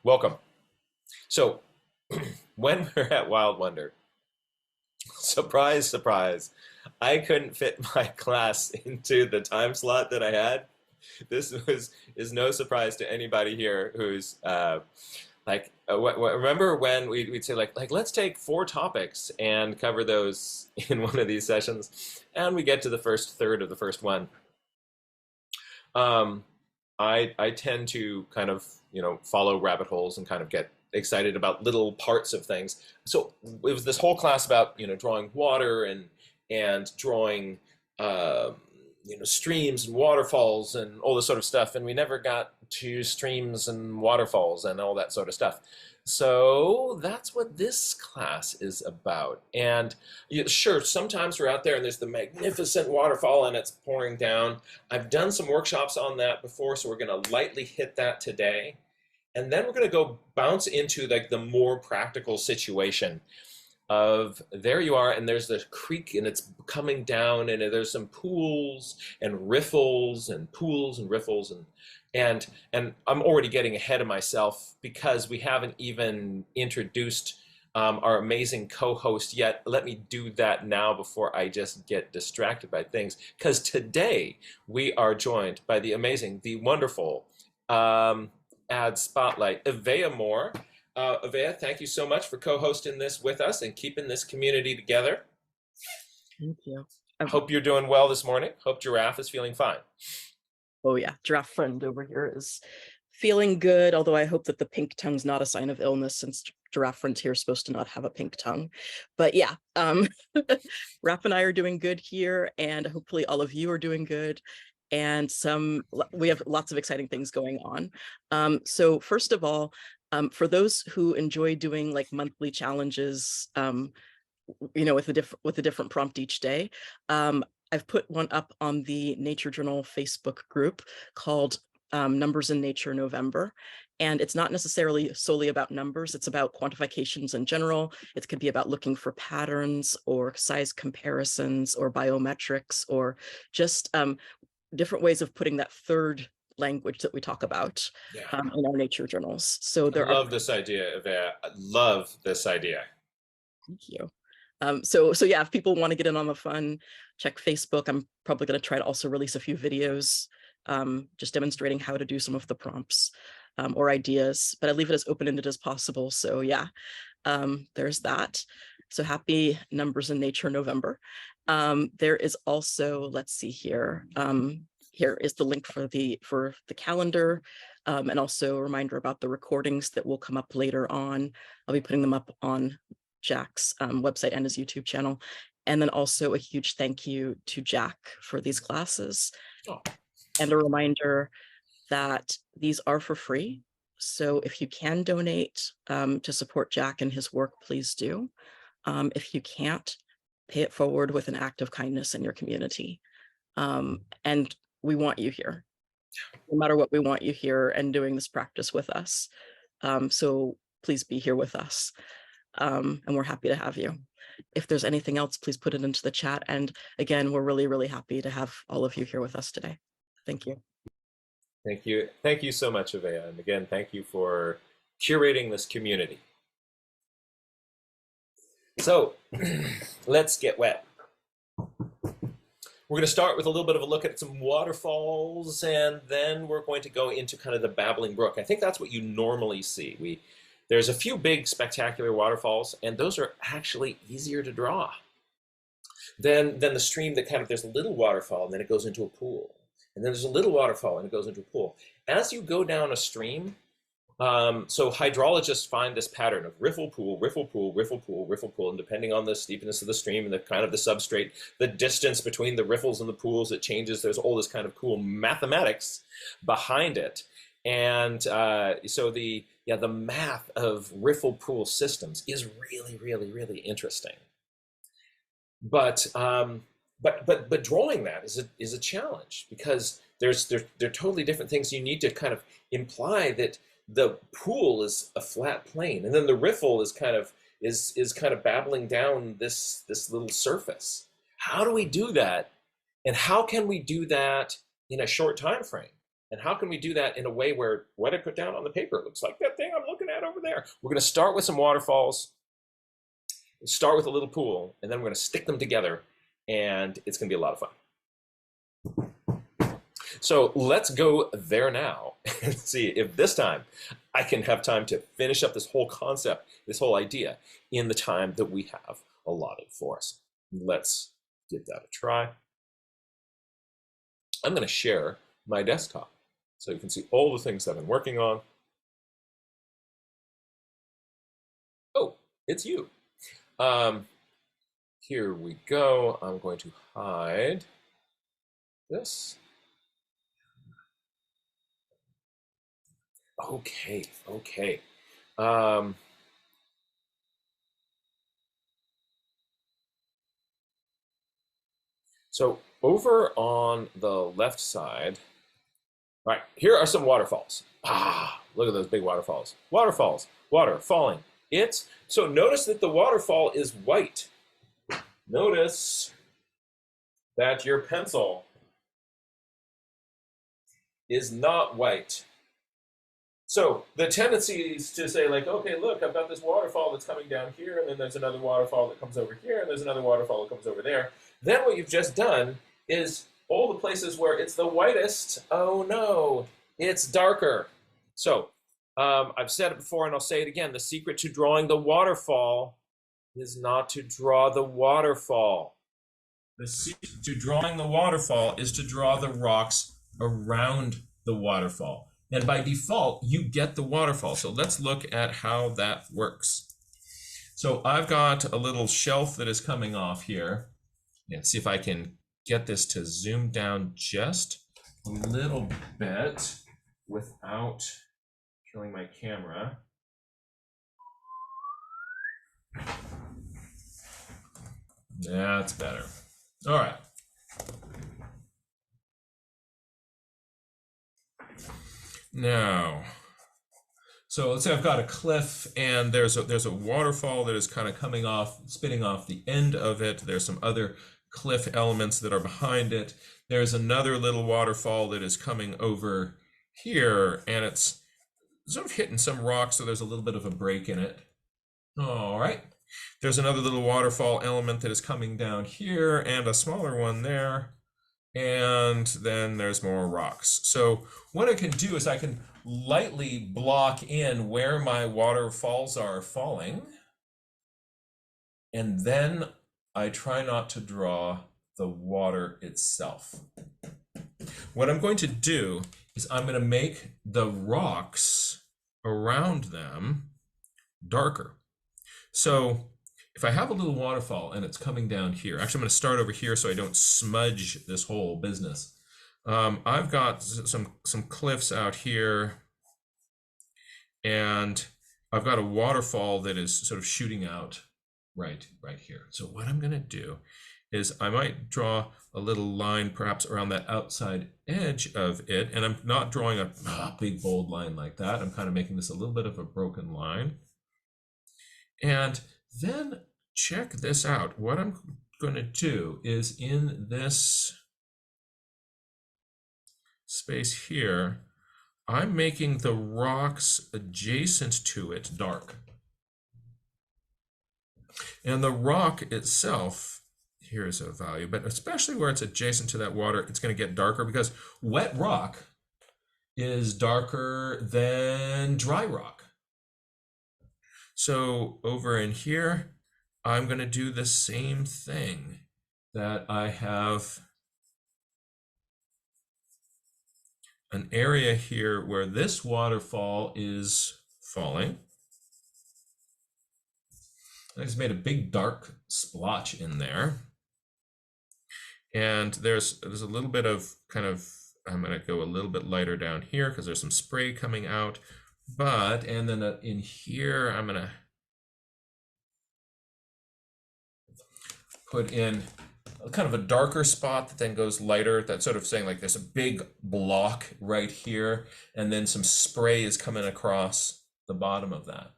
Welcome. So, when we're at Wild Wonder, surprise, surprise, I couldn't fit my class into the time slot that I had. This is no surprise to anybody here who's remember when we'd say like let's take four topics and cover those in one of these sessions, and we get to the first third of the first one. Um, I tend to kind of follow rabbit holes and kind of get excited about little parts of things. So it was this whole class about drawing water and drawing streams and waterfalls and all this sort of stuff, and we never got to streams and waterfalls and all that sort of stuff. So that's what this class is about. And sure, sometimes we're out there and there's the magnificent waterfall and it's pouring down. I've done some workshops on that before, so we're going to lightly hit that today. And then we're going to go bounce into like the more practical situation of there you are, and there's the creek and it's coming down, and there's some pools and riffles and pools and riffles, and I'm already getting ahead of myself because we haven't even introduced our amazing co-host yet. Let me do that now before I just get distracted by things, because today we are joined by the amazing, the wonderful ad spotlight, Avea Moore. Avea, thank you so much for co-hosting this with us and keeping this community together. Thank you. I hope you're doing well this morning. Hope Giraffe is feeling fine. Oh yeah, giraffe friend over here is feeling good, although I hope that the pink tongue's not a sign of illness, since giraffe friend here is supposed to not have a pink tongue. But yeah, Raph and I are doing good here, and hopefully all of you are doing good. And we have lots of exciting things going on. So first of all, for those who enjoy doing like monthly challenges, with a different prompt each day, I've put one up on the Nature Journal Facebook group called Numbers in Nature November. And it's not necessarily solely about numbers, it's about quantifications in general. It could be about looking for patterns or size comparisons or biometrics, or just different ways of putting that third language that we talk about in our nature journals. So I love this idea, Avea. I love this idea. Thank you. So yeah, if people want to get in on the fun, check Facebook. I'm probably going to try to also release a few videos just demonstrating how to do some of the prompts or ideas, but I leave it as open-ended as possible. So yeah, there's that. So happy Numbers in Nature November. There is also, let's see here. Here is the link for the calendar, and also a reminder about the recordings that will come up later on. I'll be putting them up on Jack's website and his YouTube channel. And then also a huge thank you to Jack for these classes. Oh. And a reminder that these are for free. So if you can donate to support Jack and his work, please do. If you can't, pay it forward with an act of kindness in your community. And we want you here. No matter what, we want you here and doing this practice with us. So please be here with us. And we're happy to have you. If there's anything else, please put it into the chat. And again, we're really, really happy to have all of you here with us today. Thank you. Thank you. Thank you so much, Avea. And again, thank you for curating this community. So let's get wet. We're going to start with a little bit of a look at some waterfalls, and then we're going to go into kind of the babbling brook. I think that's what you normally see. There's a few big spectacular waterfalls, and those are actually easier to draw than the stream that kind of, there's a little waterfall and then it goes into a pool. And then there's a little waterfall and it goes into a pool. As you go down a stream, so hydrologists find this pattern of riffle pool, riffle pool, riffle pool, riffle pool, and depending on the steepness of the stream and the kind of the substrate, the distance between the riffles and the pools, it changes. There's all this kind of cool mathematics behind it. And so the math of riffle pool systems is really, really, really interesting. But drawing that is a challenge, because they're totally different things. You need to kind of imply that the pool is a flat plane, and then the riffle is kind of babbling down this little surface. How do we do that? And how can we do that in a short time frame? And how can we do that in a way where what I put down on the paper looks like that thing I'm looking at over there? We're going to start with some waterfalls, start with a little pool, and then we're going to stick them together, and it's going to be a lot of fun. So let's go there now and see if this time I can have time to finish up this whole concept, this whole idea, in the time that we have allotted for us. Let's give that a try. I'm going to share my desktop so you can see all the things that I've been working on. Oh, it's you. Here we go. I'm going to hide this. Okay, okay. So over on the left side, all right, here are some waterfalls. Ah, look at those big waterfalls. Waterfalls, water falling. So notice that the waterfall is white. Notice that your pencil is not white. So the tendency is to say like, okay, look, I've got this waterfall that's coming down here, and then there's another waterfall that comes over here, and there's another waterfall that comes over there. Then what you've just done is all the places where it's the whitest, oh no, it's darker. So I've said it before and I'll say it again. The secret to drawing the waterfall is not to draw the waterfall. The secret to drawing the waterfall is to draw the rocks around the waterfall. And by default, you get the waterfall. So let's look at how that works. So I've got a little shelf that is coming off here. Let's see if I can get this to zoom down just a little bit without killing my camera. That's better. All right. Now, so let's say I've got a cliff and there's a waterfall that is kind of coming off, spitting off the end of it. There's some other cliff elements that are behind it. There's another little waterfall that is coming over here, and it's sort of hitting some rocks, so there's a little bit of a break in it. All right. There's another little waterfall element that is coming down here, and a smaller one there. And then there's more rocks. So what I can do is I can lightly block in where my waterfalls are falling. And then I try not to draw the water itself. What I'm going to do is I'm going to make the rocks around them darker. So if I have a little waterfall and it's coming down here, actually I'm going to start over here so I don't smudge this whole business. I've got some cliffs out here, and I've got a waterfall that is sort of shooting out right here. So what I'm going to do is I might draw a little line perhaps around that outside edge of it, and I'm not drawing a big bold line like that. I'm kind of making this a little bit of a broken line. And then check this out. What I'm going to do is in this space here, I'm making the rocks adjacent to it dark. And the rock itself, here's a value, but especially where it's adjacent to that water, it's going to get darker because wet rock is darker than dry rock. So over in here, I'm going to do the same thing, that I have an area here where this waterfall is falling. I just made a big dark splotch in there. And there's a little bit of I'm going to go a little bit lighter down here because there's some spray coming out. And then in here, I'm going to put in kind of a darker spot that then goes lighter. That's sort of saying like there's a big block right here, and then some spray is coming across the bottom of that.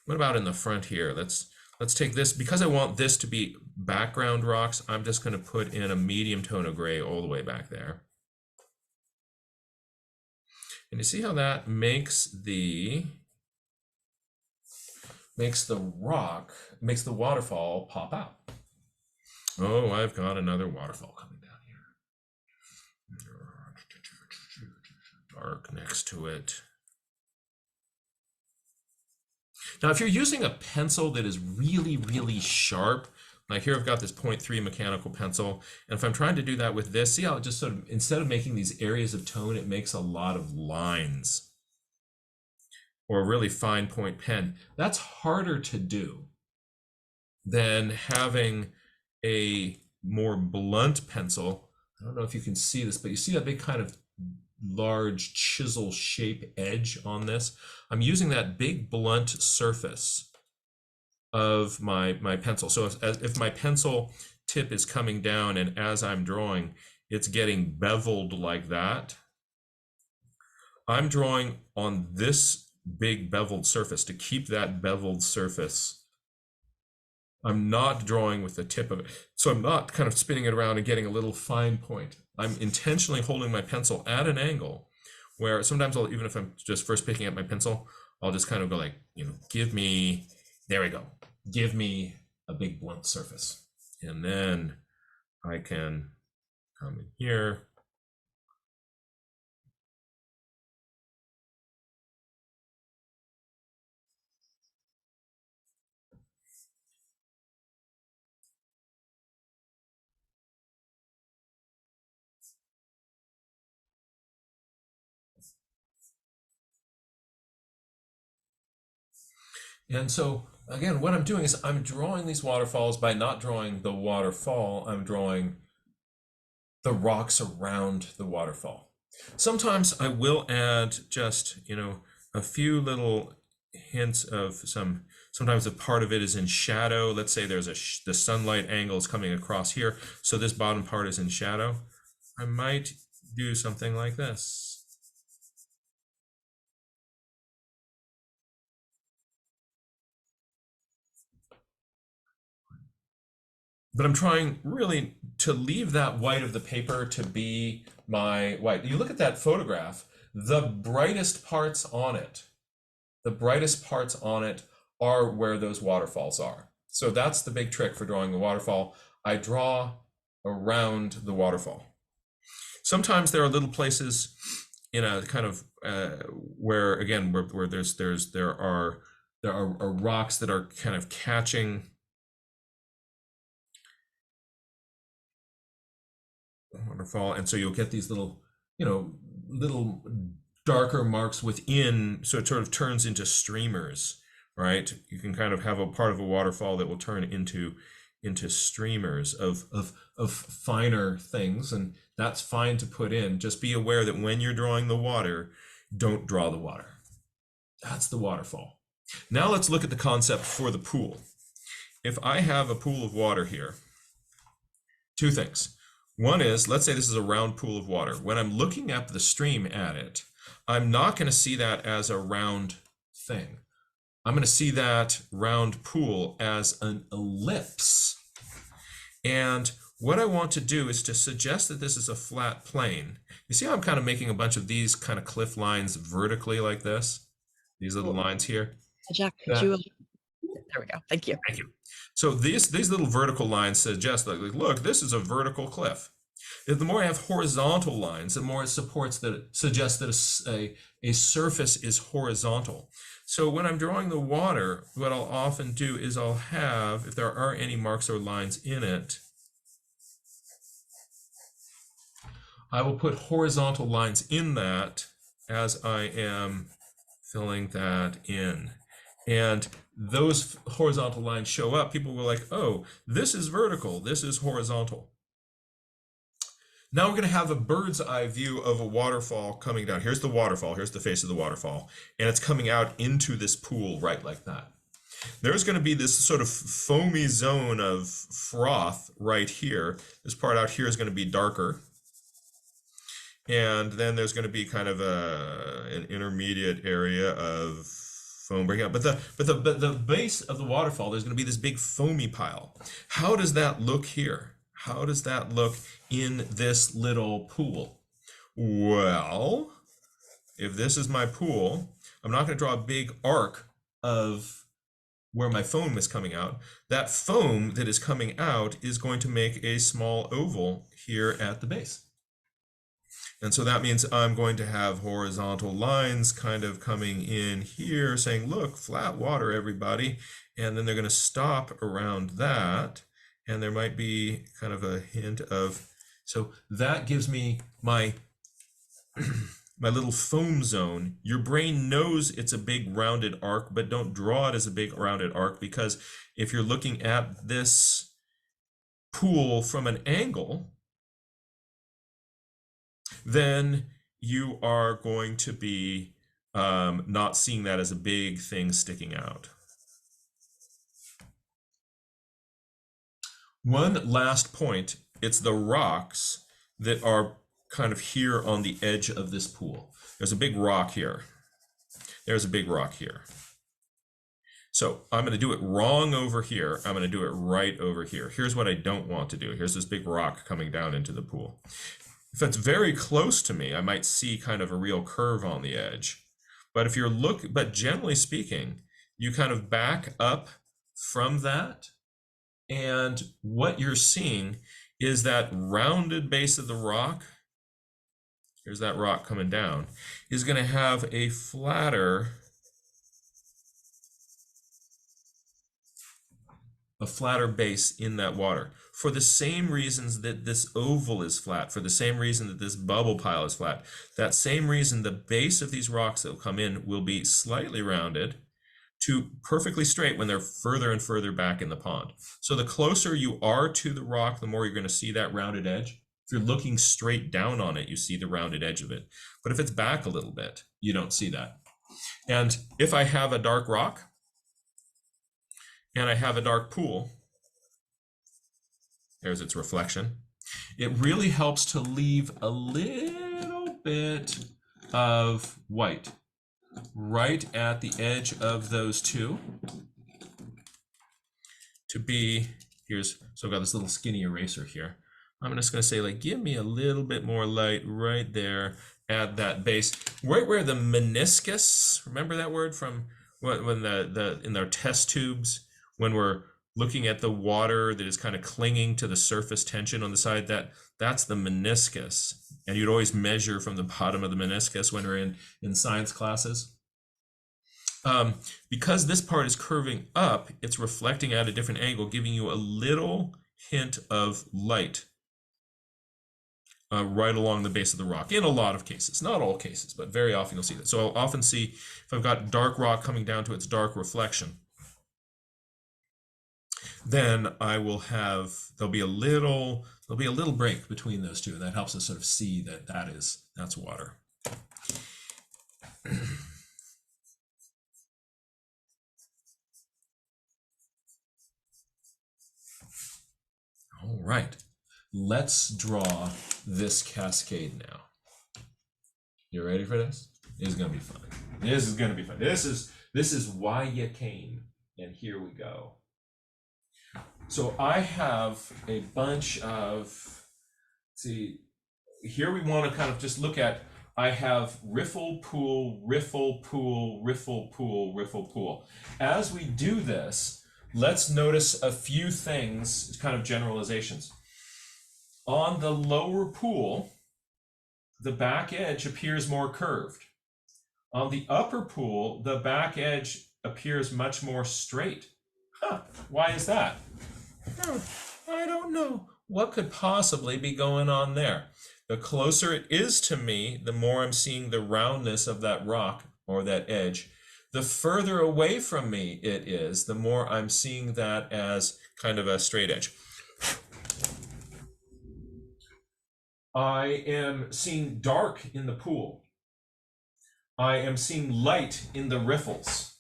What about in the front here? Let's take this, because I want this to be background rocks, I'm just going to put in a medium tone of gray all the way back there. And you see how that makes the waterfall pop out. Oh, I've got another waterfall coming down here. Dark next to it. Now, if you're using a pencil that is really, really sharp, like here I've got this 0.3 mechanical pencil, and if I'm trying to do that with this, see how it just sort of, instead of making these areas of tone, it makes a lot of lines. Or a really fine point pen. That's harder to do than having a more blunt pencil. I don't know if you can see this, but you see that big kind of large chisel shape edge on this. I'm using that big blunt surface of my pencil. So if my pencil tip is coming down and as I'm drawing, it's getting beveled like that, I'm drawing on this big beveled surface to keep that beveled surface. I'm not drawing with the tip of it. So I'm not kind of spinning it around and getting a little fine point. I'm intentionally holding my pencil at an angle where sometimes I'll, even if I'm just first picking up my pencil, I'll just kind of go like, give me, there we go. Give me a big blunt surface. And then I can come in here. And so, again, what I'm doing is I'm drawing these waterfalls by not drawing the waterfall, I'm drawing the rocks around the waterfall. Sometimes I will add just, a few little hints of sometimes a part of it is in shadow. Let's say there's the sunlight angle is coming across here, so this bottom part is in shadow. I might do something like this. But I'm trying really to leave that white of the paper to be my white. You look at that photograph, the brightest parts on it are where those waterfalls are. So that's the big trick for drawing the waterfall. I draw around the waterfall. Sometimes there are little places in a kind of where there are rocks that are kind of catching waterfall, and so you'll get these little little darker marks within, so it sort of turns into streamers, right? You can kind of have a part of a waterfall that will turn into streamers of finer things, and that's fine to put in. Just be aware that when you're drawing the water, don't draw the water. That's the waterfall. Now let's look at the concept for the pool. If I have a pool of water here, two things. One is, let's say this is a round pool of water. When I'm looking at the stream at it, I'm not going to see that as a round thing. I'm going to see that round pool as an ellipse. And what I want to do is to suggest that this is a flat plane. You see how I'm kind of making a bunch of these kind of cliff lines vertically like this? These little lines here. Jack, could you? There we go. Thank you. Thank you. So these little vertical lines suggest like, look, this is a vertical cliff. The more I have horizontal lines, the more it suggests that a surface is horizontal. So when I'm drawing the water, what I'll often do is I'll have, if there are any marks or lines in it, I will put horizontal lines in that as I am filling that in. And those horizontal lines show up. People were like, oh, this is vertical, this is horizontal. Now we're going to have a bird's eye view of a waterfall coming down. Here's the waterfall, here's the face of the waterfall, and it's coming out into this pool right like that. There's going to be this sort of foamy zone of froth right here. This part out here is going to be darker. And then there's going to be kind of an intermediate area of foam breaking out. But the base of the waterfall, there's going to be this big foamy pile. How does that look here? How does that look in this little pool? Well, if this is my pool, I'm not going to draw a big arc of where my foam is coming out. That foam that is coming out is going to make a small oval here at the base. And so that means I'm going to have horizontal lines kind of coming in here saying, look, flat water, everybody. And then they're going to stop around that. And there might be kind of a hint of, so that gives me my my little foam zone. Your brain knows it's a big rounded arc, but don't draw it as a big rounded arc, because if you're looking at this pool from an angle, then you are going to be not seeing that as a big thing sticking out. One last point, it's the rocks that are kind of here on the edge of this pool. There's a big rock here. There's a big rock here. So I'm going to do it wrong over here. I'm going to do it right over here. Here's what I don't want to do. Here's this big rock coming down into the pool. If it's very close to me, I might see kind of a real curve on the edge. But if you're but generally speaking, you kind of back up from that, and what you're seeing is that rounded base of the rock. Here's that rock coming down, is going to have a flatter base in that water, for the same reasons that this oval is flat, for the same reason that this bubble pile is flat. That same reason the base of these rocks that will come in will be slightly rounded to perfectly straight when they're further and further back in the pond. So the closer you are to the rock, the more you're going to see that rounded edge. If you're looking straight down on it, you see the rounded edge of it. But if it's back a little bit, you don't see that. And if I have a dark rock and I have a dark pool, there's its reflection. It really helps to leave a little bit of white right at the edge of those two to be, so I've got this little skinny eraser here. I'm just going to say, like, give me a little bit more light right there at that base, right where the meniscus, remember that word from when in their test tubes, when we're looking at the water that is kind of clinging to the surface tension on the side, that's the meniscus. And you'd always measure from the bottom of the meniscus when we're in science classes. Because this part is curving up, it's reflecting at a different angle, giving you a little hint of light right along the base of the rock, in a lot of cases. Not all cases, but very often you'll see that. So I'll often see, if I've got dark rock coming down to its dark reflection, then I will have, there'll be a little break between those two, and that helps us sort of see that that's water. All right, let's draw this cascade now. You ready for this? This is gonna be fun. This is gonna be fun. This is why you came, and here we go. So I have a bunch of, see, here we want to kind of just look at, I have riffle, pool, riffle, pool, riffle, pool, riffle, pool. As we do this, let's notice a few things, kind of generalizations. On the lower pool, the back edge appears more curved. On the upper pool, the back edge appears much more straight. Huh, why is that? I don't know. What could possibly be going on there? The closer it is to me, the more I'm seeing the roundness of that rock or that edge. The further away from me it is, the more I'm seeing that as kind of a straight edge. I am seeing dark in the pool. I am seeing light in the riffles.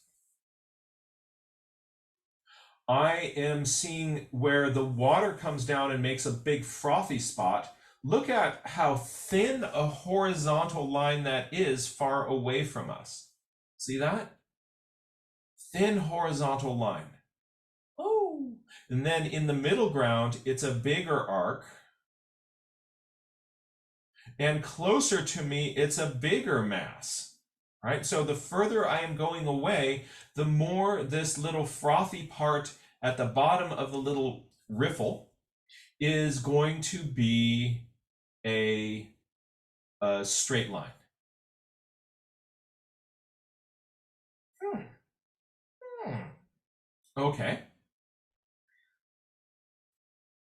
I am seeing where the water comes down and makes a big frothy spot. Look at how thin a horizontal line that is far away from us. See that? Thin horizontal line. Oh, and then in the middle ground, it's a bigger arc. And closer to me, it's a bigger mass, right? So the further I am going away, the more this little frothy part at the bottom of the little riffle is going to be a straight line. Okay.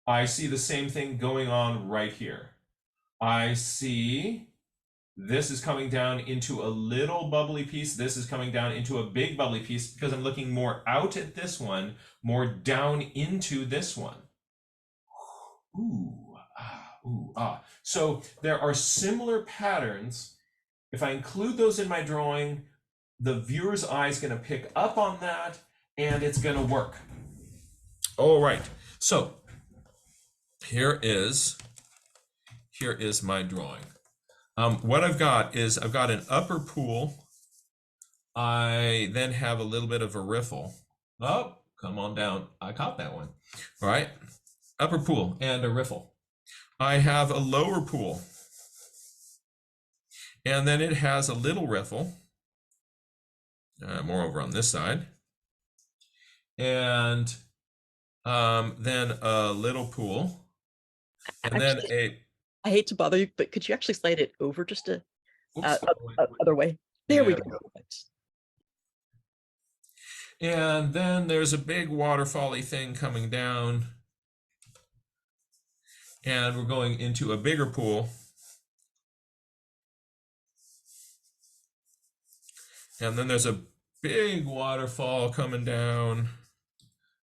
I see the same thing going on right here. I see this is coming down into a little bubbly piece. This is coming down into a big bubbly piece because I'm looking more out at this one, more down into this one. Ooh, ah, ooh, ah. So there are similar patterns. If I include those in my drawing, the viewer's eye is going to pick up on that and it's going to work. All right. So here is my drawing. What I've got is I've got an upper pool. I then have a little bit of a riffle. Oh, come on down. I caught that one. All right. Upper pool and a riffle. I have a lower pool. And then it has a little riffle. More over on this side. And then a little pool. And Actually, then I hate to bother you, but could you actually slide it over just a oops, other way? There we go. And then there's a big waterfall-y thing coming down. And we're going into a bigger pool. And then there's a big waterfall coming down.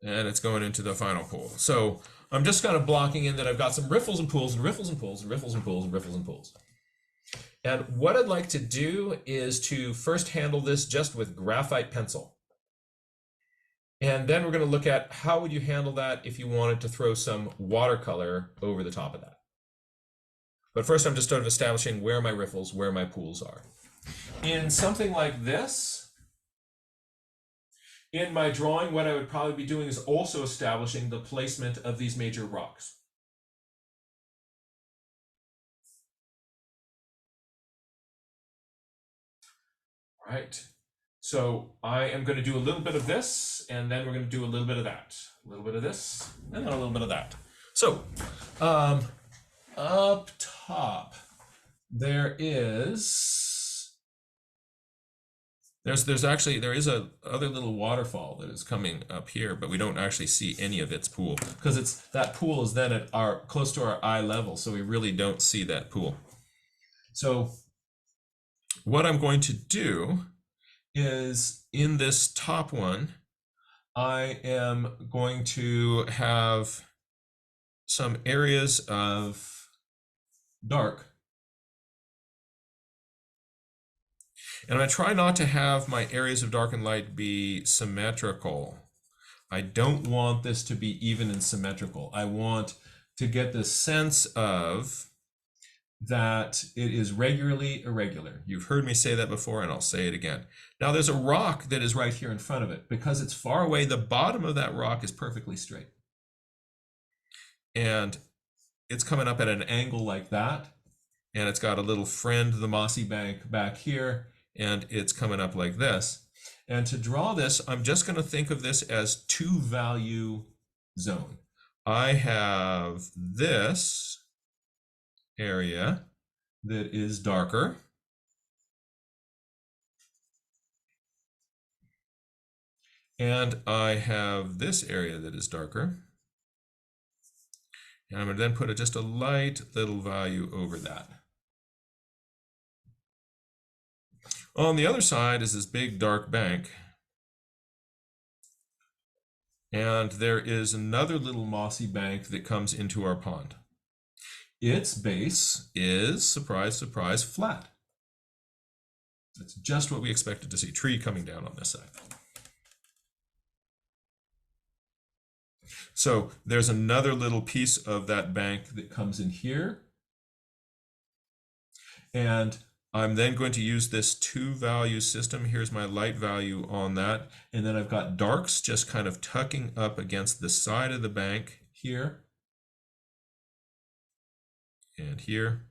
And it's going into the final pool. So I'm just kind of blocking in that I've got some riffles and pools and riffles and pools and riffles and pools and riffles and pools. And what I'd like to do is to first handle this just with graphite pencil. And then we're going to look at how would you handle that if you wanted to throw some watercolor over the top of that. But first I'm just sort of establishing where my riffles, where my pools are. In something like this, in my drawing, what I would probably be doing is also establishing the placement of these major rocks. All right. So I am going to do a little bit of this, and then we're going to do a little bit of that. A little bit of this, and then a little bit of that. So up top, there is a other little waterfall that is coming up here, but we don't actually see any of its pool because that pool is then at close to our eye level, so we really don't see that pool. So what I'm going to do is in this top one, I am going to have some areas of dark. And I'm going to try not to have my areas of dark and light be symmetrical. I don't want this to be even and symmetrical. I want to get the sense of that it is regularly irregular. You've heard me say that before, and I'll say it again. Now there's a rock that is right here in front of it. Because it's far away, the bottom of that rock is perfectly straight. And it's coming up at an angle like that. And it's got a little friend, the mossy bank back here, and it's coming up like this. And to draw this, I'm just going to think of this as two-value zone. I have this area that is darker. And I have this area that is darker. And I'm going to then put just a light little value over that. On the other side is this big dark bank. And there is another little mossy bank that comes into our pond. Its base is, surprise, surprise, flat. That's just what we expected to see. Tree coming down on this side. So there's another little piece of that bank that comes in here. And I'm then going to use this two-value system. Here's my light value on that. And then I've got darks just kind of tucking up against the side of the bank here. And here.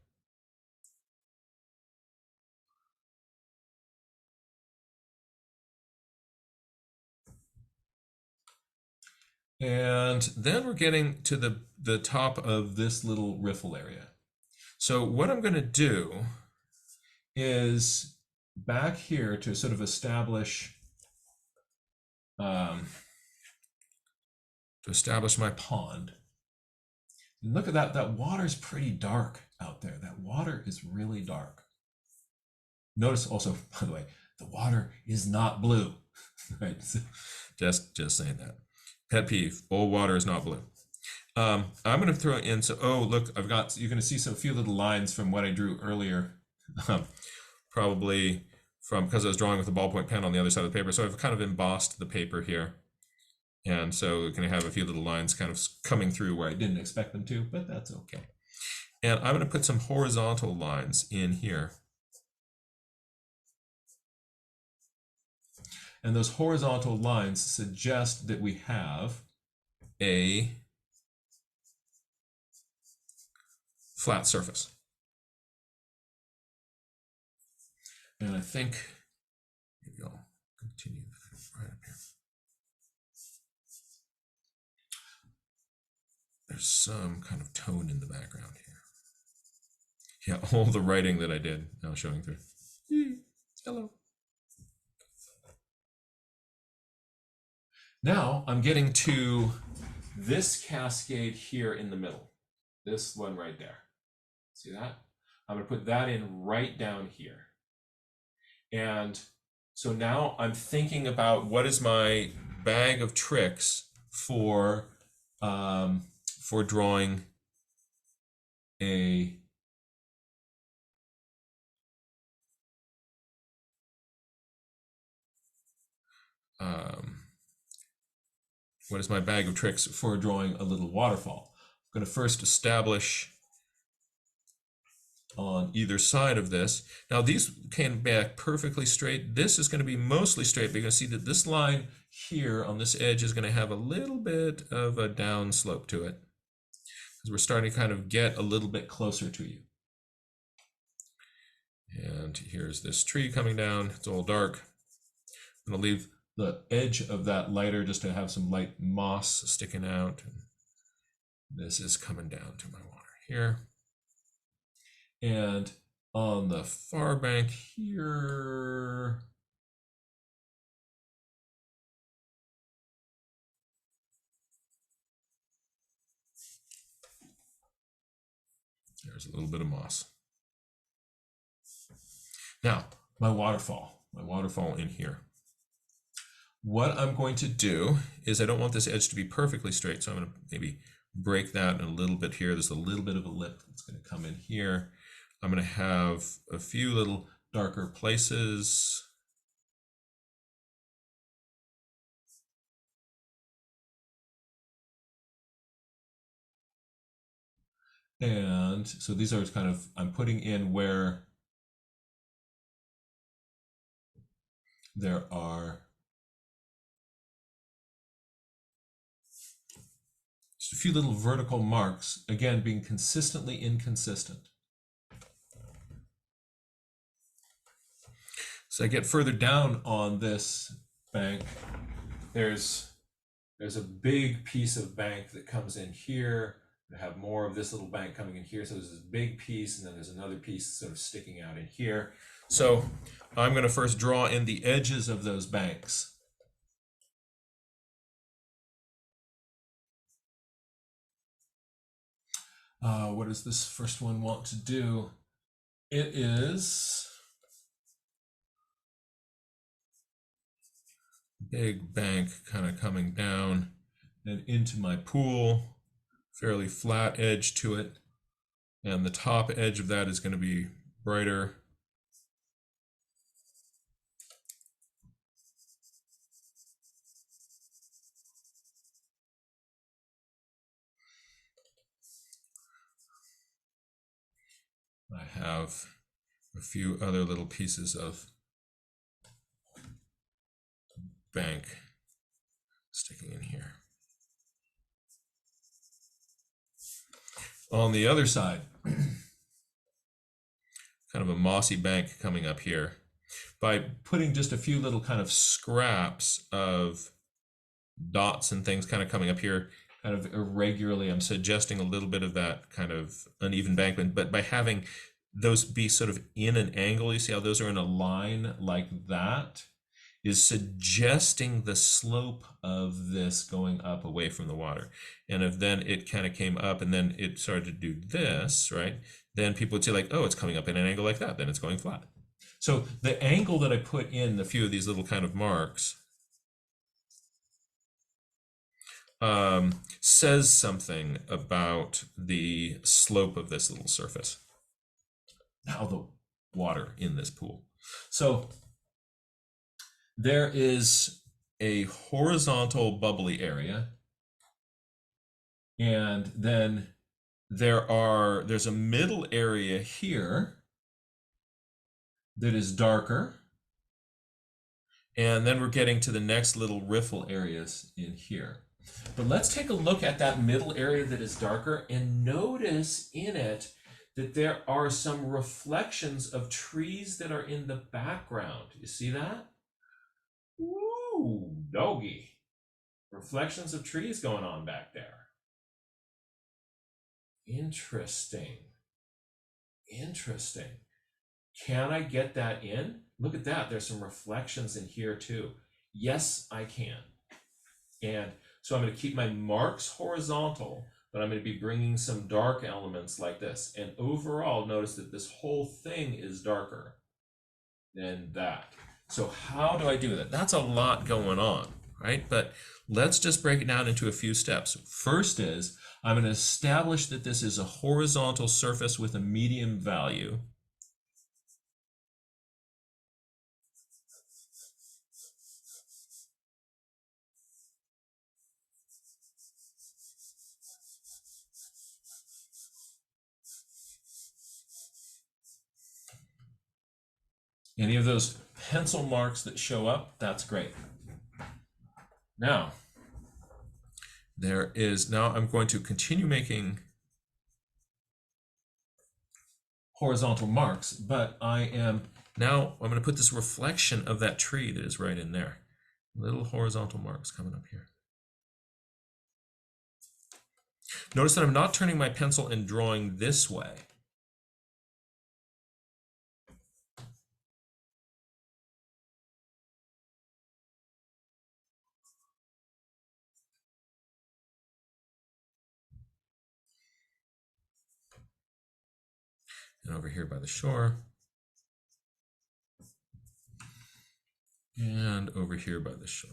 And then we're getting to the top of this little riffle area. So what I'm going to do is back here to sort of establish my pond. And look at that. That water's pretty dark out there. That water is really dark. Notice also, by the way, the water is not blue. Right? Just saying that. Pet peeve, old water is not blue. I'm going to throw in, so, oh, look, you're going to see a few little lines from what I drew earlier, probably because I was drawing with a ballpoint pen on the other side of the paper. So I've kind of embossed the paper here. And so we're going to have a few little lines kind of coming through where I didn't expect them to, but that's okay. And I'm going to put some horizontal lines in here. And those horizontal lines suggest that we have a flat surface. And I think, maybe I'll continue right up here. There's some kind of tone in the background here. Yeah, all the writing that I did now showing through. Hello. Now I'm getting to this cascade here in the middle. This one right there. See that? I'm going to put that in right down here. And so now I'm thinking about what is my bag of tricks for drawing a what is my bag of tricks for drawing a little waterfall? I'm going to first establish on either side of this. Now these came back perfectly straight. This is going to be mostly straight, but you're going to see that this line here on this edge is going to have a little bit of a down slope to it, because we're starting to kind of get a little bit closer to you. And here's this tree coming down. It's all dark. I'm going to leave the edge of that lighter just to have some light moss sticking out. This is coming down to my water here. And on the far bank here, there's a little bit of moss. Now, my waterfall in here. What I'm going to do is, I don't want this edge to be perfectly straight, so I'm going to maybe break that in a little bit here. There's a little bit of a lip that's going to come in here. I'm going to have a few little darker places. And so these are kind of, I'm putting in where there are just a few little vertical marks, again, being consistently inconsistent. So I get further down on this bank, there's a big piece of bank that comes in here. I have more of this little bank coming in here. So there's this big piece, and then there's another piece sort of sticking out in here. So I'm going to first draw in the edges of those banks. What does this first one want to do? It is big bank kind of coming down and into my pool, fairly flat edge to it, and the top edge of that is going to be brighter. I have a few other little pieces of bank sticking in here. On the other side, kind of a mossy bank coming up here. By putting just a few little kind of scraps of dots and things kind of coming up here kind of irregularly. I'm suggesting a little bit of that kind of uneven bankment, but by having those be sort of in an angle, you see how those are in a line like that, is suggesting the slope of this going up away from the water. And if then it kind of came up and then it started to do this, right? Then people would say like, oh, it's coming up in an angle like that, then it's going flat. So the angle that I put in a few of these little kind of marks says something about the slope of this little surface. Now the water in this pool. So there is a horizontal bubbly area, and then there's a middle area here that is darker, and then we're getting to the next little riffle areas in here. But let's take a look at that middle area that is darker and notice in it that there are some reflections of trees that are in the background. You see that? Ooh, doggy. Reflections of trees going on back there. Interesting. Interesting. Can I get that in? Look at that. There's some reflections in here too. Yes, I can. And so I'm going to keep my marks horizontal, but I'm going to be bringing some dark elements like this. And overall, notice that this whole thing is darker than that. So how do I do that? That's a lot going on, right? But let's just break it down into a few steps. First is, I'm going to establish that this is a horizontal surface with a medium value. Any of those pencil marks that show up, that's great. Now, I'm going to continue making horizontal marks, but I'm going to put this reflection of that tree that is right in there. Little horizontal marks coming up here. Notice that I'm not turning my pencil and drawing this way. And over here by the shore. And over here by the shore.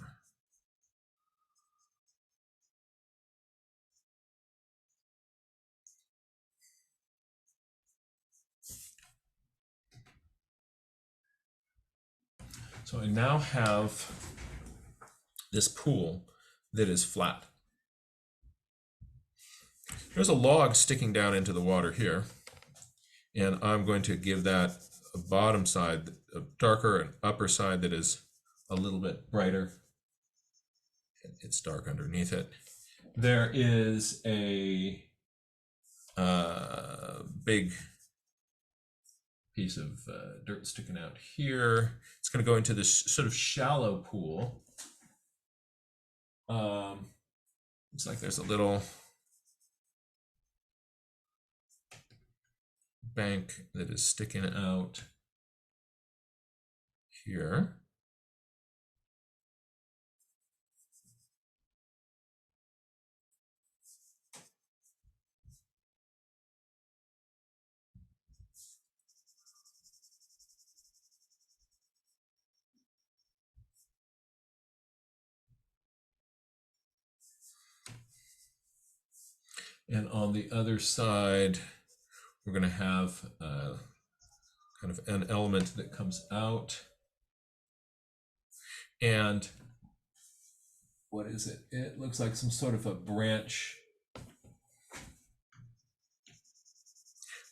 So I now have this pool that is flat. There's a log sticking down into the water here. And I'm going to give that a bottom side, a darker, and upper side that is a little bit brighter. It's dark underneath it. There is a big piece of dirt sticking out here. It's going to go into this sort of shallow pool. Looks like there's a little bank that is sticking out here. And on the other side, we're going to have kind of an element that comes out. And what is it? It looks like some sort of a branch.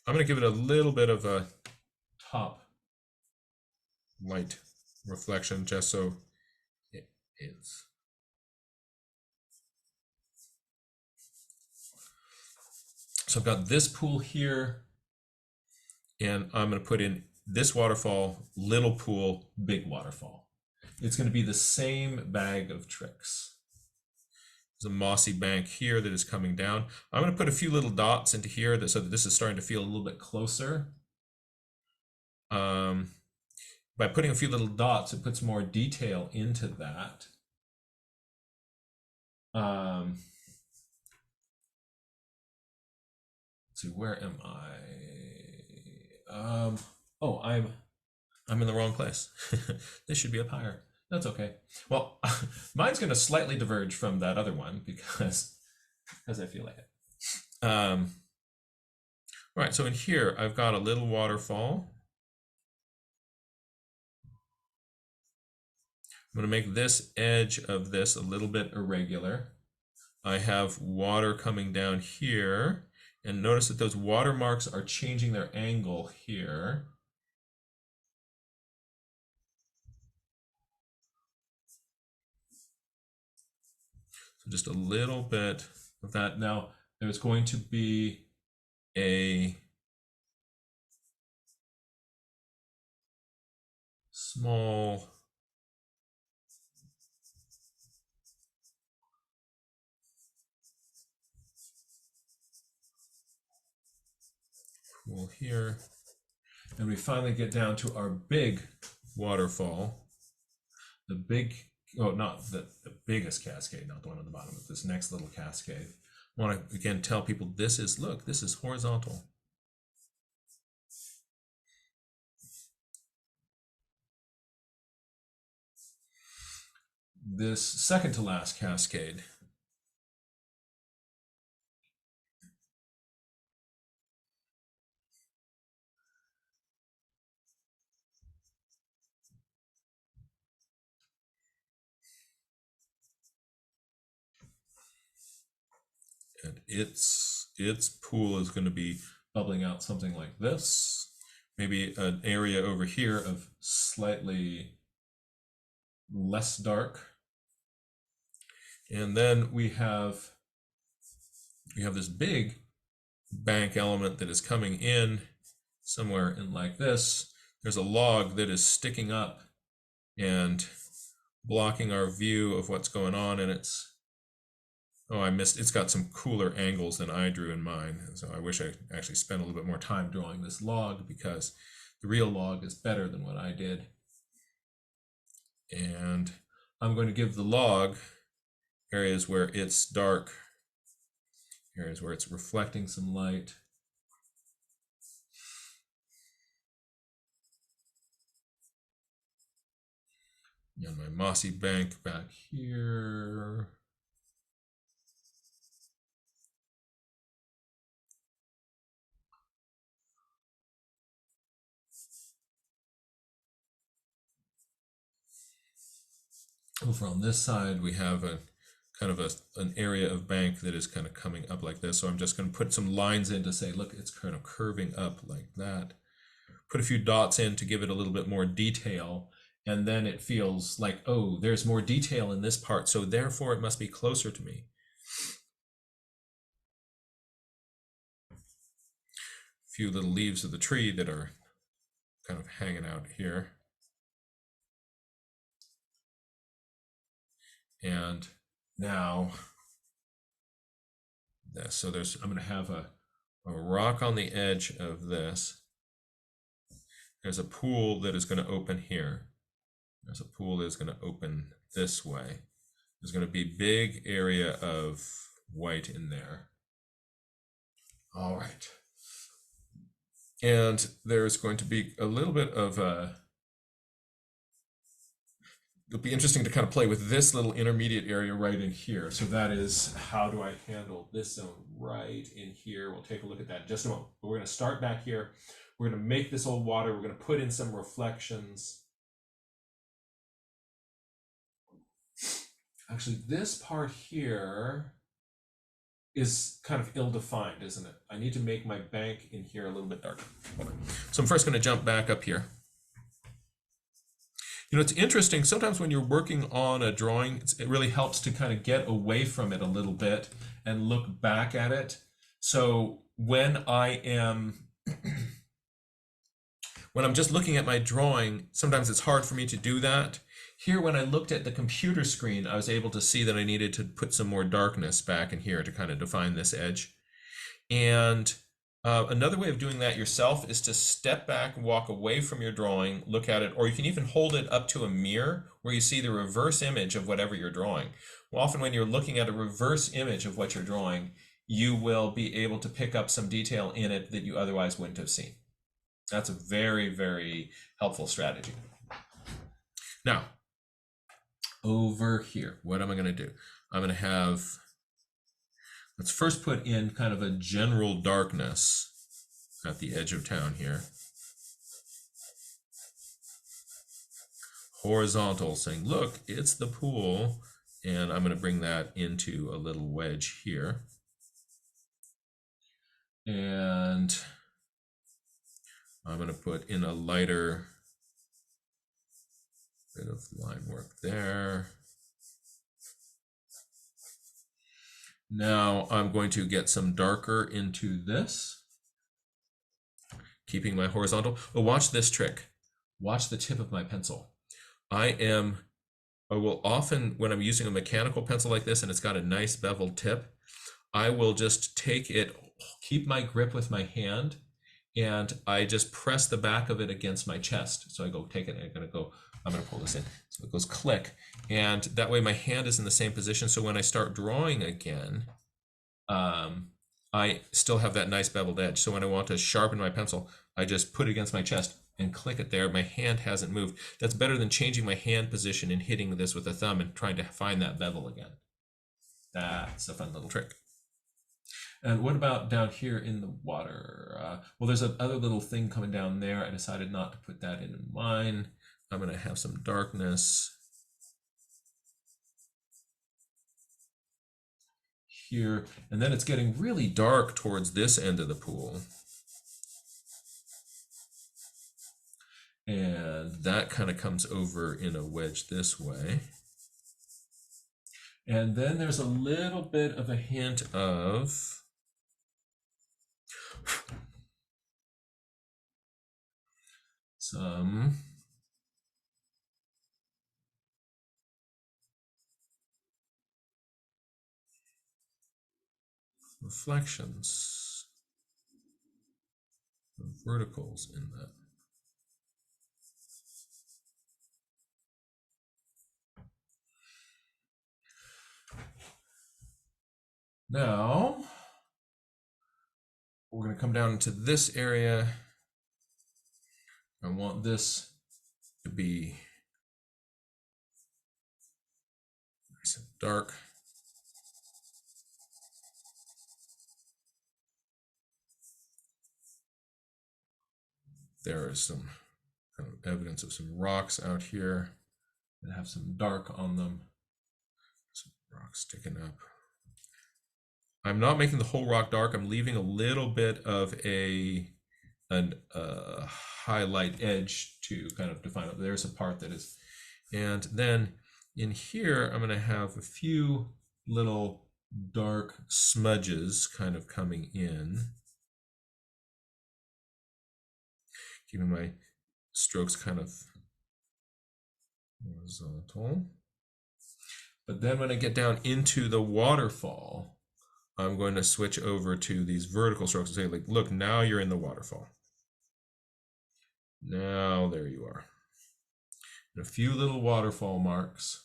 I'm going to give it a little bit of a top light reflection just so it is. So I've got this pool here, and I'm going to put in this waterfall, little pool, big waterfall. It's going to be the same bag of tricks. There's a mossy bank here that is coming down. I'm going to put a few little dots into here so that this is starting to feel a little bit closer. By putting a few little dots, it puts more detail into that. Let's see, where am I? Oh, I'm in the wrong place. This should be up higher. That's okay. Well, mine's going to slightly diverge from that other one because I feel like it. All right, so in here, I've got a little waterfall. I'm going to make this edge of this a little bit irregular. I have water coming down here, and notice that those watermarks are changing their angle here. So just a little bit of that. Now, there's going to be a small pool here. And we finally get down to our big waterfall. The big, oh, not the biggest cascade, not the one on the bottom, but this next little cascade. I want to, again, tell people this is, look, this is horizontal. This second to last cascade, and its pool is going to be bubbling out something like this. Maybe an area over here of slightly less dark. And then we have this big bank element that is coming in somewhere in like this. There's a log that is sticking up and blocking our view of what's going on, and it's, oh, I missed, it's got some cooler angles than I drew in mine. So I wish I actually spent a little bit more time drawing this log because the real log is better than what I did. And I'm going to give the log areas where it's dark, areas where it's reflecting some light. And my mossy bank back here. Over on this side, we have a kind of an area of bank that is kind of coming up like this. So I'm just going to put some lines in to say, look, it's kind of curving up like that. Put a few dots in to give it a little bit more detail. And then it feels like, oh, there's more detail in this part, so therefore it must be closer to me. A few little leaves of the tree that are kind of hanging out here. And now, this, so I'm going to have a rock on the edge of this. There's a pool that is going to open here. There's a pool that is going to open this way. There's going to be a big area of white in there. All right. And there's going to be a little bit of it'll be interesting to kind of play with this little intermediate area right in here. So that is, how do I handle this zone right in here? We'll take a look at that in just a moment. But we're going to start back here. We're going to make this old water. We're going to put in some reflections. Actually, this part here is kind of ill-defined, isn't it? I need to make my bank in here a little bit darker. Okay. So I'm first going to jump back up here. You know, it's interesting, sometimes when you're working on a drawing, it really helps to kind of get away from it a little bit and look back at it. So when I'm just looking at my drawing, sometimes it's hard for me to do that. Here, when I looked at the computer screen, I was able to see that I needed to put some more darkness back in here to kind of define this edge. And another way of doing that yourself is to step back, walk away from your drawing, look at it, or you can even hold it up to a mirror where you see the reverse image of whatever you're drawing. Well, often when you're looking at a reverse image of what you're drawing, you will be able to pick up some detail in it that you otherwise wouldn't have seen. That's a very, very helpful strategy. Now, over here, what am I going to do? I'm going to have, let's first put in kind of a general darkness at the edge of town here. Horizontal, saying, look, it's the pool. And I'm going to bring that into a little wedge here. And I'm going to put in a lighter bit of line work there. Now I'm going to get some darker into this, keeping my horizontal. Oh, watch this trick. Watch the tip of my pencil. I will often, when I'm using a mechanical pencil like this and it's got a nice beveled tip, I will just take it, keep my grip with my hand, and I just press the back of it against my chest. So I go take it and I'm gonna pull this in. So it goes click, and that way my hand is in the same position. So when I start drawing again, I still have that nice beveled edge. So when I want to sharpen my pencil, I just put it against my chest and click it there. My hand hasn't moved. That's better than changing my hand position and hitting this with a thumb and trying to find that bevel again. That's a fun little trick. And what about down here in the water? Well, there's another little thing coming down there. I decided not to put that in mine. I'm going to have some darkness here. And then it's getting really dark towards this end of the pool. And that kind of comes over in a wedge this way. And then there's a little bit of a hint of some reflections, verticals in that. Now, we're going to come down into this area. I want this to be nice and dark. There is some kind of evidence of some rocks out here that have some dark on them. Some rocks sticking up. I'm not making the whole rock dark. I'm leaving a little bit of a highlight edge to kind of define it. There's a part that is, and then in here, I'm going to have a few little dark smudges kind of coming in, keeping my strokes kind of horizontal. But then when I get down into the waterfall, I'm going to switch over to these vertical strokes and say, like, look, now you're in the waterfall. Now there you are. And a few little waterfall marks.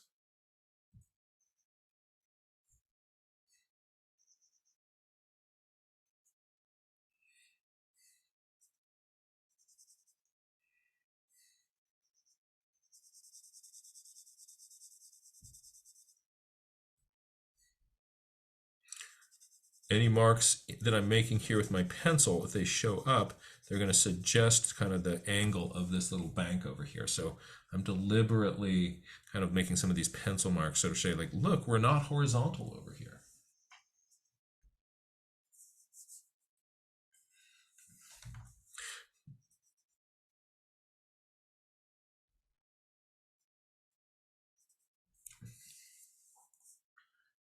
Any marks that I'm making here with my pencil, if they show up, they're going to suggest kind of the angle of this little bank over here. So I'm deliberately kind of making some of these pencil marks so to say, like, look, we're not horizontal over here.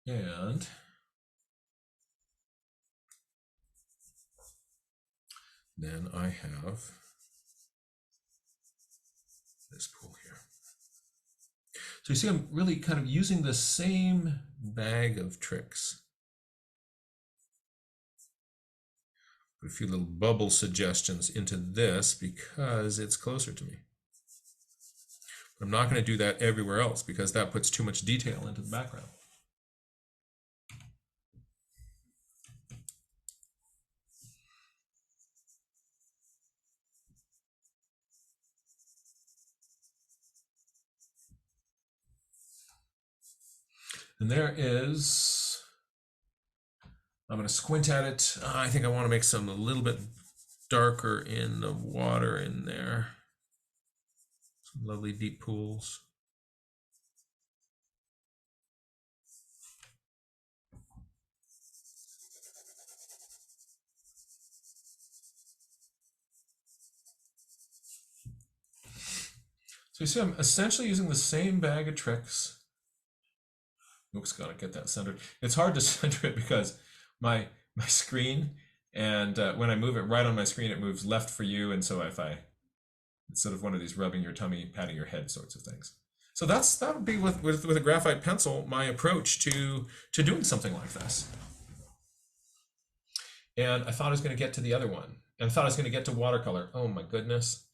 And then I have this pool here. So you see, I'm really kind of using the same bag of tricks. Put a few little bubble suggestions into this because it's closer to me. But I'm not going to do that everywhere else because that puts too much detail into the background. And there is, I'm going to squint at it. I think I want to make some a little bit darker in the water in there. Some lovely deep pools. So you see, I'm essentially using the same bag of tricks. Oops, gotta get that centered. It's hard to center it because my screen, and when I move it right on my screen, it moves left for you, and so it's sort of one of these rubbing your tummy, patting your head sorts of things. So that would be with a graphite pencil my approach to doing something like this. And I thought I was going to get to the other one, and I thought I was going to get to watercolor. Oh my goodness.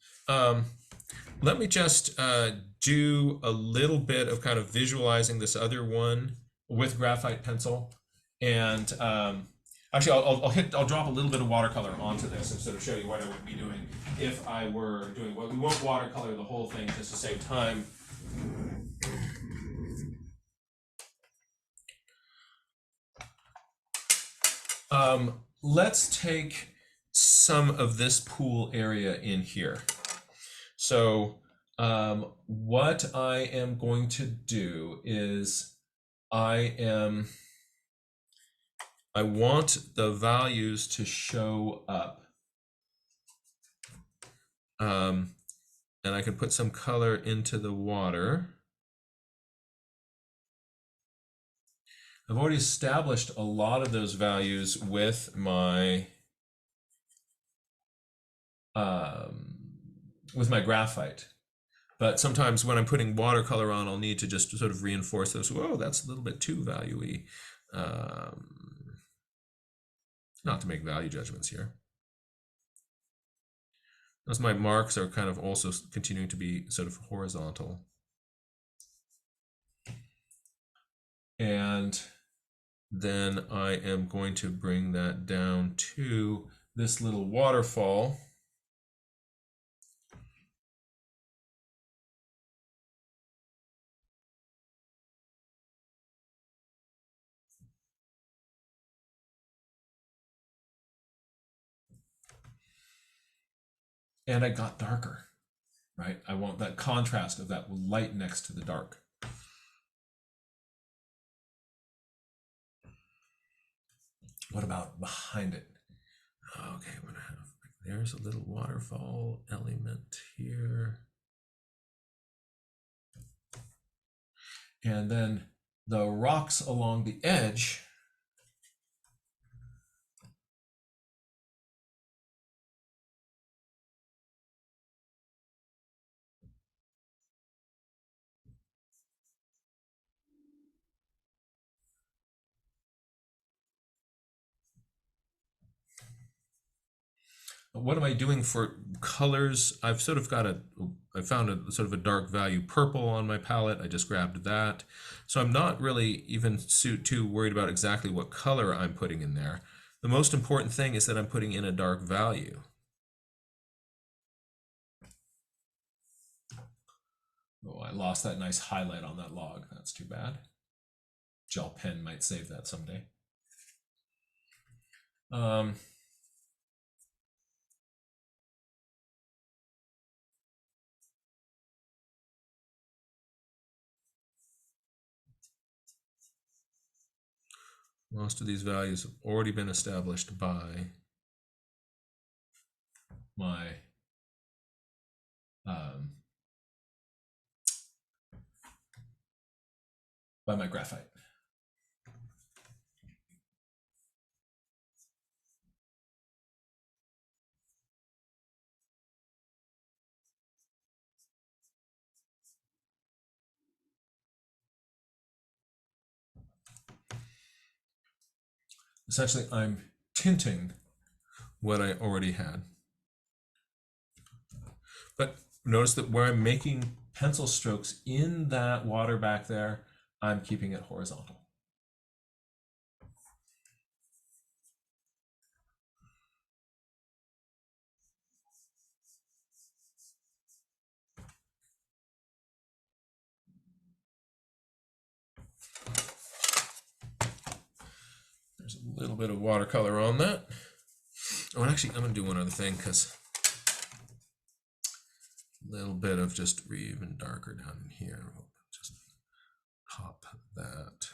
Let me just do a little bit of kind of visualizing this other one with graphite pencil, and actually I'll drop a little bit of watercolor onto this and sort of show you what I would be doing if I were doing what we won't watercolor the whole thing just to save time. Let's take some of this pool area in here. So what I am going to do is I want the values to show up. And I can put some color into the water. I've already established a lot of those values with my graphite. But sometimes when I'm putting watercolor on, I'll need to just sort of reinforce those. Whoa, that's a little bit too value-y. Not to make value judgments here. As my marks are kind of also continuing to be sort of horizontal. And then I am going to bring that down to this little waterfall. And I got darker, right? I want that contrast of that light next to the dark. What about behind it? Okay, I'm gonna have, there's a little waterfall element here. And then the rocks along the edge. What am I doing for colors? I've sort of got I found a sort of a dark value purple on my palette. I just grabbed that. So I'm not really even too worried about exactly what color I'm putting in there. The most important thing is that I'm putting in a dark value. Oh, I lost that nice highlight on that log. That's too bad. Gel pen might save that someday. Most of these values have already been established by my graphite. essentially I'm tinting what I already had. But notice that where I'm making pencil strokes in that water back there, I'm keeping it horizontal. There's a little bit of watercolor on that. Oh, and actually, I'm going to do one other thing because a little bit of just even darker down in here. We'll just pop that.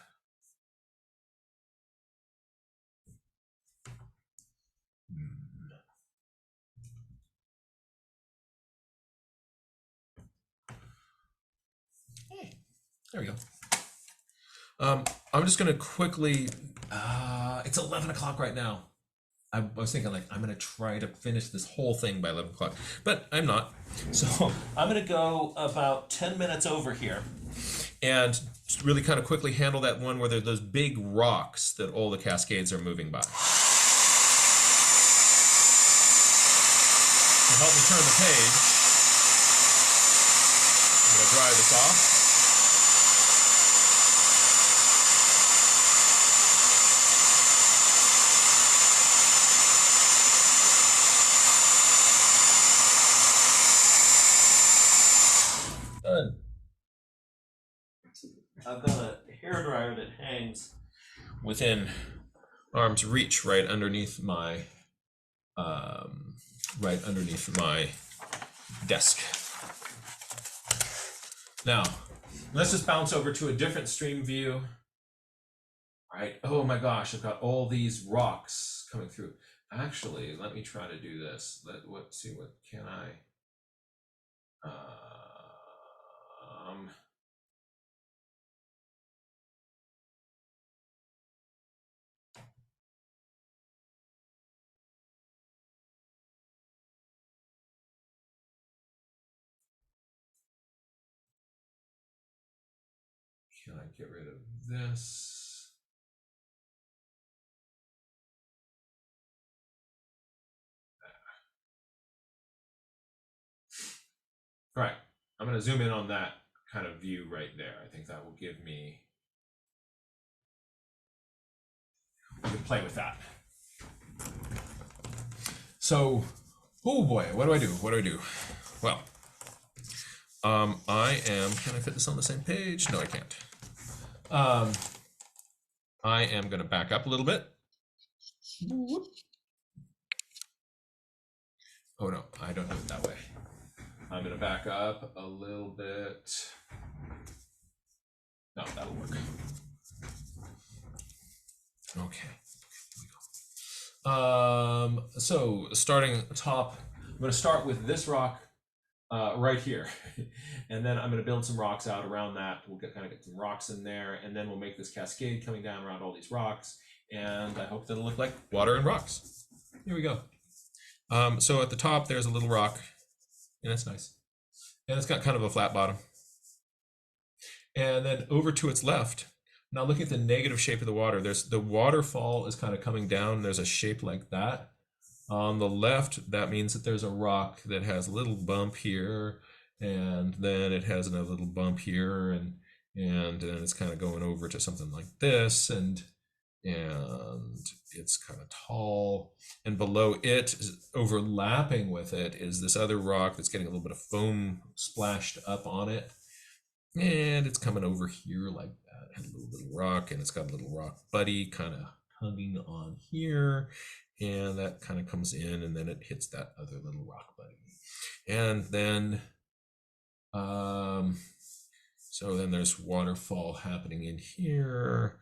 Hey, there we go. I'm just going to quickly, it's 11 o'clock right now. I was thinking like, I'm going to try to finish this whole thing by 11 o'clock, but I'm not. So I'm going to go about 10 minutes over here and really kind of quickly handle that one where there's those big rocks that all the cascades are moving by. To help me turn the page, I'm going to dry this off. Done. I've got a hairdryer that hangs within arm's reach right underneath my desk. Now, let's just bounce over to a different stream view. All right. Oh my gosh, I've got all these rocks coming through. Actually, let me try to do this. Let's see, what can I? Can I get rid of this? All right, I'm going to zoom in on that kind of view right there. I think that will give me, we can play with that. So, oh boy, what do I do? What do I do? Well, I am, can I fit this on the same page? No, I can't. I am going to back up a little bit. Oh no, I don't do it that way. I'm going to back up a little bit. No, that'll work. Okay. So starting top, I'm going to start with this rock right here, and then I'm going to build some rocks out around that. We'll kind of get some rocks in there, and then we'll make this cascade coming down around all these rocks, and I hope that'll look like water and rocks. Here we go. So at the top, there's a little rock, and that's nice, and it's got kind of a flat bottom. And then over to its left, now look at the negative shape of the water. There's the waterfall is kind of coming down. There's a shape like that. On the left, that means that there's a rock that has a little bump here, and then it has another little bump here, and then it's kind of going over to something like this, and it's kind of tall. And below it, overlapping with it, is this other rock that's getting a little bit of foam splashed up on it. And it's coming over here like that. It has a little rock, and it's got a little rock buddy kind of hugging on here. And that kind of comes in, and then it hits that other little rock buddy. And then, so then there's waterfall happening in here.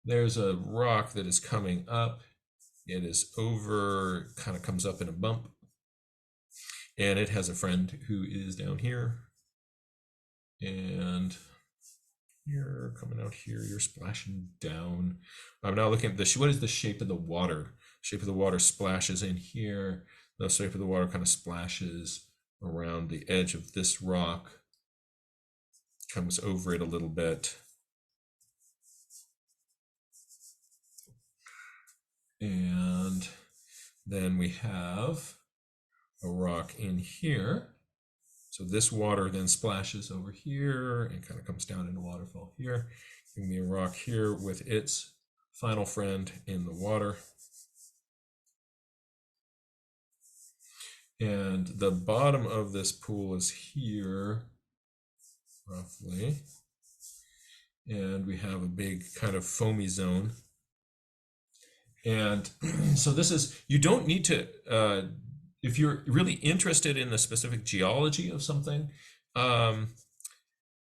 There's a rock that is coming up. It is over, kind of comes up in a bump. And it has a friend who is down here. And you're coming out here, you're splashing down. I'm now looking at the, what is the shape of the water? Shape of the water splashes in here. The shape of the water kind of splashes around the edge of this rock, comes over it a little bit. And then we have a rock in here. So this water then splashes over here and kind of comes down into waterfall here. Give me a rock here with its final friend in the water. And the bottom of this pool is here, roughly. And we have a big kind of foamy zone. And so this is, you don't need to, if you're really interested in the specific geology of something,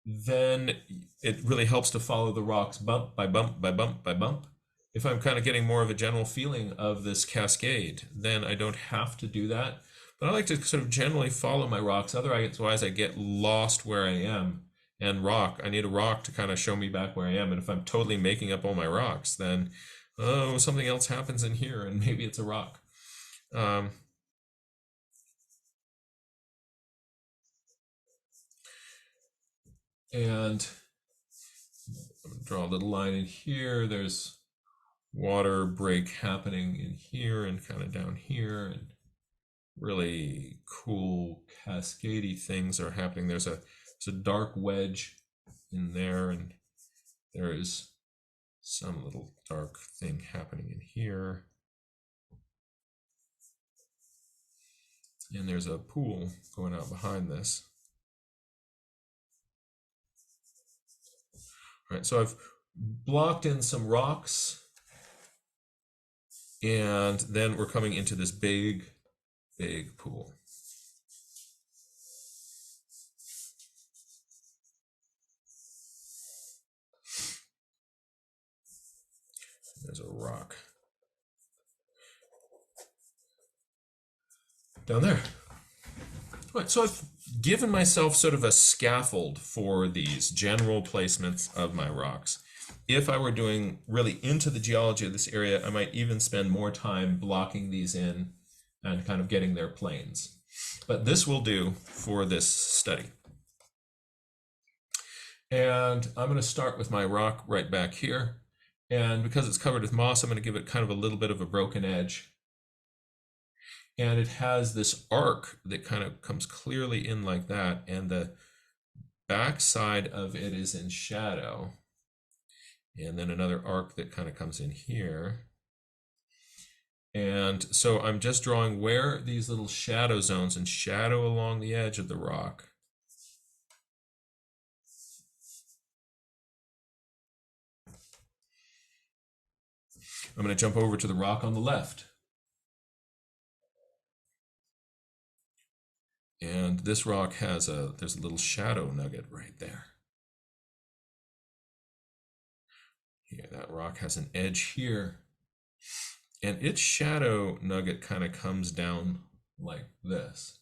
then it really helps to follow the rocks bump by bump by bump by bump. If I'm kind of getting more of a general feeling of this cascade, then I don't have to do that. But I like to sort of generally follow my rocks. Otherwise, I get lost where I am. And I need a rock to kind of show me back where I am. And if I'm totally making up all my rocks, then oh, something else happens in here, and maybe it's a rock. And draw a little line in here. There's water break happening in here and kind of down here, and really cool cascadey things are happening. There's a dark wedge in there, and there is some little dark thing happening in here. And there's a pool going out behind this. All right, so I've blocked in some rocks, and then we're coming into this big pool. There's a rock down there. All right, so I've given myself sort of a scaffold for these general placements of my rocks. If I were doing really into the geology of this area, I might even spend more time blocking these in and kind of getting their planes. But this will do for this study. And I'm going to start with my rock right back here. And because it's covered with moss, I'm going to give it kind of a little bit of a broken edge. And it has this arc that kind of comes clearly in like that. And the back side of it is in shadow. And then another arc that kind of comes in here. And so I'm just drawing where these little shadow zones and shadow along the edge of the rock. I'm going to jump over to the rock on the left. And this rock has there's a little shadow nugget right there. Here, that rock has an edge here. And its shadow nugget kind of comes down like this.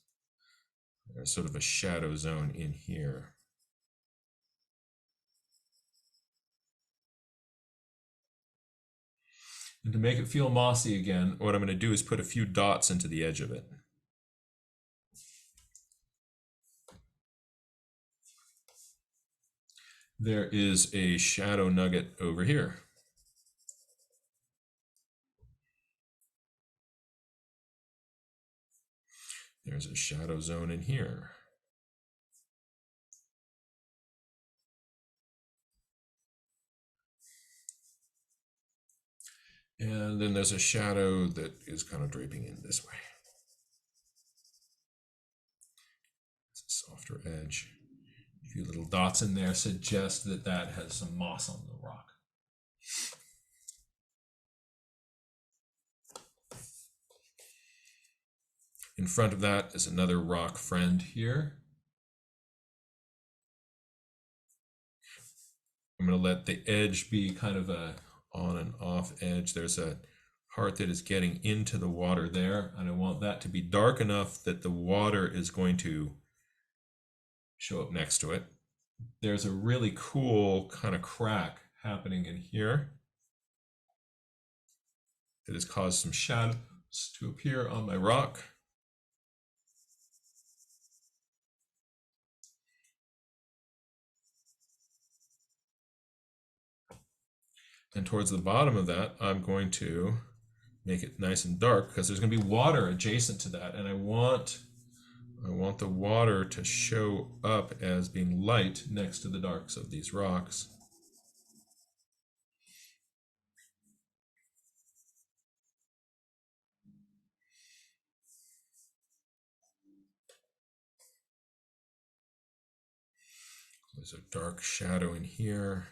There's sort of a shadow zone in here. And to make it feel mossy again, what I'm going to do is put a few dots into the edge of it. There is a shadow nugget over here. There's a shadow zone in here. And then there's a shadow that is kind of draping in this way. It's a softer edge. A few little dots in there suggest that that has some moss on the rock. In front of that is another rock friend here. I'm going to let the edge be kind of a on and off edge. There's a part that is getting into the water there, and I want that to be dark enough that the water is going to show up next to it. There's a really cool kind of crack happening in here that has caused some shadows to appear on my rock. And towards the bottom of that, I'm going to make it nice and dark because there's going to be water adjacent to that, and I want the water to show up as being light next to the darks of these rocks. There's a dark shadow in here.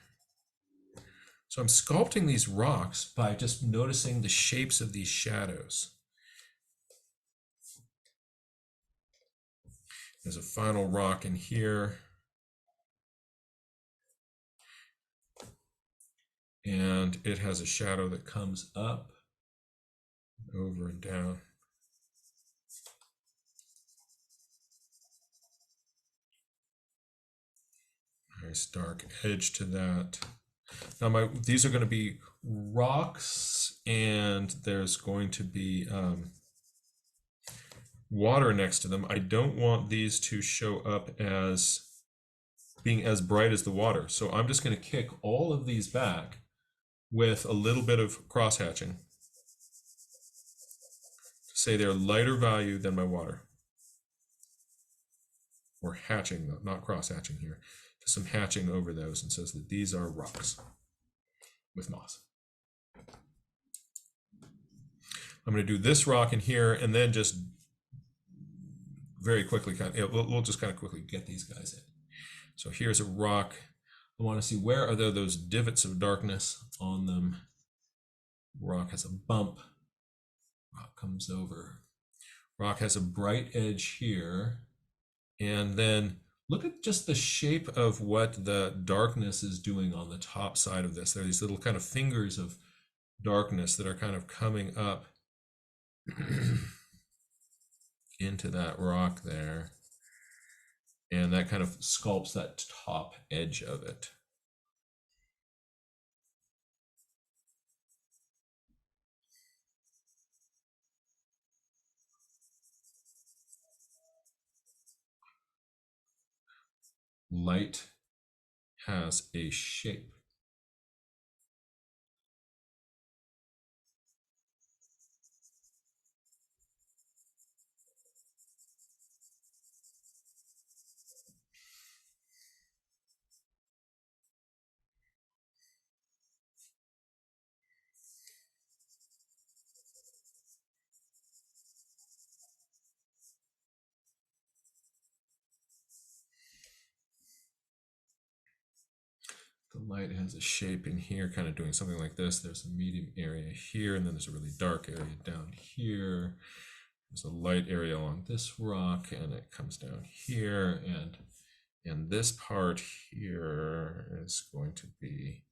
So I'm sculpting these rocks by just noticing the shapes of these shadows. There's a final rock in here. And it has a shadow that comes up, over and down. Nice dark edge to that. Now these are going to be rocks, and there's going to be water next to them. I don't want these to show up as being as bright as the water. So I'm just going to kick all of these back with a little bit of cross-hatching to say they're lighter value than my water. Or hatching, not cross-hatching here. Just some hatching over those and says that these are rocks with moss. I'm going to do this rock in here and then just very quickly, we'll just kind of quickly get these guys in. So here's a rock. I want to see where are there those divots of darkness on them. Rock has a bump. Rock comes over. Rock has a bright edge here. And then look at just the shape of what the darkness is doing on the top side of this. There are these little kind of fingers of darkness that are kind of coming up into that rock there. And that kind of sculpts that top edge of it. Light has a shape. The light has a shape in here, kind of doing something like this. There's a medium area here, and then there's a really dark area down here. There's a light area along this rock, and it comes down here, and this part here is going to be,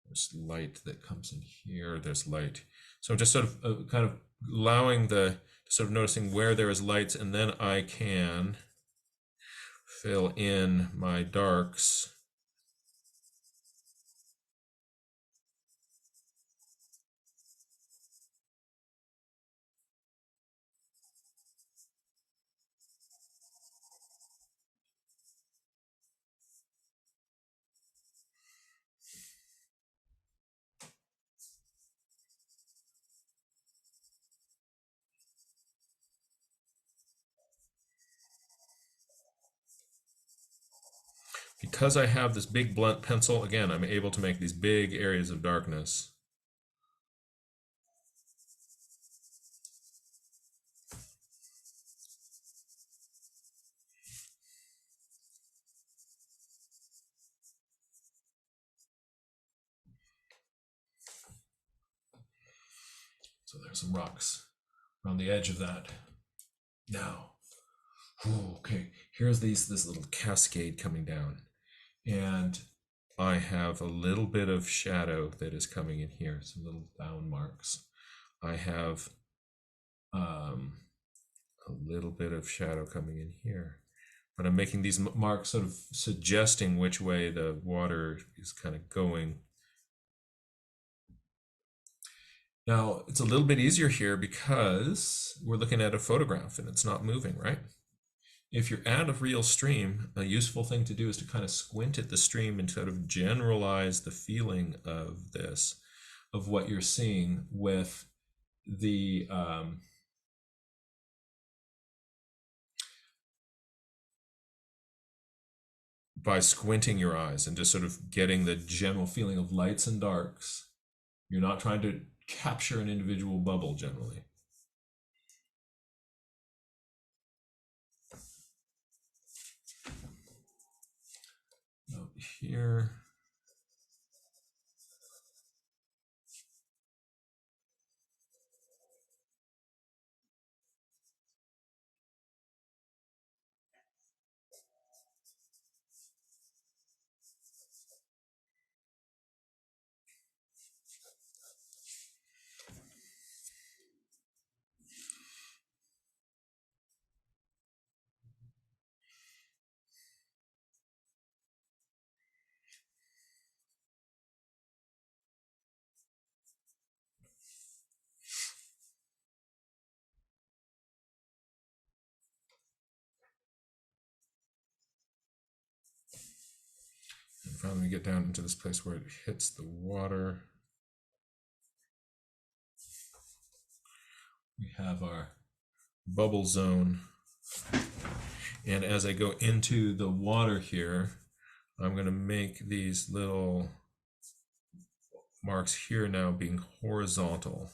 there's light that comes in here, there's light. So just sort of kind of allowing sort of noticing where there is lights, and then I can fill in my darks. Because I have this big blunt pencil, again, I'm able to make these big areas of darkness. So there's some rocks around the edge of that. Now, okay, here's this little cascade coming down. And I have a little bit of shadow that is coming in here, some little down marks. I have a little bit of shadow coming in here. But I'm making these marks sort of suggesting which way the water is kind of going. Now, it's a little bit easier here because we're looking at a photograph and it's not moving, right? If you're at a real stream, a useful thing to do is to kind of squint at the stream and sort of generalize the feeling of this. of what you're seeing with the by squinting your eyes and just sort of getting the general feeling of lights and darks. You're not trying to capture an individual bubble generally. Out here. And finally, we get down into this place where it hits the water. We have our bubble zone. And as I go into the water here, I'm going to make these little marks here now being horizontal.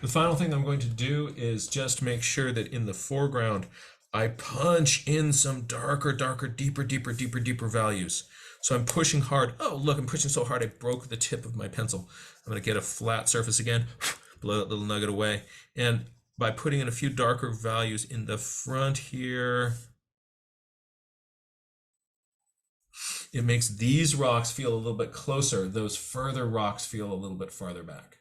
The final thing I'm going to do is just make sure that in the foreground, I punch in some darker, deeper values. So I'm pushing hard. Oh, look, I'm pushing so hard I broke the tip of my pencil. I'm going to get a flat surface again, blow that little nugget away. And by putting in a few darker values in the front here, it makes these rocks feel a little bit closer. Those further rocks feel a little bit farther back.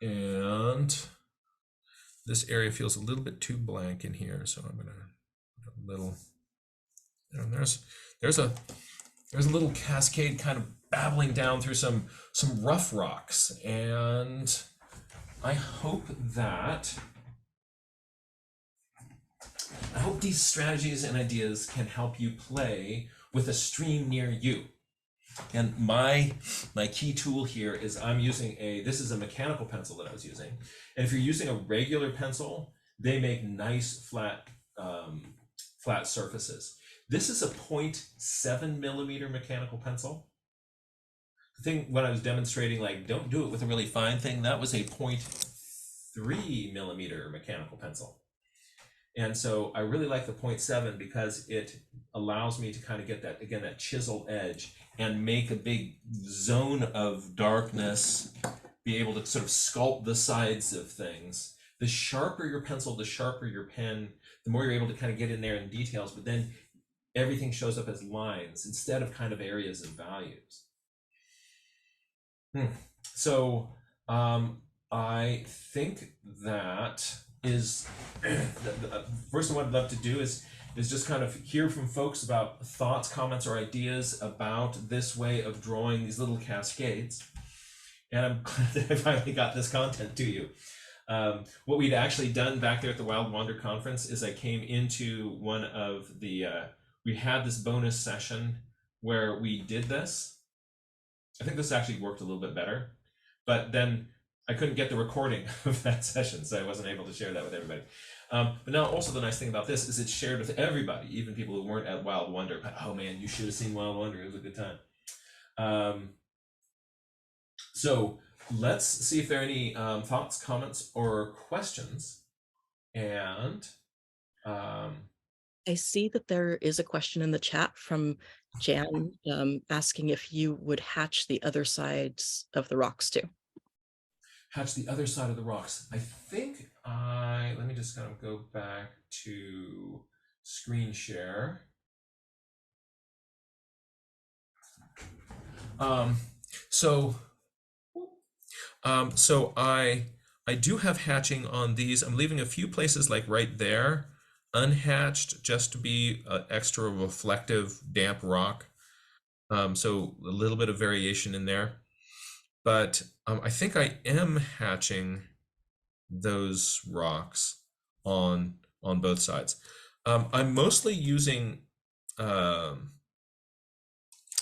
And this area feels a little bit too blank in here, so I'm gonna put a little. And there's a little cascade kind of babbling down through some rough rocks, and I hope these strategies and ideas can help you play with a stream near you. And my key tool here is I'm using this is a mechanical pencil that I was using. And if you're using a regular pencil, they make nice flat surfaces. This is a 0.7 millimeter mechanical pencil. The thing when I was demonstrating, like, don't do it with a really fine thing, that was a 0.3 millimeter mechanical pencil. And so I really like the 0.7 because it allows me to kind of get that, again, that chiseled edge and make a big zone of darkness, be able to sort of sculpt the sides of things. The sharper your pencil, the sharper your pen, the more you're able to kind of get in there in details, but then everything shows up as lines instead of kind of areas of values. So I think that is the first thing I'd love to do is just kind of hear from folks about thoughts, comments, or ideas about this way of drawing these little cascades. And I'm glad that I finally got this content to you. What we'd actually done back there at the Wild Wander Conference is I came into one of the, we had this bonus session where we did this. I think this actually worked a little bit better, but then I couldn't get the recording of that session, so I wasn't able to share that with everybody. But now also the nice thing about this is it's shared with everybody, even people who weren't at Wild Wonder. But, oh man, you should have seen Wild Wonder. It was a good time. So let's see if there are any thoughts, comments, or questions. And I see that there is a question in the chat from Jan asking if you would hatch the other sides of the rocks too. hatch the other side of the rocks. I think let me just kind of go back to screen share. So I do have hatching on these. I'm leaving a few places like right there unhatched just to be an extra reflective damp rock. So a little bit of variation in there. But I think I am hatching those rocks on both sides. I'm mostly using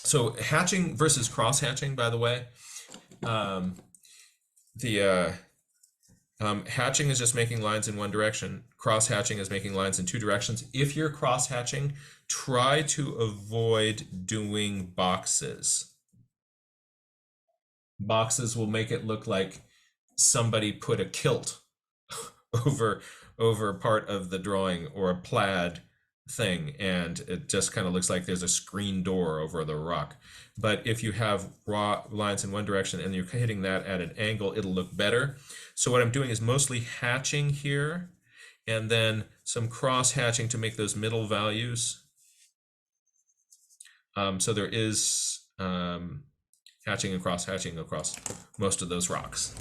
so hatching versus cross hatching, by the way. Hatching is just making lines in one direction. Cross hatching is making lines in two directions. If you're cross hatching, try to avoid doing boxes. Boxes will make it look like somebody put a kilt over part of the drawing, or a plaid thing, and it just kind of looks like there's a screen door over the rock. But if you have raw lines in one direction and you're hitting that at an angle, it'll look better. So what I'm doing is mostly hatching here, and then some cross hatching to make those middle values. So there is hatching and cross hatching across most of those rocks.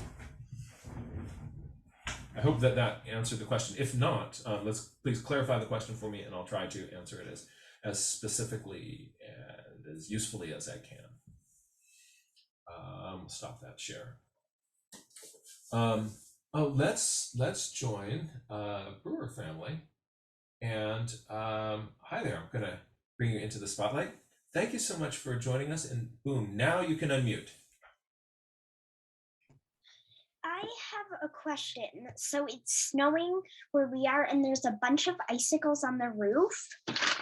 I hope that answered the question. If not, let's please clarify the question for me, and I'll try to answer it as specifically and as usefully as I can. Stop that share. Let's join Brewer family. And hi there. I'm gonna bring you into the spotlight. Thank you so much for joining us. And boom, now you can unmute. I have a question. So it's snowing where we are, and there's a bunch of icicles on the roof,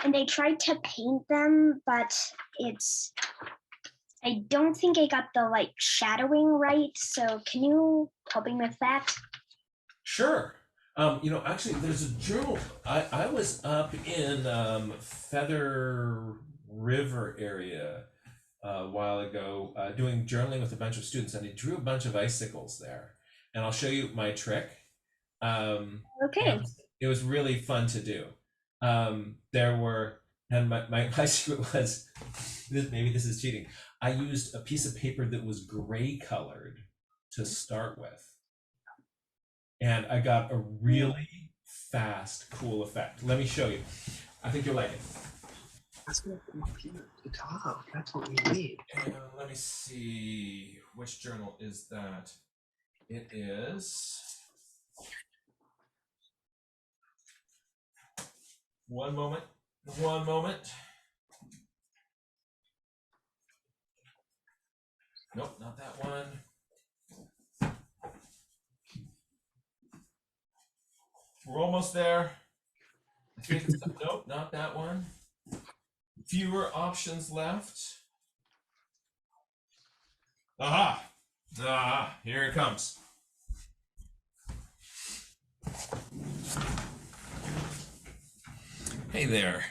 and I tried to paint them, but I don't think I got the like shadowing right. So can you help me with that? Sure. Actually, there's a journal. I was up in Feather River area a while ago doing journaling with a bunch of students, and I drew a bunch of icicles there. And I'll show you my trick. Okay. It was really fun to do. My secret was, maybe this is cheating. I used a piece of paper that was gray colored to start with. And I got a really fast, cool effect. Let me show you. I think you'll like it. That's gonna be the top. That's what we need. Let me see, which journal is that? It is. One moment. Nope, not that one. We're almost there. I think nope, not that one. Fewer options left. Aha! Here it comes. Hey there.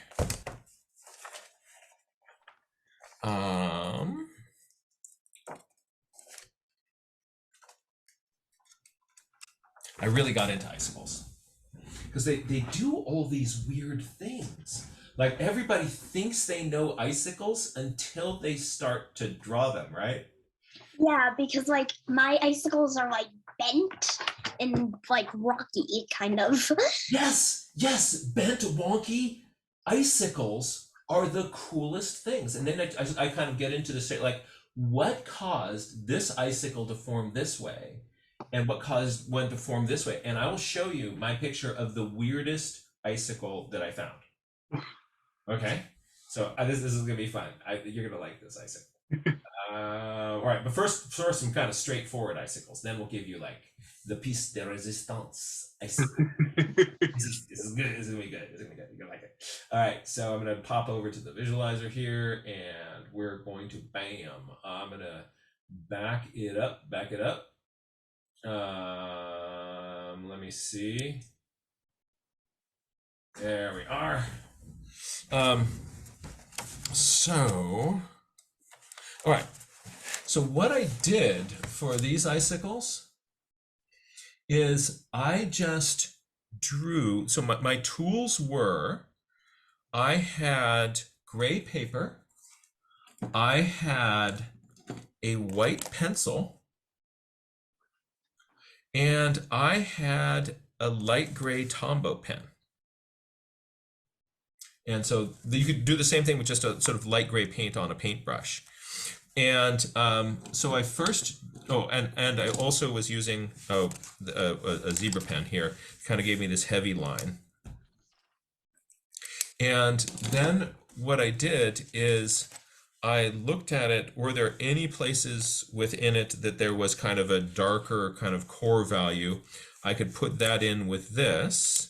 I really got into icicles because they do all these weird things. Like everybody thinks they know icicles until they start to draw them, right? Yeah, because like my icicles are like bent and like rocky, kind of. Yes, bent, wonky icicles are the coolest things. And then I kind of get into the state, like, what caused this icicle to form this way, and what caused one to form this way? And I will show you my picture of the weirdest icicle that I found. Okay, so this is gonna be fun. You're gonna like this icicle. All right, but first some kind of straightforward icicles. Then we'll give you like the piece de resistance icicle. This is good. This is gonna be good. You're gonna like it. All right, so I'm gonna pop over to the visualizer here, and we're going to bam. I'm gonna back it up. Let me see. There we are. All right. So what I did for these icicles is I just drew, so my tools were, I had gray paper, I had a white pencil, and I had a light gray Tombow pen. And so you could do the same thing with just a sort of light gray paint on a paintbrush. And so I first, and I also was using a zebra pen here, kind of gave me this heavy line. And then what I did is I looked at it, were there any places within it that there was kind of a darker kind of core value? I could put that in with this.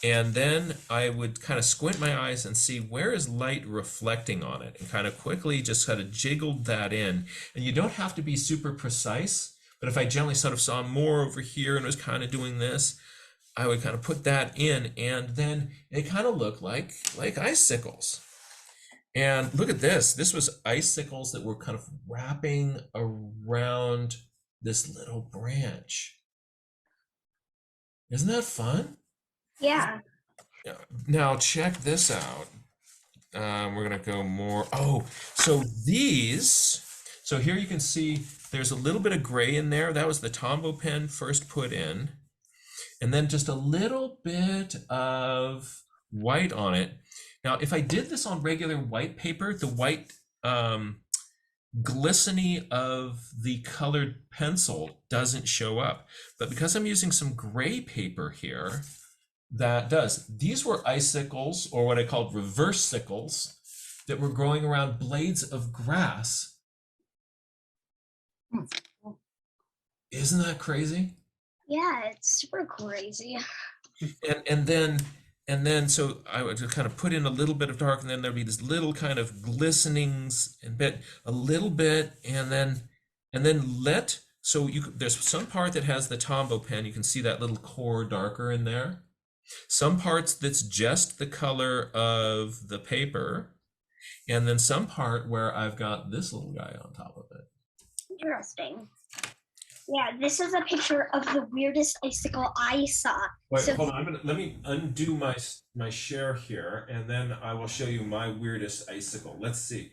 And then I would kind of squint my eyes and see where is light reflecting on it, and kind of quickly just kind of jiggled that in. And you don't have to be super precise, but if I generally sort of saw more over here and was kind of doing this, I would kind of put that in, and then it kind of looked like icicles. And look at this. This was icicles that were kind of wrapping around this little branch. Isn't that fun? Yeah. Now check this out. We're gonna go more. Oh, so these. So here you can see there's a little bit of gray in there. That was the Tombow pen first put in, and then just a little bit of white on it. Now, if I did this on regular white paper, the white glistening of the colored pencil doesn't show up. But because I'm using some gray paper here, that does. These were icicles, or what I called reverse sickles, that were growing around blades of grass. Isn't that crazy? Yeah, it's super crazy. And then so I would kind of put in a little bit of dark, and then there'd be this little kind of glistenings and a little bit, and then so there's some part that has the Tombow pen. You can see that little core darker in there. Some parts that's just the color of the paper, and then some part where I've got this little guy on top of it. Interesting. Yeah, this is a picture of the weirdest icicle I saw. Wait, So, hold on. Let me undo my share here, and then I will show you my weirdest icicle. Let's see.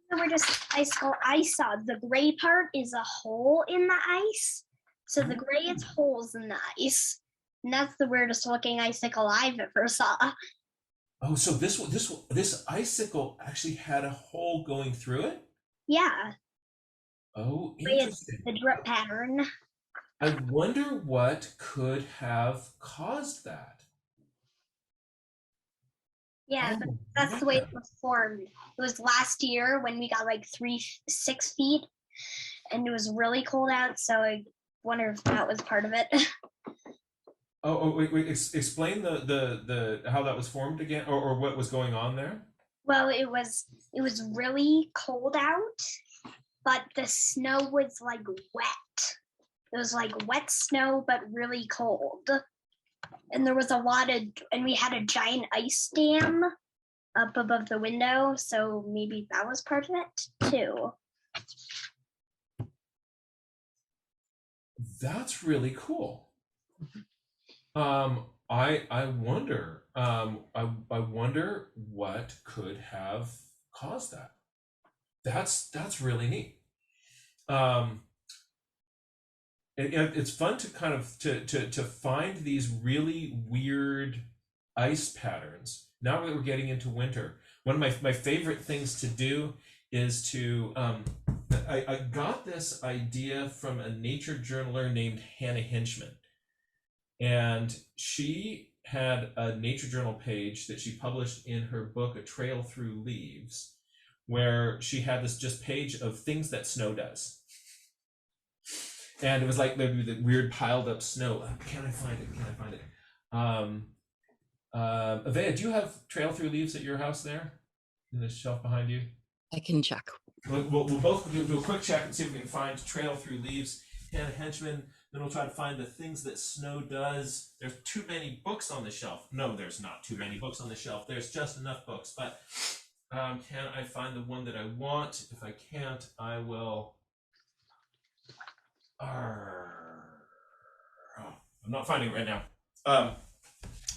the weirdest icicle I saw, the gray part is a hole in the ice. So the gray is holes in the ice. And that's the weirdest looking icicle I've ever saw. Oh, so this icicle actually had a hole going through it? Yeah. Oh, It's interesting. the drip pattern. I wonder what could have caused that. Yeah, Oh, but that's the way yeah. it was formed. It was last year when we got like 6 feet, and it was really cold out. So I wonder if that was part of it. Wait. Explain the how that was formed again, or what was going on there. Well, it was really cold out, but the snow was like wet. It was like wet snow, but really cold. And there was and we had a giant ice dam up above the window, so maybe that was part of it too. That's really cool. I wonder I wonder what could have caused that. That's really neat. It's fun to kind of to find these really weird ice patterns. Now that we're getting into winter, one of my favorite things to do is to I got this idea from a nature journaler named Hannah Hinchman. And she had a nature journal page that she published in her book, A Trail Through Leaves, where she had this just page of things that snow does. And it was like there'd be the weird piled up snow. Can I find it? Avea, do you have Trail Through Leaves at your house there? In the shelf behind you? I can check. We'll both do a quick check and see if we can find Trail Through Leaves. Hannah Henchman. Then we'll try to find the things that snow does. There's too many books on the shelf. No, there's not too many books on the shelf. There's just enough books. But can I find the one that I want? If I can't, I will. I'm not finding it right now.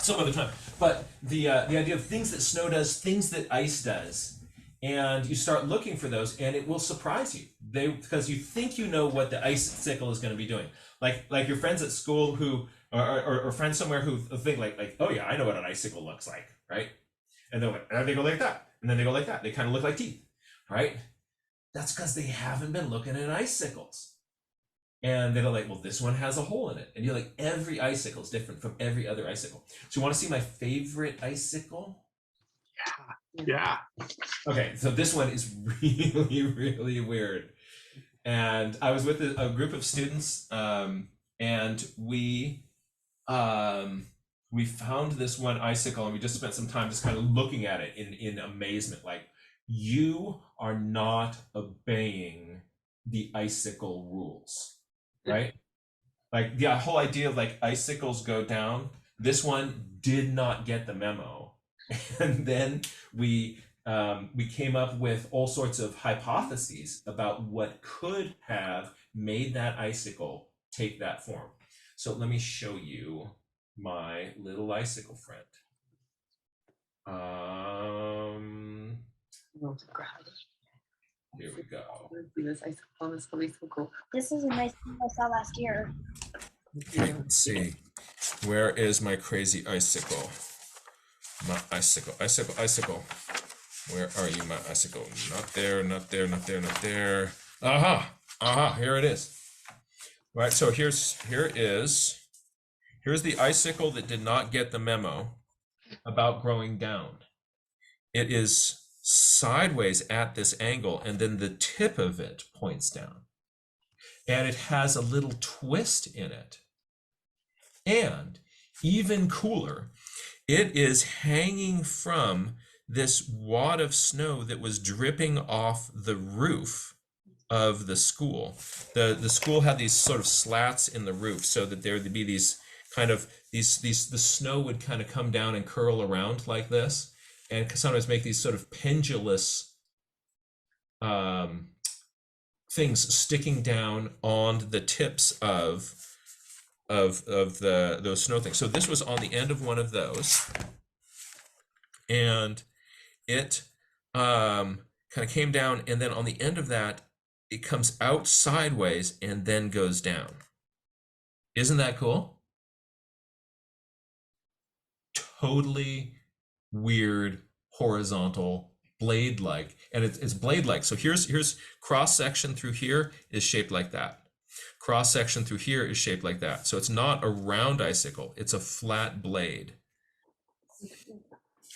Some other time. But the idea of things that snow does, things that ice does, and you start looking for those, and it will surprise you. Because you think you know what the icicle is going to be doing. Like your friends at school who, or friends somewhere who think like, oh yeah, I know what an icicle looks like, right? And then they go like that, and then they go like that. They kind of look like teeth, right? That's because they haven't been looking at icicles. And they're like, well, this one has a hole in it. And you're like, every icicle is different from every other icicle. So you want to see my favorite icicle? Yeah. Okay, so this one is really, really weird. And I was with a group of students, and we found this one icicle, and we just spent some time just kind of looking at it in amazement. Like, you are not obeying the icicle rules. Right? Like the whole idea of like icicles go down, this one did not get the memo. And then we came up with all sorts of hypotheses about what could have made that icicle take that form. So let me show you my little icicle friend. Here we go. This icicle is really so cool. This is a nice one I saw last year. Okay, let's see. Where is my crazy icicle? My icicle. Where are you, my icicle? Not there, not there, not there, not there. Aha, here it is. Right, so here's the icicle that did not get the memo about growing down. It is sideways at this angle, and then the tip of it points down. And it has a little twist in it. And even cooler, it is hanging from this wad of snow that was dripping off the roof of the school. The school had these sort of slats in the roof so that there would be these kind of the snow would kind of come down and curl around like this, and sometimes make these sort of pendulous things sticking down on the tips of those snow things. So this was on the end of one of those, and it kind of came down, and then on the end of that, it comes out sideways and then goes down. Isn't that cool? Totally weird, horizontal, blade-like, and it's blade-like. So here's cross section through here is shaped like that. Cross section through here is shaped like that. So it's not a round icicle; it's a flat blade.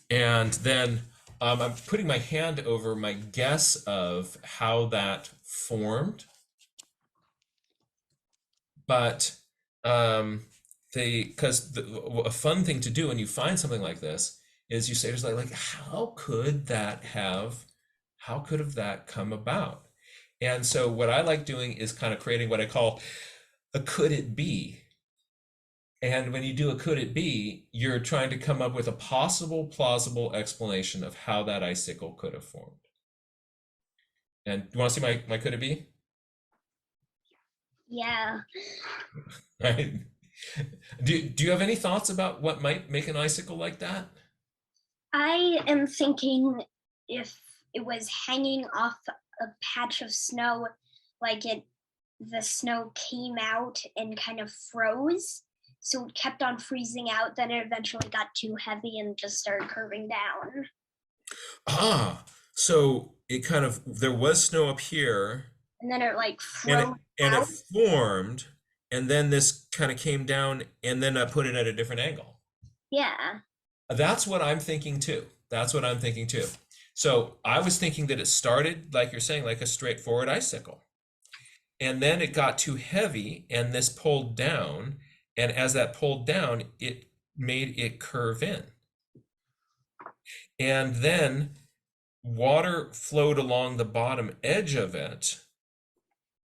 And then I'm putting my hand over my guess of how that formed, but because a fun thing to do when you find something like this is you say, just like how could that have come about? And so what I like doing is kind of creating what I call a could it be. And when you do a could it be, you're trying to come up with a possible, plausible explanation of how that icicle could have formed. And do you want to see my could it be? Yeah. Right. Do you have any thoughts about what might make an icicle like that? I am thinking if it was hanging off a patch of snow, like the snow came out and kind of froze, so it kept on freezing out, then it eventually got too heavy and just started curving down. So it kind of, there was snow up here, and then it like froze and out. it formed, and then this kind of came down, and then I put it at a different angle. Yeah. That's what I'm thinking too. So I was thinking that it started, like you're saying, like a straightforward icicle. And then it got too heavy, and this pulled down. And as that pulled down, it made it curve in. And then water flowed along the bottom edge of it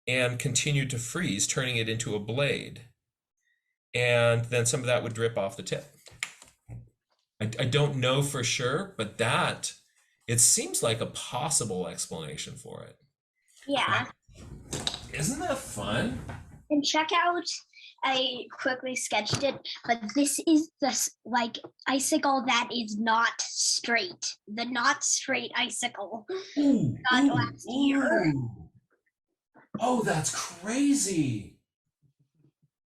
and continued to freeze, turning it into a blade. And then some of that would drip off the tip. I don't know for sure, but it seems like a possible explanation for it. Yeah. Isn't that fun? And check out I quickly sketched it, but this is the like icicle that is not straight. The not straight icicle got last year. Oh, that's crazy.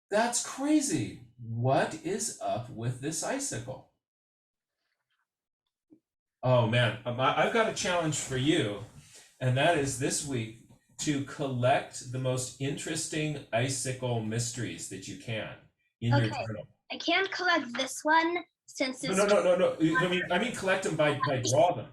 That's crazy. What is up with this icicle? Oh man, I've got a challenge for you, and that is this week to collect the most interesting icicle mysteries that you can in your journal. I can't collect this one since it's No. I mean collect them by draw them.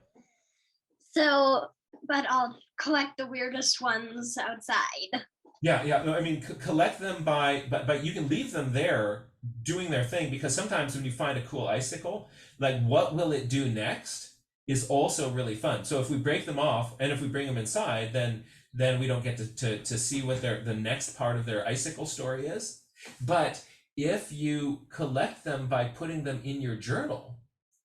so, but I'll collect the weirdest ones outside. Yeah. No, I mean collect them but you can leave them there doing their thing, because sometimes when you find a cool icicle, like what will it do next is also really fun. So if we break them off and if we bring them inside, then we don't get to see what the next part of their icicle story is. But if you collect them by putting them in your journal,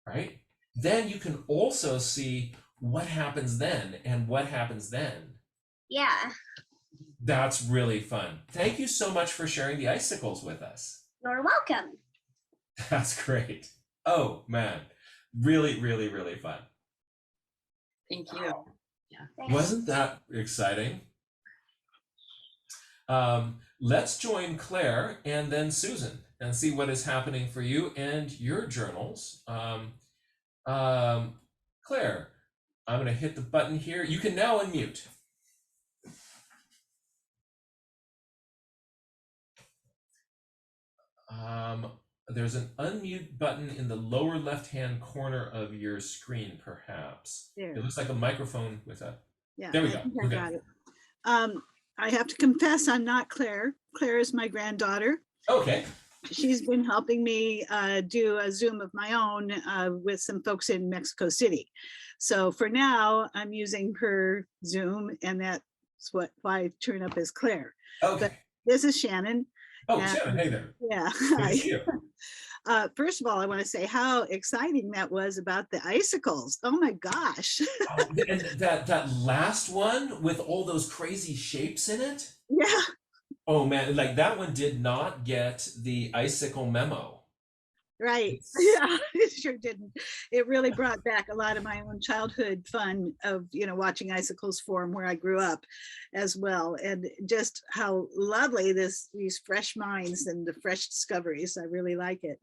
right, then you can also see what happens then and what happens then. Yeah. That's really fun. Thank you so much for sharing the icicles with us. You're welcome. That's great. Oh man, really, really, really fun. Thank you. Thanks. Wasn't that exciting? Let's join Claire and then Susan and see what is happening for you and your journals. Claire, I'm going to hit the button here. You can now unmute. There's an unmute button in the lower left-hand corner of your screen, perhaps. There. It looks like a microphone with a... Yeah, There we I go. think I Okay. got it. I have to confess, I'm not Claire. Claire is my granddaughter. Okay. She's been helping me do a Zoom of my own with some folks in Mexico City. So for now, I'm using her Zoom, and that's why I turn up as Claire. Okay. But this is Shannon. Oh, and- Shannon, hey there. Yeah. Good to see you. First of all, I want to say how exciting that was about the icicles. Oh my gosh. Oh, and that last one with all those crazy shapes in it. Yeah. Oh man, like that one did not get the icicle memo. Right. Yeah, it sure didn't. It really brought back a lot of my own childhood fun of, watching icicles form where I grew up as well. And just how lovely these fresh minds and the fresh discoveries. I really like it.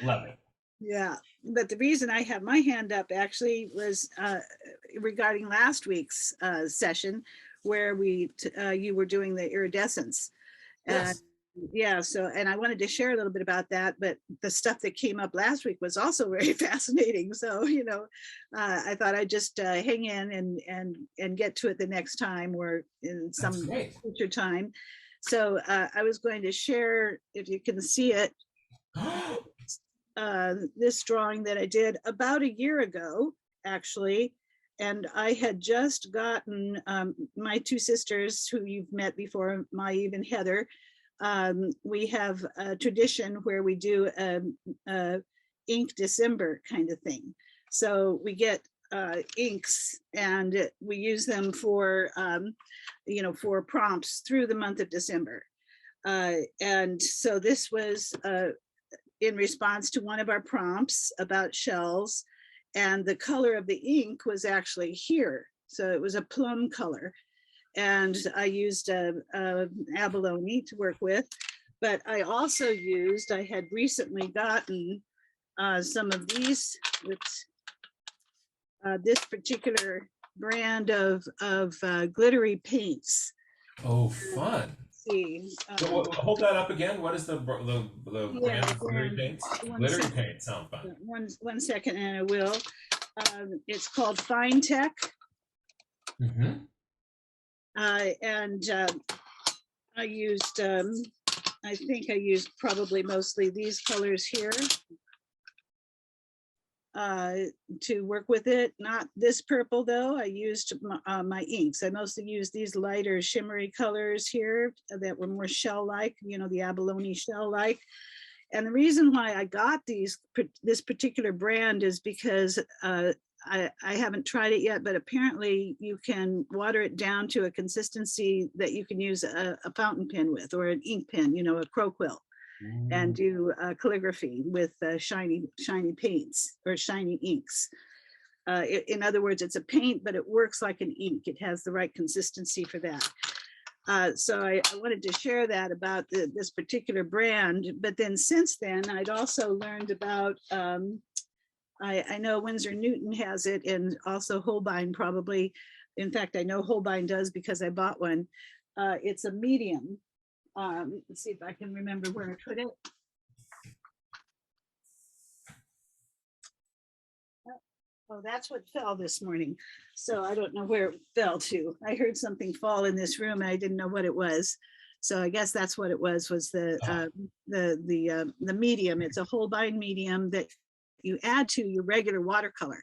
Love it. Yeah. But the reason I have my hand up actually was regarding last week's session where you were doing the iridescence. Yes. Yeah, so, and I wanted to share a little bit about that, but the stuff that came up last week was also very fascinating. So, I thought I'd just hang in and get to it the next time or in some future time. So I was going to share, if you can see it, this drawing that I did about a year ago, actually. And I had just gotten my two sisters who you've met before, Maeve and Heather. We have a tradition where we do a ink December kind of thing. So we get inks and we use them for, for prompts through the month of December. And so this was in response to one of our prompts about shells, and the color of the ink was actually here. So it was a plum color. And I used abalone to work with, but I also I had recently gotten some of these with this particular brand of glittery paints. Oh, fun. See, hold that up again. What is the brand of glittery paints? Glittery paints sound fun. One second, and I will. It's called Fine Tech. Mm-hmm. And I used, I think I used probably mostly these colors here to work with it. Not this purple though. I used my inks. I mostly used these lighter shimmery colors here that were more shell-like, the abalone shell-like. And the reason why I got this particular brand is because I haven't tried it yet, but apparently you can water it down to a consistency that you can use a fountain pen with, or an ink pen, you know, a crow quill, and do calligraphy with shiny paints or shiny inks. In other words, it's a paint, but it works like an ink. It has the right consistency for that. So I wanted to share that about this particular brand. But then since then, I'd also learned about, I know Winsor Newton has it, and also Holbein probably. In fact, I know Holbein does because I bought one. It's a medium. Let's see if I can remember where I put it. Oh, that's what fell this morning. So I don't know where it fell to. I heard something fall in this room and I didn't know what it was. So I guess that's what it was the medium. It's a Holbein medium that you add to your regular watercolor.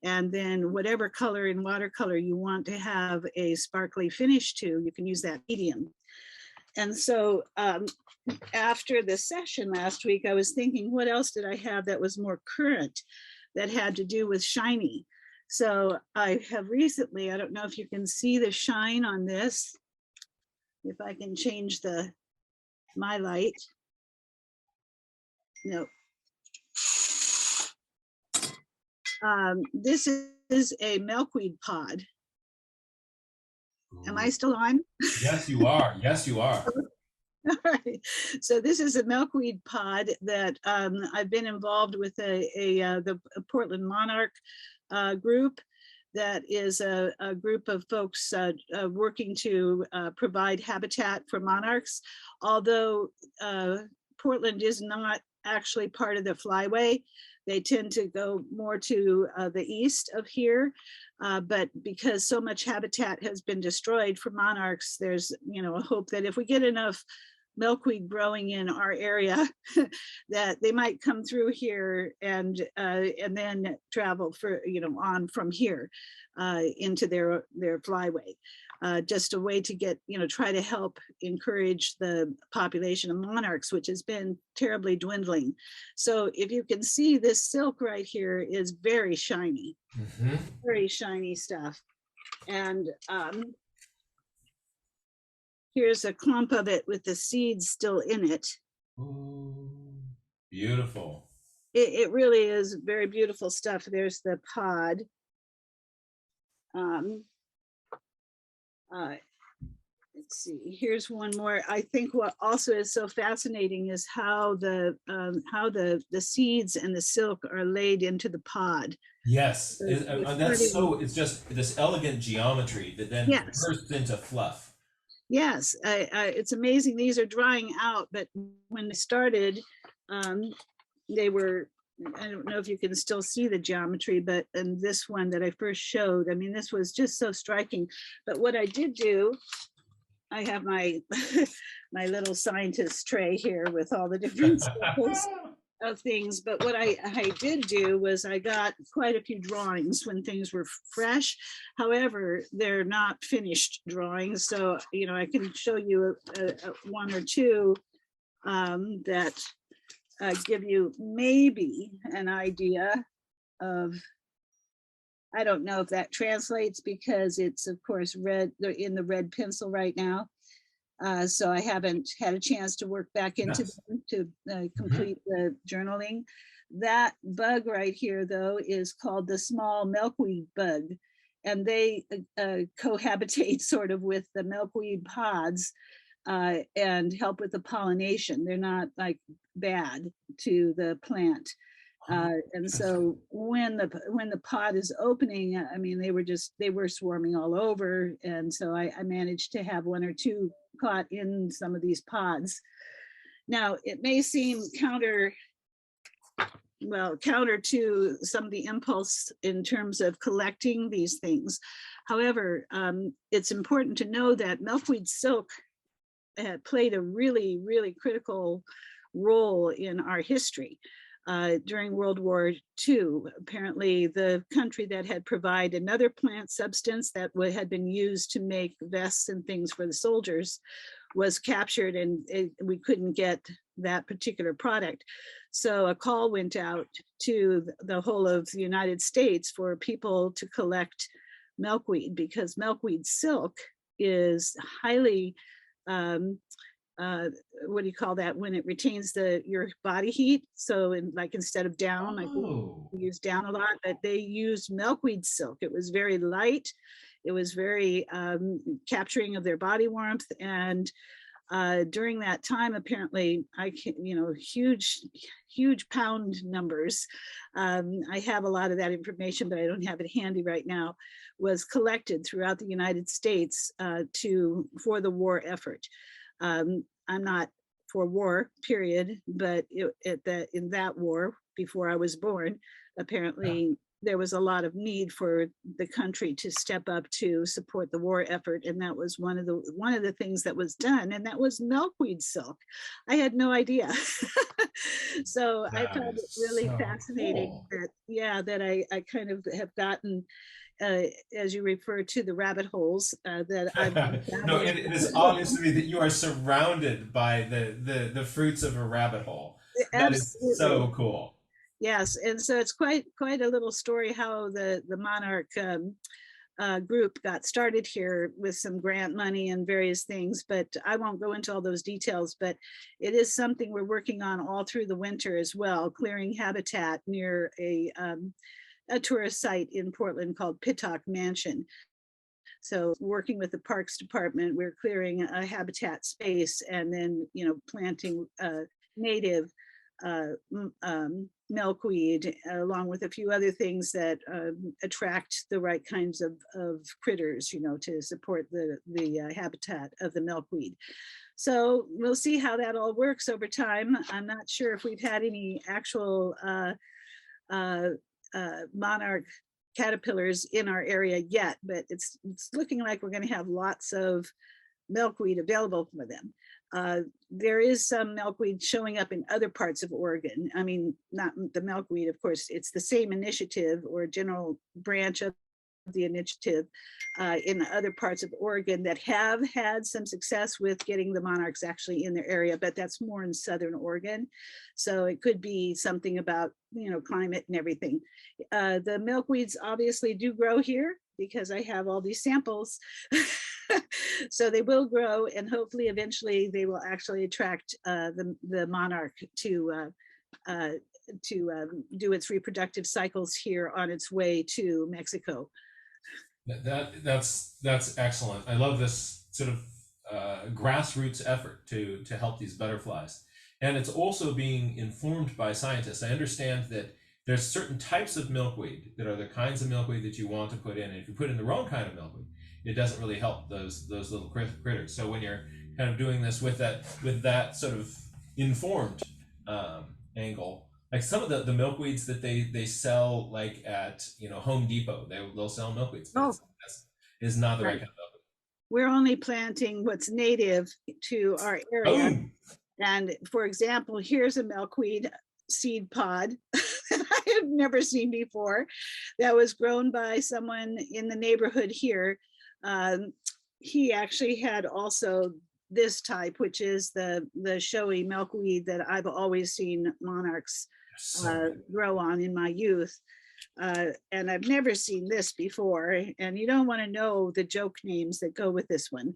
And then whatever color in watercolor you want to have a sparkly finish to, you can use that medium. And so after the session last week, I was thinking, what else did I have that was more current, that had to do with shiny? So I have recently, I don't know if you can see the shine on this, if I can change my light. No. This is a milkweed pod. Am I still on? Yes, you are. Yes, you are. All right. So this is a milkweed pod that I've been involved with the Portland Monarch group. That is a group of folks working to provide habitat for monarchs. Although Portland is not actually part of the flyway, they tend to go more to the east of here. But because so much habitat has been destroyed for monarchs, there's a hope that if we get enough milkweed growing in our area, that they might come through here and then travel for on from here into their flyway. Just a way to get try to help encourage the population of monarchs, which has been terribly dwindling. So if you can see, this silk right here is very shiny, very shiny stuff. And here's a clump of it with the seeds still in it. Ooh, beautiful. It really is very beautiful stuff. There's the pod. Let's see, here's one more. I think what also is so fascinating is how the seeds and the silk are laid into the pod. Yes, So it's just this elegant geometry that then bursts into fluff. Yes, it's amazing. These are drying out, but when they started, they were, I don't know if you can still see the geometry, but in this one that I first showed, I mean, this was just so striking. But what I did do, I have my my little scientist tray here with all the different samples of things. But what I did do was I got quite a few drawings when things were fresh. However, they're not finished drawings. So, I can show you one or two that give you maybe an idea of, I don't know if that translates because it's of course red, they're in the red pencil right now. So I haven't had a chance to work back into them to complete the journaling. That bug right here though is called the small milkweed bug. And they cohabitate sort of with the milkweed pods and help with the pollination. They're not like bad to the plant. And so when the pod is opening, I mean, they were swarming all over. And so I managed to have one or two caught in some of these pods. Now it may seem counter to some of the impulse in terms of collecting these things. However, it's important to know that milkweed silk played a really, really critical role in our history. During World War II, apparently the country that had provided another plant substance that had been used to make vests and things for the soldiers was captured, and we couldn't get that particular product. So a call went out to the whole of the United States for people to collect milkweed, because milkweed silk is highly, what do you call that, when it retains your body heat. So like instead of down, like Oh. we use down a lot, but they used milkweed silk. It was very light. It was very capturing of their body warmth. And during that time, apparently, huge pound numbers. I have a lot of that information, but I don't have it handy right now, was collected throughout the United States for the war effort. I'm not for war, period, but in that war, before I was born, apparently there was a lot of need for the country to step up to support the war effort, and that was one of the things that was done, and that was milkweed silk. I had no idea. So I found it really fascinating that I kind of have gotten, as you refer to, the rabbit holes that I've no, it is obvious to me that you are surrounded by the fruits of a rabbit hole. That is so cool. Yes, and so it's quite a little story how the Monarch group got started here with some grant money and various things, but I won't go into all those details, but it is something we're working on all through the winter as well, clearing habitat near a tourist site in Portland called Pittock Mansion. So working with the Parks Department, we're clearing a habitat space and then, planting native milkweed, along with a few other things that attract the right kinds of critters, to support the habitat of the milkweed. So we'll see how that all works over time. I'm not sure if we've had any actual monarch caterpillars in our area yet, but it's looking like we're going to have lots of milkweed available for them. There is some milkweed showing up in other parts of Oregon. I mean, not the milkweed, of course, it's the same initiative or general branch of the initiative in other parts of Oregon that have had some success with getting the monarchs actually in their area, but that's more in Southern Oregon. So it could be something about, climate and everything. The milkweeds obviously do grow here because I have all these samples. So they will grow, and hopefully eventually they will actually attract the monarch to do its reproductive cycles here on its way to Mexico. That's excellent. I love this sort of grassroots effort to help these butterflies, and it's also being informed by scientists. I understand that there's certain types of milkweed that are the kinds of milkweed that you want to put in, and if you put in the wrong kind of milkweed, it doesn't really help those little critters. So when you're kind of doing this with that sort of informed angle, like some of the milkweeds that they sell, like at Home Depot, they'll sell milkweeds. Oh, is not the right kind of milkweed. We're only planting what's native to our area. Oh. And for example, here's a milkweed seed pod that I have never seen before, that was grown by someone in the neighborhood here. He actually had also this type, which is the showy milkweed that I've always seen monarchs grow on in my youth. And I've never seen this before, and you don't want to know the joke names that go with this one.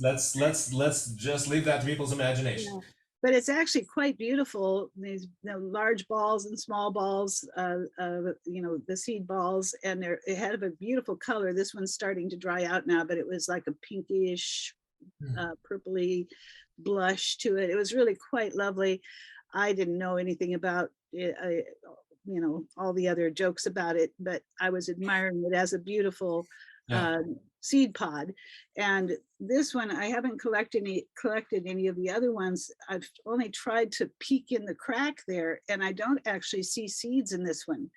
let's just leave that to people's imagination. Yeah. But it's actually quite beautiful. These large balls and small balls, the seed balls, and they have a beautiful color. This one's starting to dry out now, but it was like a pinkish, purpley blush to it. It was really quite lovely. I didn't know anything about it, all the other jokes about it, but I was admiring it as a beautiful seed pod. And this one, I haven't collected any of the other ones. I've only tried to peek in the crack there, and I don't actually see seeds in this one.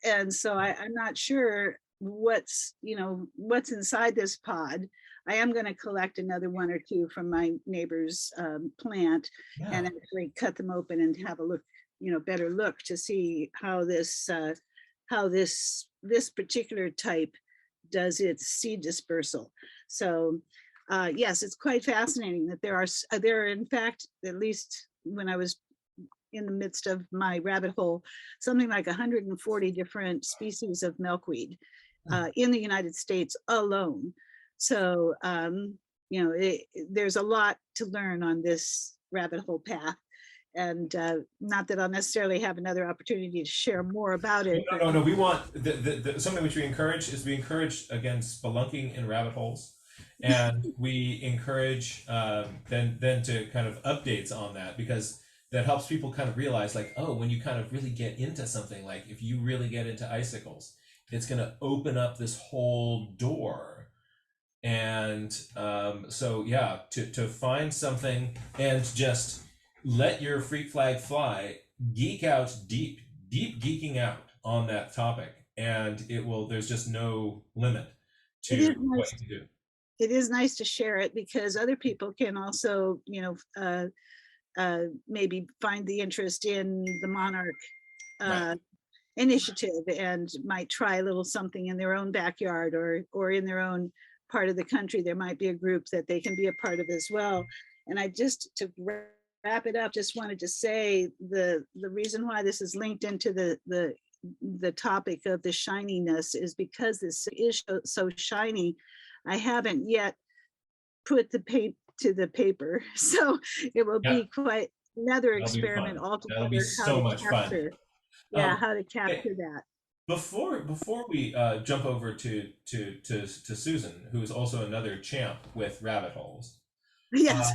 And so I'm not sure what's inside this pod. I am going to collect another one or two from my neighbor's plant and actually cut them open and have a look, better look to see how this particular type does its seed dispersal. So yes, it's quite fascinating that there are in fact, at least when I was in the midst of my rabbit hole, something like 140 different species of milkweed in the United States alone. So, you know, there's a lot to learn on this rabbit hole path. And not that I'll necessarily have another opportunity to share more about it. No. We want something which we encourage again spelunking in rabbit holes, and we encourage then to kind of updates on that, because that helps people kind of realize, like, oh, when you kind of really get into something, like if you really get into icicles, it's going to open up this whole door. And so yeah, to find something and just let your freak flag fly, geek out, deep geeking out on that topic, and there's just no limit to what you can do. It is nice to share it, because other people can also, you know, maybe find the interest in the monarch Right. initiative and might try a little something in their own backyard, or in their own part of the country. There might be a group that they can be a part of as well. And I just, to wrap it up, just wanted to say the reason why this is linked into the topic of the shininess is because this is so shiny. I haven't yet put the paint to the paper, so it will be quite another experiment altogether. That'll be so much fun. Yeah, how to capture that. Before we jump over to Susan, who is also another champ with rabbit holes. Yes.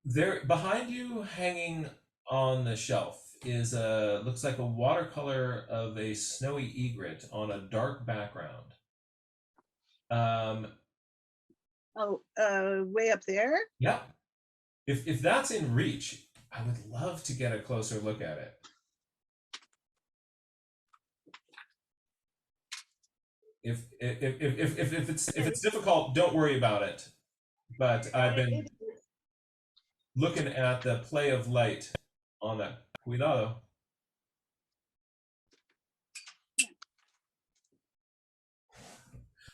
There behind you, hanging on the shelf, is looks like a watercolor of a snowy egret on a dark background. Way up there? Yeah. If that's in reach, I would love to get a closer look at it. If it's difficult, don't worry about it. But I've been looking at the play of light on that. Cuidado.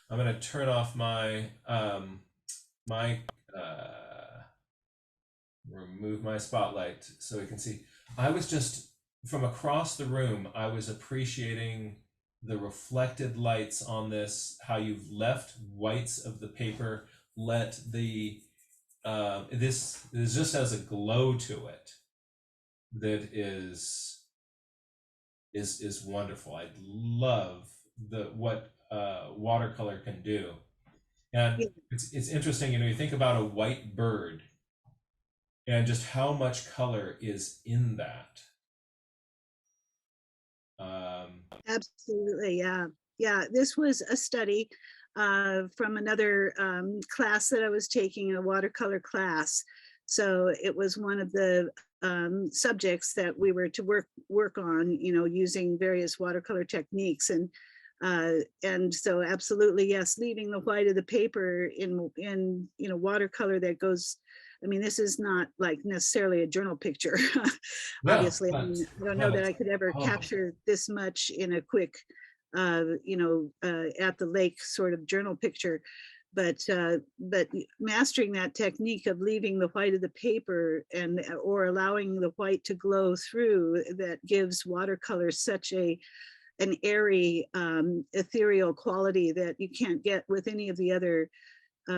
I'm gonna turn off my remove my spotlight so we can see. I was just, from across the room, I was appreciating the reflected lights on this, how you've left whites of the paper, let the this just has a glow to it that is wonderful. I love what watercolor can do. And it's interesting, you know, you think about a white bird and just how much color is in that. Absolutely, yeah. This was a study from another class that I was taking, a watercolor class. So it was one of the subjects that we were to work on, you know, using various watercolor techniques. And so absolutely, yes, leaving the white of the paper in you know, watercolor that goes, I mean, this is not like necessarily a journal picture. Obviously, I don't know that I could ever capture this much in a quick, you know, at the lake sort of journal picture. But mastering that technique of leaving the white of the paper or allowing the white to glow through, that gives watercolor such an airy, ethereal quality that you can't get with any of the other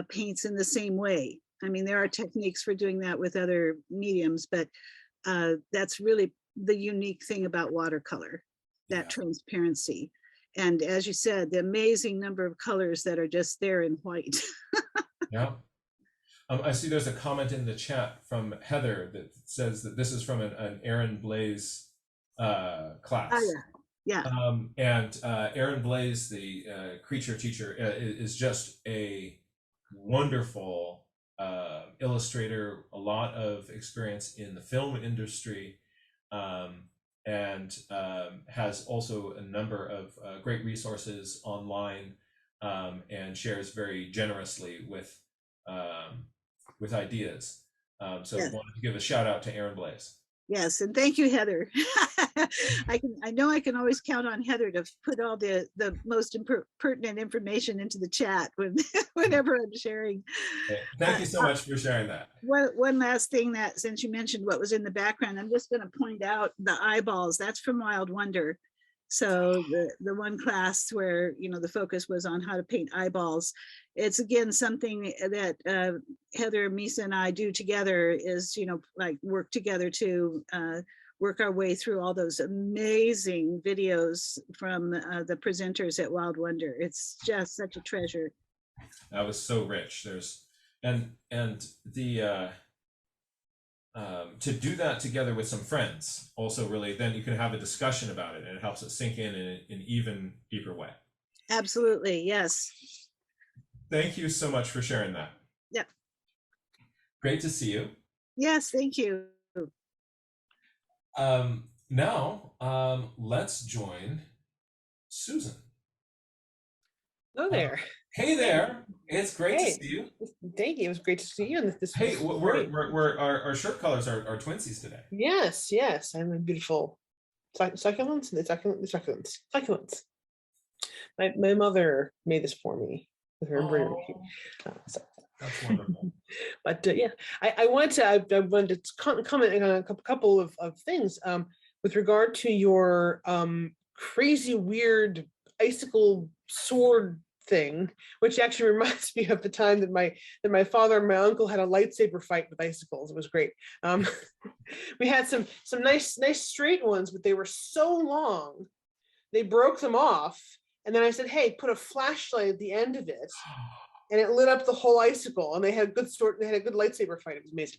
paints in the same way. I mean, there are techniques for doing that with other mediums, but that's really the unique thing about watercolor, that transparency. And as you said, the amazing number of colors that are just there in white. Yeah. I see there's a comment in the chat from Heather that says that this is from an Aaron Blaze class. Oh, yeah. And Aaron Blaze, the creature teacher, is just a wonderful illustrator, a lot of experience in the film industry, and has also a number of great resources online, and shares very generously with ideas. So I wanted to give a shout out to Aaron Blaze. Yes, and thank you, Heather. I know I can always count on Heather to put all the most pertinent information into the chat whenever I'm sharing. Thank you so much for sharing that. One last thing, that since you mentioned what was in the background, I'm just going to point out the eyeballs. That's from Wild Wonder. So the one class where, you know, the focus was on how to paint eyeballs. It's again something that Heather, Misa, and I do together, is, you know, like work together to work our way through all those amazing videos from the presenters at Wild Wonder. It's just such a treasure. That was so rich. There's and the to do that together with some friends also really, then you can have a discussion about it and it helps it sink in an even deeper way. Absolutely, yes. Thank you so much for sharing that. Yeah. Great to see you. Yes, thank you. Now, let's join Susan. Hello there. Hey there. It's great to see you. Thank you. It was great to see you. And Hey, our shirt colors are twinsies today. Yes, yes. I'm a beautiful succulents. Succulents. My mother made this for me with her embroidery. That's wonderful. But yeah, I wanted to comment on a couple of things with regard to your crazy, weird icicle sword thing, which actually reminds me of the time that my father and my uncle had a lightsaber fight with icicles. It was great. We had some nice straight ones, but they were so long, they broke them off. And then I said, hey, put a flashlight at the end of it. And it lit up the whole icicle, and they had a good lightsaber fight. It was amazing.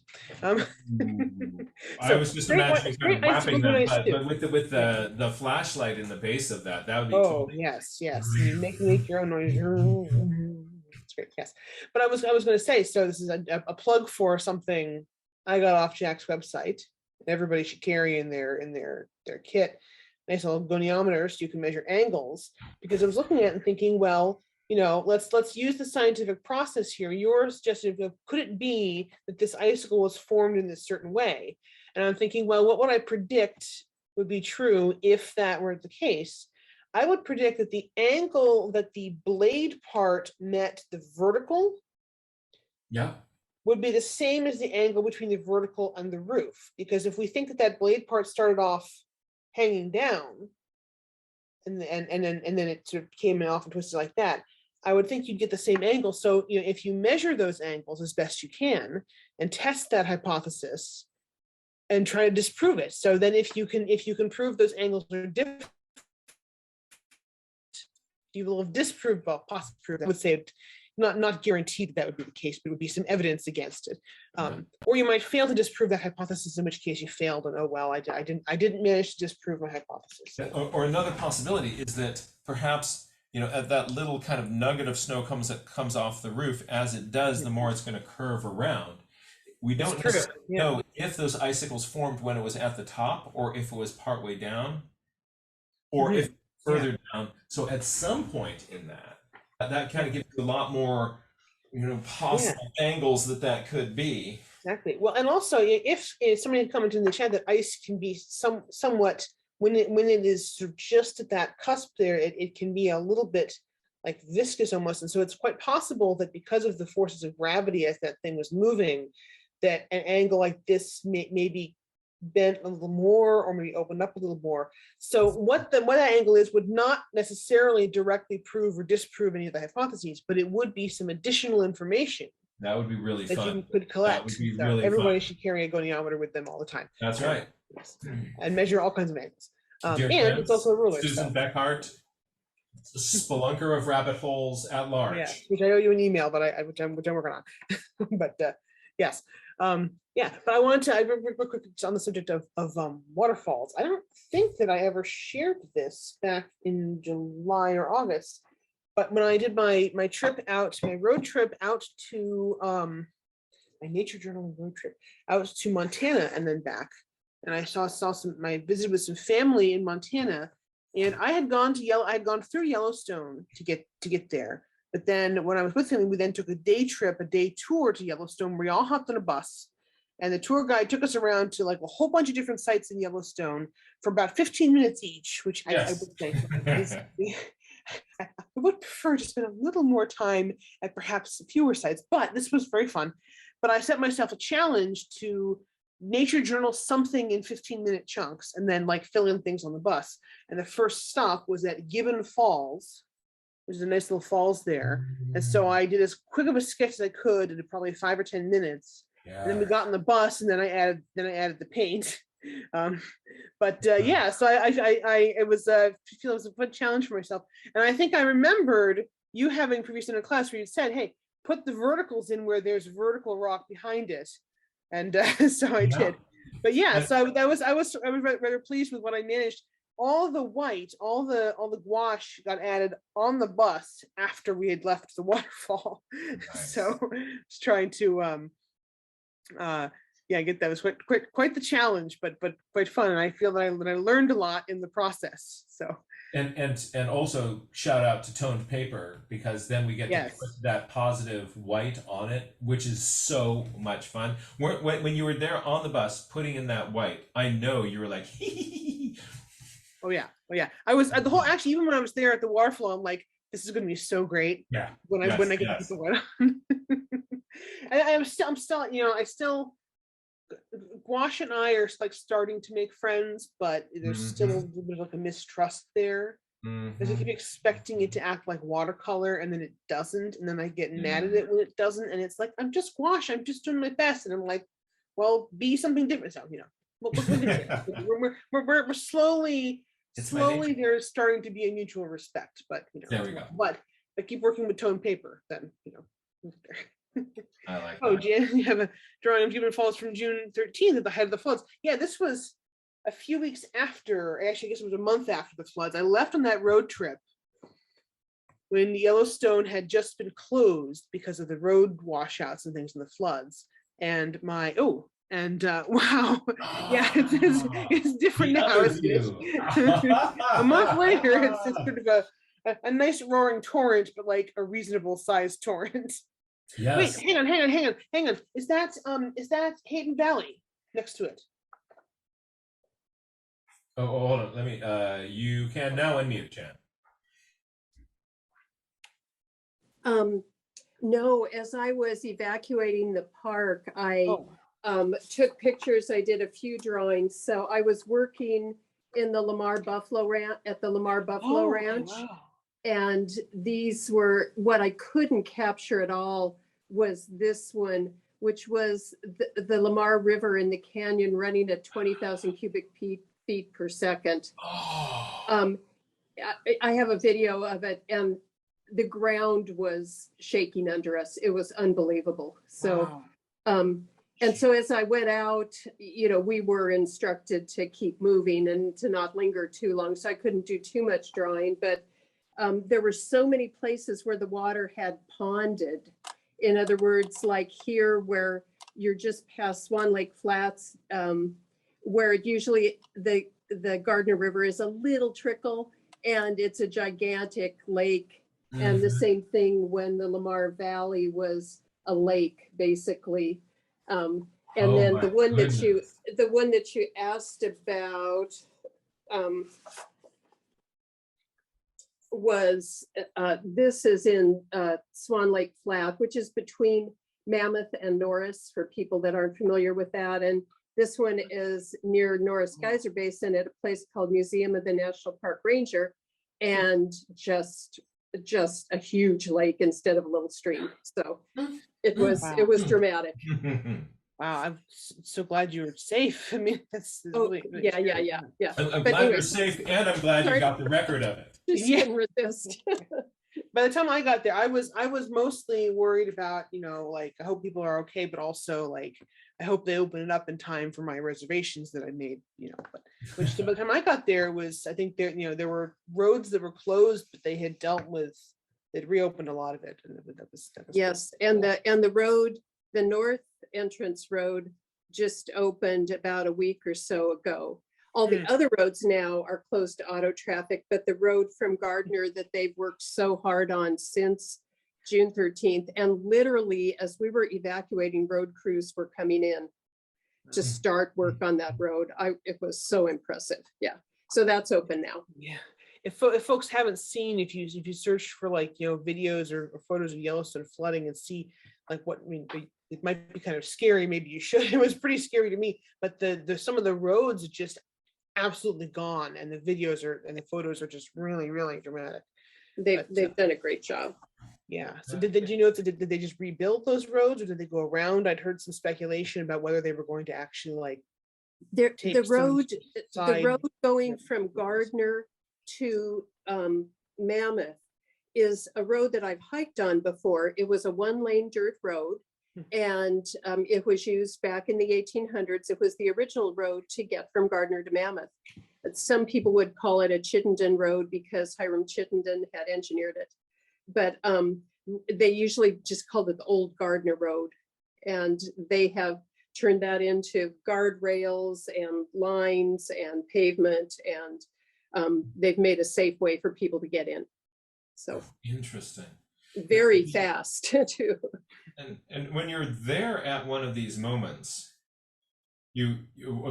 I was just imagining kind of wrapping them, but with the flashlight in the base of that would be cool. Yes. You make your own noise. It's great, yes. But I was going to say, so this is a plug for something I got off Jack's website. Everybody should carry in their kit. Nice little goniometers, so you can measure angles. Because I was looking at it and thinking, well, you know, let's use the scientific process here. Your suggestion of could it be that this icicle was formed in this certain way? And I'm thinking, well, what would I predict would be true if that were the case? I would predict that the angle that the blade part met the vertical would be the same as the angle between the vertical and the roof. Because if we think that blade part started off hanging down and then it sort of came off and twisted like that, I would think you'd get the same angle. So, you know, if you measure those angles as best you can and test that hypothesis and try to disprove it. So then if you can prove those angles are different, you will have disproved, well, possibly proved, I would say not guaranteed that would be the case, but it would be some evidence against it. Or you might fail to disprove that hypothesis, in which case you failed and, oh, well, I didn't manage to disprove my hypothesis. Or another possibility is that perhaps, you know, that little kind of nugget of snow comes off the roof. As it does, the more it's going to curve around. We don't know if those icicles formed when it was at the top, or if it was partway down, or if further down. So at some point in that kind of gives you a lot more, you know, possible angles that could be. Exactly. Well, and also if somebody had commented in the chat that ice can be somewhat, when it is sort of just at that cusp there, it can be a little bit like viscous almost. And so it's quite possible that because of the forces of gravity as that thing was moving, that an angle like this may be bent a little more or maybe opened up a little more. So what that angle is would not necessarily directly prove or disprove any of the hypotheses, but it would be some additional information. That would be really fun. That you could collect. That would be so really everybody fun. should carry a goniometer with them all the time. That's right. Yes. And measure all kinds of angles. And friends, it's also a ruler. Susan Beckhart, spelunker of rabbit holes at large. Yeah, which I owe you an email, but which I'm working on. But yes. But I wanted to real quick on the subject of waterfalls. I don't think that I ever shared this back in July or August, but when I did my road trip out to my nature journal road trip out to Montana and then back, and I saw my visit with some family in Montana, and I had gone through Yellowstone to get there. But then when I was with him, we then took a day tour to Yellowstone. We all hopped on a bus And the tour guide took us around to like a whole bunch of different sites in Yellowstone for about 15 minutes each, which I Yes. would say is, I would prefer to spend a little more time at perhaps fewer sites, but this was very fun. But I set myself a challenge to nature journal something in 15-minute chunks and then like fill in things on the bus. And the first stop was at Gibbon Falls. There's a nice little falls there. And so I did as quick of a sketch as I could in probably 5 or 10 minutes. Yeah. And then we got on the bus, and then I added the paint. Yeah, so it was I feel it was a fun challenge for myself. And I think I remembered you having previously in a class where you said, "Hey, put the verticals in where there's vertical rock behind it," and so I did. But yeah, so I was rather pleased with what I managed. All the white, all the gouache got added on the bus after we had left the waterfall. Nice. So just trying to get that was quite the challenge, but quite fun. And I feel that I learned a lot in the process. So and also shout out to toned paper, because then we get to put that positive white on it, which is so much fun. When you were there on the bus putting in that white, I know you were like oh yeah, I was the whole, actually, even when I was there at the waterfall, I'm like, this is going to be so great. Yeah. When I get to put the white on. I'm still, I still, Gouache and I are like starting to make friends, but there's still a little bit of like a mistrust there. Because I keep expecting it to act like watercolor, and then it doesn't, and then I get mad at it when it doesn't, and it's like, I'm just gouache, I'm just doing my best, and I'm like, well, be something different. So we're slowly there's starting to be a mutual respect, but there we go. But I keep working with toned paper, then I like oh, that. Jan, you have a drawing of Gibbon Falls from June 13th at the height of the floods. Yeah, this was a few weeks after, actually, I guess it was a month after the floods. I left on that road trip when Yellowstone had just been closed because of the road washouts and things in the floods. And wow, yeah, it's different now. A month later, it's sort of a nice roaring torrent, but like a reasonable sized torrent. Yes. Wait, hang on. Is that Hayden Valley next to it? Oh, hold on. Let me. You can now unmute, Jan. No, as I was evacuating the park, I took pictures. I did a few drawings. So I was working in the Lamar Buffalo Ranch at the Lamar Buffalo Ranch. Wow. And these were, what I couldn't capture at all was this one, which was the Lamar River in the canyon running at 20,000 cubic feet per second. I have a video of it, and the ground was shaking under us. It was unbelievable. So, and so as I went out, we were instructed to keep moving and to not linger too long. So I couldn't do too much drawing, but there were so many places where the water had ponded. In other words, like here where you're just past Swan Lake Flats, where usually the Gardner River is a little trickle and it's a gigantic lake. And the same thing when the Lamar Valley was a lake, basically. And then the one that you asked about was this is in Swan Lake Flat, which is between Mammoth and Norris, for people that aren't familiar with that. And this one is near Norris Geyser Basin at a place called Museum of the National Park Ranger, and just a huge lake instead of a little stream. So it was dramatic. Wow, I'm so glad you were safe. I mean, that's really, yeah. I'm glad you're safe, and I'm glad you got the record of it. Just couldn't resist. By the time I got there, I was mostly worried about, like, I hope people are okay, but also like, I hope they open it up in time for my reservations that I made, but which by the time I got there was, I think there were roads that were closed, but they'd reopened a lot of it. And that was yes. And the road, the north entrance road, just opened about a week or so ago. All the other roads now are closed to auto traffic, but the road from Gardner that they've worked so hard on since June 13th, and literally as we were evacuating, road crews were coming in. to start work on that road. It was so impressive. Yeah. So that's open now. Yeah. If folks haven't seen, if you search for like, videos or photos of Yellowstone flooding and see like what, I mean, it might be kind of scary. Maybe you should. It was pretty scary to me, but the some of the roads just absolutely gone, and the videos and the photos are just really, really dramatic. They've done a great job. Yeah. So did you know, did they just rebuild those roads, or did they go around? I'd heard some speculation about whether they were going to actually like The take some side. road going from Gardner to Mammoth is a road that I've hiked on before. It was a 1-lane dirt road, and it was used back in the 1800s. It was the original road to get from Gardner to Mammoth. Some people would call it a Chittenden road because Hiram Chittenden had engineered it, but they usually just called it the old Gardner Road, and they have turned that into guardrails and lines and pavement, and they've made a safe way for people to get in. So Interesting. very fast too. And when you're there at one of these moments, you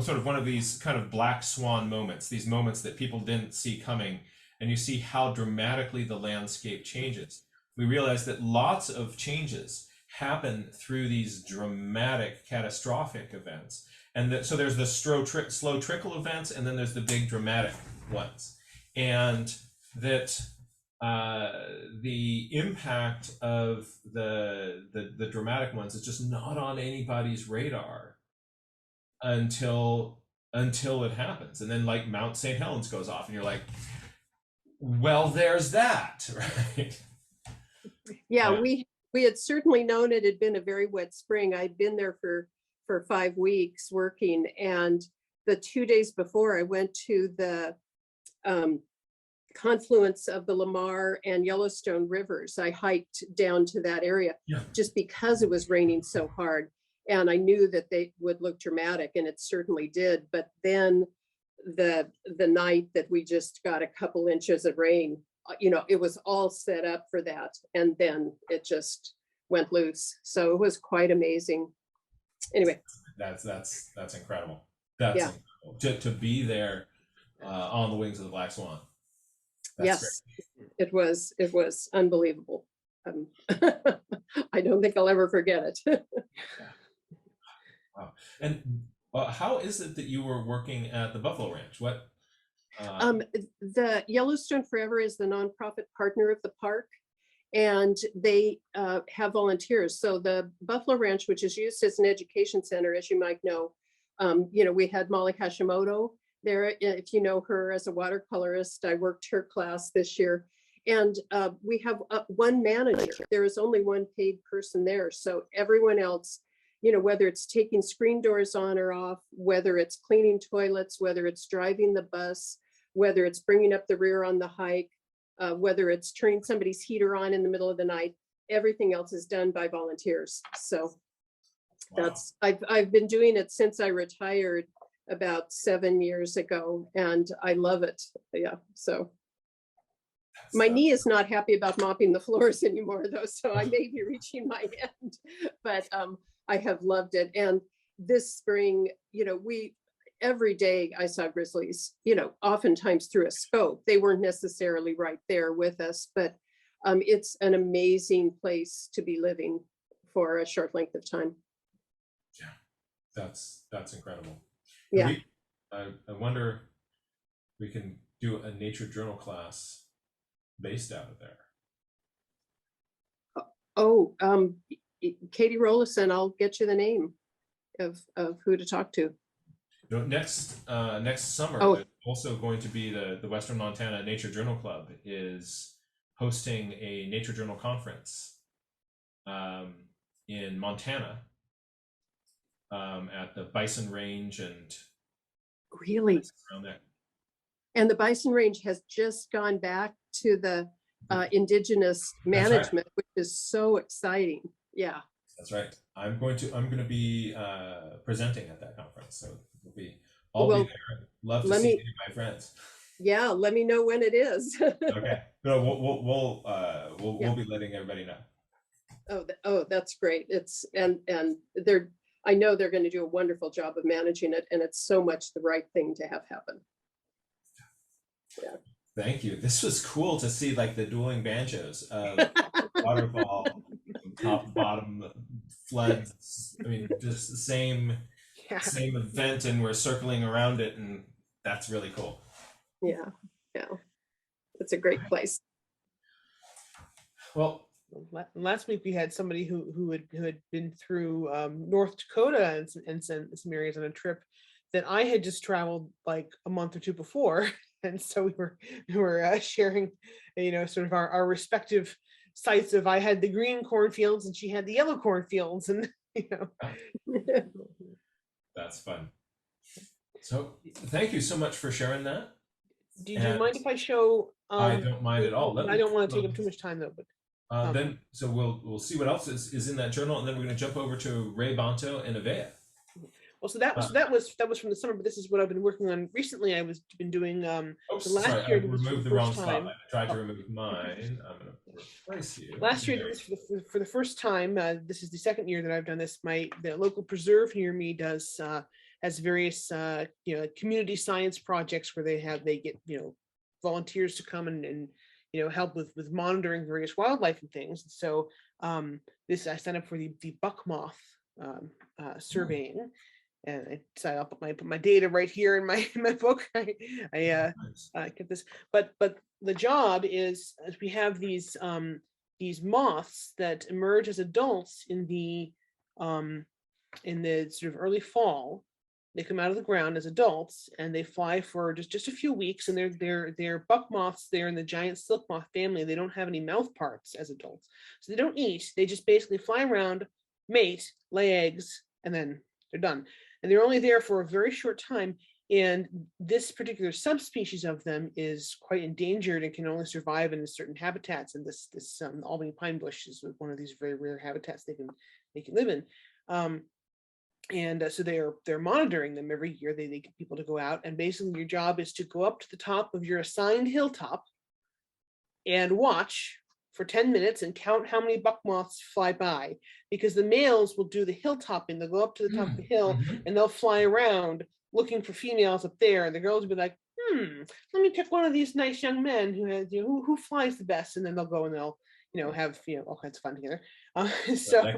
sort of one of these kind of black swan moments, these moments that people didn't see coming, and you see how dramatically the landscape changes. We realize that lots of changes happen through these dramatic, catastrophic events. And so there's the slow trickle events, and then there's the big dramatic ones. And that the impact of the dramatic ones is just not on anybody's radar until it happens. And then like Mount St. Helens goes off, and you're like, well, there's that, right? Yeah, we had certainly known it had been a very wet spring. I'd been there for 5 weeks working, and the 2 days before I went to the confluence of the Lamar and Yellowstone rivers. I hiked down to that area just because it was raining so hard, and I knew that they would look dramatic, and it certainly did. But then the night that we just got a couple inches of rain, it was all set up for that, and then it just went loose. So it was quite amazing. Anyway, that's incredible. That's incredible. To be there on the wings of the Black Swan. Yes, great. It was unbelievable. I don't think I'll ever forget it. Wow. And how is it that you were working at the Buffalo Ranch? What? The Yellowstone Forever is the nonprofit partner of the park, and they have volunteers. So the Buffalo Ranch, which is used as an education center, as you might know, we had Molly Hashimoto there. If you know her as a watercolorist, I worked her class this year. And we have one manager. There is only one paid person there. So everyone else, whether it's taking screen doors on or off, whether it's cleaning toilets, whether it's driving the bus, whether it's bringing up the rear on the hike, whether it's turning somebody's heater on in the middle of the night, everything else is done by volunteers. So that's, I've been doing it since I retired about 7 years ago, and I love it. Yeah, so. My knee is not happy about mopping the floors anymore, though, so I may be reaching my end, but I have loved it. And this spring, every day I saw grizzlies, oftentimes through a scope. They weren't necessarily right there with us, but it's an amazing place to be living for a short length of time. Yeah, that's incredible. Yeah. I wonder if we can do a nature journal class based out of there. Oh, Katie Rollison, I'll get you the name of who to talk to. Next summer, there's also going to be the Western Montana Nature Journal Club is hosting a nature journal conference in Montana at the Bison Range and really around there. And the Bison Range has just gone back to the indigenous management, which is so exciting. Yeah, that's right. I'm going to be presenting at that conference, so I'll be there. Love to see my friends. Yeah, let me know when it is. Okay, no, we'll be letting everybody know. Oh, that's great. It's and they're I know they're going to do a wonderful job of managing it, and it's so much the right thing to have happen. Yeah. Thank you. This was cool to see, like the dueling banjos of waterfall, top, bottom, floods. I mean, just the same event, and we're circling around it, and that's really cool. Yeah, yeah, it's a great place. Well, last week we had somebody who had been through North Dakota and some areas on a trip that I had just traveled like a month or two before, and so we were sharing, you know, sort of our respective sites. Of I had the green cornfields and she had the yellow cornfields, and you know. That's fun. So thank you so much for sharing that. Do you mind if I show? I don't mind at all. I don't want to take up too much time though, but. Then, so we'll see what else is in that journal, and then we're going to jump over to Ray Bonto and Avea. Well, so that was from the summer, but this is what I've been working on recently. Been doing the last sorry, year. I removed the wrong spot. I tried to remove mine. I'm going to replace you. Last year, this for the first time. This is the second year that I've done this. The local preserve near me has various you know, community science projects where they get, you know, volunteers to come and you know, help with monitoring various wildlife and things. So this I signed up for the buck moth surveying, and I decided I'll put my data right here in my book. I get this, but the job is we have these moths that emerge as adults in the sort of early fall. They come out of the ground as adults, and they fly for just a few weeks, and they're buck moths. They're in the giant silk moth family. They don't have any mouth parts as adults, so they don't eat. They just basically fly around, mate, lay eggs, and then they're done. And they're only there for a very short time, and this particular subspecies of them is quite endangered and can only survive in certain habitats, and this Albany pine bush is one of these very rare habitats they can live in. And so they're monitoring them every year. They get people to go out, and basically your job is to go up to the top of your assigned hilltop and watch for 10 minutes and count how many buck moths fly by, because the males will do the hilltopping. They'll go up to the top of the hill and they'll fly around looking for females up there, and the girls will be like, let me pick one of these nice young men who has, you know, who flies the best, and then they'll go and they'll, you know, have, you know, all kinds of fun together. So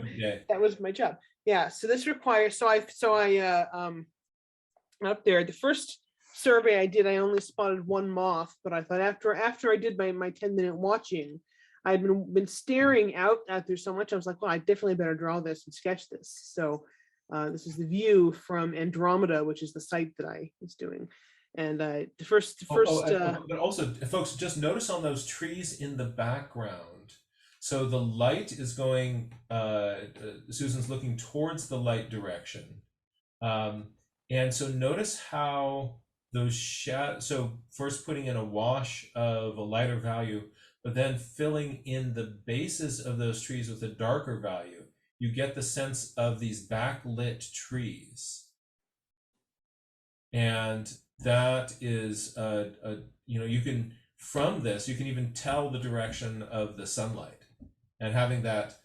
that was my job. Yeah, so this requires, so I up there, the first survey I did, I only spotted one moth, but I thought after I did my 10-minute watching, I'd been staring out there so much, I was like, well, I definitely better draw this and sketch this. So this is the view from Andromeda, which is the site that I was doing. And the first but also, folks, just notice on those trees in the background. So the light is going, Susan's looking towards the light direction. And so notice how those shadows, so first putting in a wash of a lighter value, but then filling in the bases of those trees with a darker value, you get the sense of these backlit trees. And that is, you know, you can, from this, you can even tell the direction of the sunlight. And having that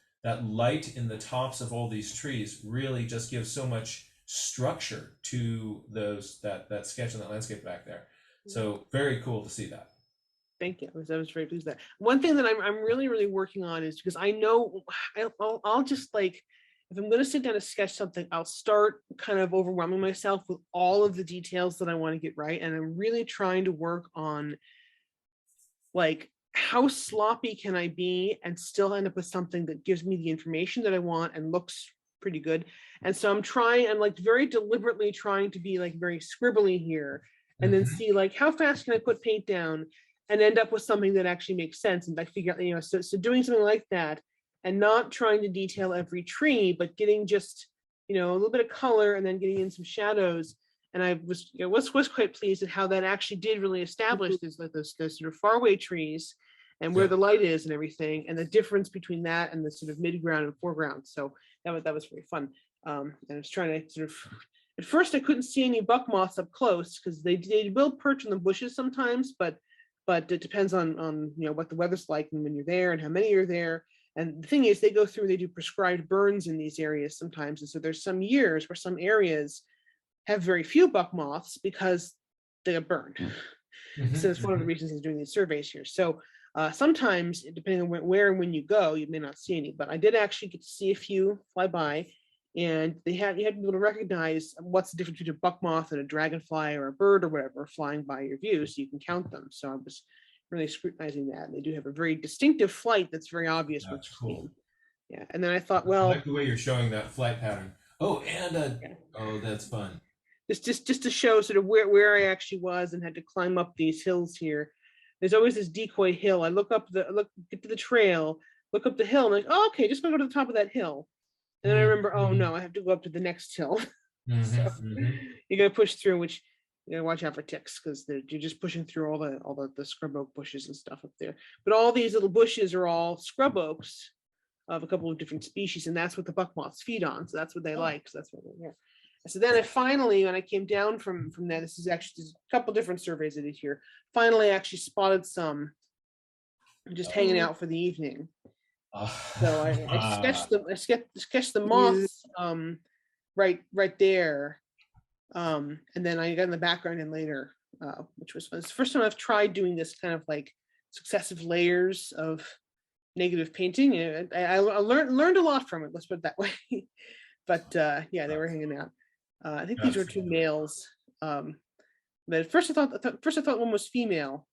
light in the tops of all these trees really just gives so much structure to that sketch and that landscape back there. So very cool to see that. Thank you. I was very pleased with that. One thing that I'm really working on is, because I know I'll just, like, if I'm going to sit down and sketch something, I'll start kind of overwhelming myself with all of the details that I want to get right. And I'm really trying to work on, like, how sloppy can I be and still end up with something that gives me the information that I want and looks pretty good. And so I'm like very deliberately trying to be like very scribbly here, and then see like how fast can I put paint down and end up with something that actually makes sense. And I figure out, you know, so doing something like that and not trying to detail every tree, but getting just, you know, a little bit of color and then getting in some shadows. And I was quite pleased at how that actually did really establish those sort of faraway trees and where the light is and everything, and the difference between that and the sort of midground and foreground. So that was very fun. And I was trying to sort of, at first I couldn't see any buck moths up close, because they will perch in the bushes sometimes, but it depends on you know what the weather's like and when you're there and how many are there. And the thing is, they go through, they do prescribed burns in these areas sometimes. And so there's some years where some areas have very few buck moths because they got burned. So it's one of the reasons he's doing these surveys here. So sometimes, depending on where and when you go, you may not see any, but I did actually get to see a few fly by, and you had to be able to recognize what's the difference between a buck moth and a dragonfly or a bird or whatever flying by your view, so you can count them. So I was really scrutinizing that. And they do have a very distinctive flight that's very obvious. That's cool. Yeah, and then I thought, I well, like the way you're showing that flight pattern. Oh, and oh, that's fun. just to show sort of where I actually was and had to climb up these hills here. There's always this decoy hill. I get to the trail, look up the hill, and like, oh, okay, just gonna go to the top of that hill. And then I remember, oh no, I have to go up to the next hill. So you gotta push through, which you gotta watch out for ticks because you're just pushing through all the scrub oak bushes and stuff up there. But all these little bushes are all scrub oaks of a couple of different species, and that's what the buck moths feed on. So that's what they like. So that's what they're here. So then I finally, when I came down from there, this is actually just a couple different surveys I did here. Finally, I actually spotted some just hanging out for the evening. So I sketched the moths right there, and then I got in the background in later, which was the first time I've tried doing this kind of like successive layers of negative painting. And I learned a lot from it. Let's put it that way. But yeah, they were hanging out. I think these were two males. But at first I thought one was female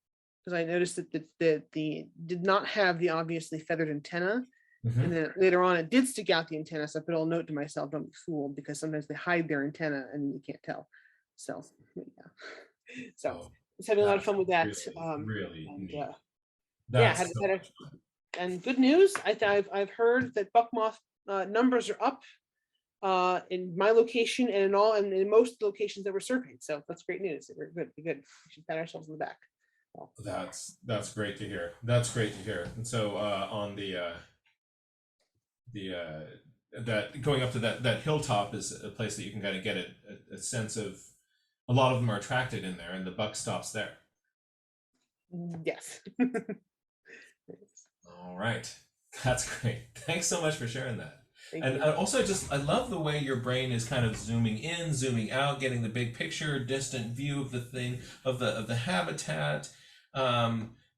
because I noticed that the did not have the obviously feathered antenna. And then later on it did stick out the antenna. So I put a little note to myself, don't be fooled, because sometimes they hide their antenna and you can't tell. So yeah. So I was having a lot of fun with that. Really and, neat. Yeah, and good news. I've heard that buck moth numbers are up in my location and in most locations that were surveyed. So that's great news. We're good. We should pat ourselves on the back. Well, that's great to hear. That's great to hear. And so on that going up to that hilltop is a place that you can kind of get a sense of. A lot of them are attracted in there, and the buck stops there. Yes. All right, that's great. Thanks so much for sharing that. And Also, I love the way your brain is kind of zooming in, zooming out, getting the big picture, distant view of the thing, of the habitat.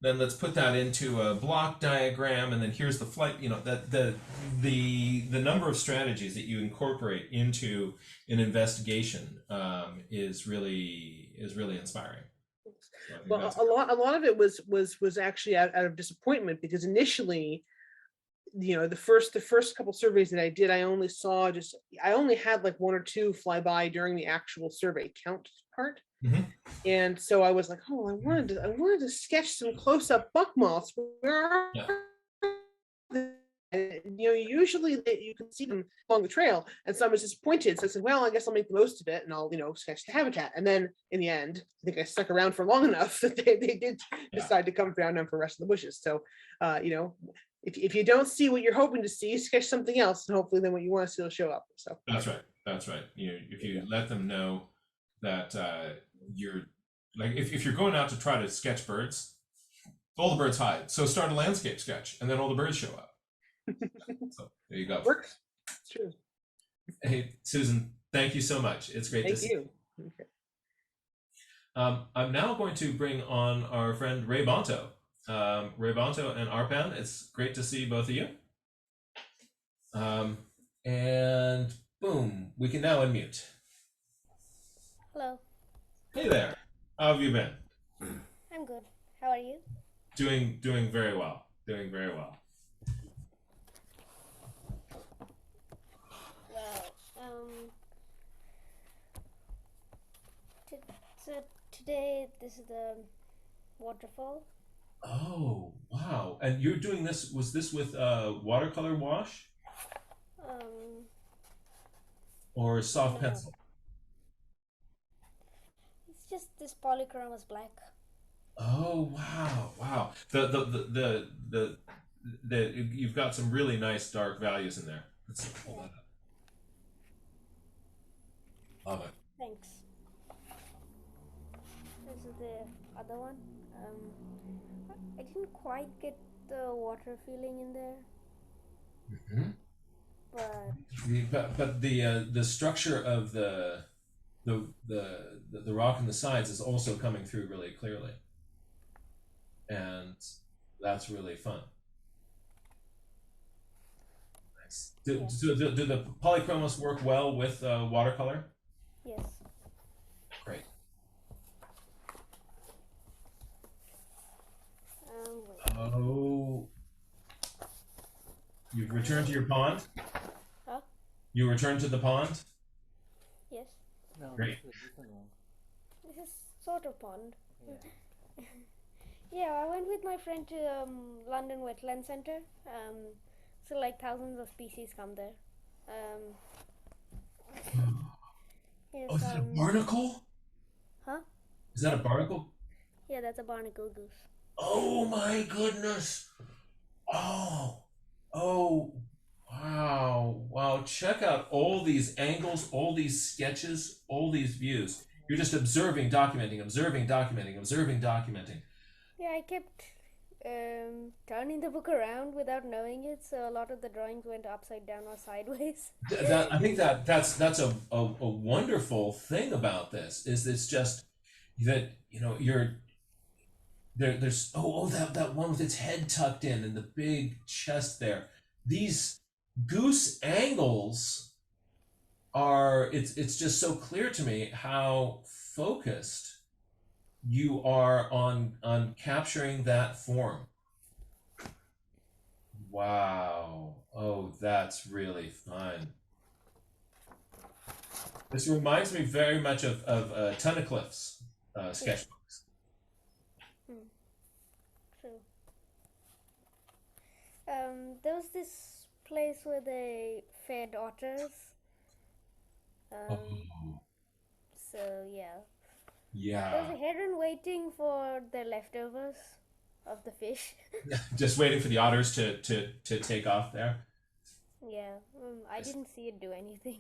Then let's put that into a block diagram, and then here's the flight. You know, that the number of strategies that you incorporate into an investigation is really inspiring. Well, a lot of it was actually out of disappointment, because initially, you know, the first couple surveys that I did, I only had like one or two fly by during the actual survey count part. And so I was like, oh, I wanted to sketch some close-up buck moths. Where are they? You know, usually you can see them along the trail, and so I was disappointed. So I said, well, I guess I'll make the most of it, and I'll, you know, sketch the habitat. And then in the end, I think I stuck around for long enough that they did decide to come down for the rest of the bushes. So, you know, if you don't see what you're hoping to see, sketch something else, and hopefully then what you want to see will show up. So that's right. If you let them know that you're like, if you're going out to try to sketch birds, all the birds hide. So start a landscape sketch, and then all the birds show up. So there you go. Works. It's true. Hey, Susan, thank you so much. It's great to see you. Okay. I'm now going to bring on our friend Ray Bonto. Ray Bonto and Arpan, it's great to see both of you. And boom, we can now unmute. Hello. Hey there. How have you been? I'm good. How are you? Doing very well. Doing very well. Well, so today this is the waterfall. Oh, wow. And you're doing this, was this with watercolor wash? Or soft No. pencil? It's just this polychromos black. Oh, wow. You've got some really nice dark values in there. Let's see, hold that up. Love it. Thanks. This is the other one. I didn't quite get the water feeling in there. Mhm. but But the structure of the rock in the sides is also coming through really clearly, and that's really fun. Nice. Yeah. Do the polychromos work well with watercolor? yes. Great. Wait. Oh, you've returned to your pond? Huh? You returned to the pond? Yes. No, Great. this is a different one. This is sort of pond. Yeah. Yeah, I went with my friend to London Wetland Center. So like thousands of species come there. Yes, Oh, is that a barnacle? huh? Is that a barnacle? Yeah, that's a barnacle goose. Oh my goodness. Oh, oh, wow. Wow. Check out all these angles, all these sketches, all these views. You're just observing, documenting, observing, documenting, observing, documenting. Yeah, I kept turning the book around without knowing it, so a lot of the drawings went upside down or sideways. I think that's a wonderful thing about this is it's just that you're there's that one with its head tucked in and the big chest there. These goose angles are it's just so clear to me how focused you are on capturing that form. Wow. Oh, that's really fun. This reminds me very much of Tunnicliffe's sketchbooks. True. There was this place where they fed otters. Oh, So yeah. There yeah. was a heron waiting for the leftovers of the fish. Just waiting for the otters to take off there. Yeah, I didn't see it do anything.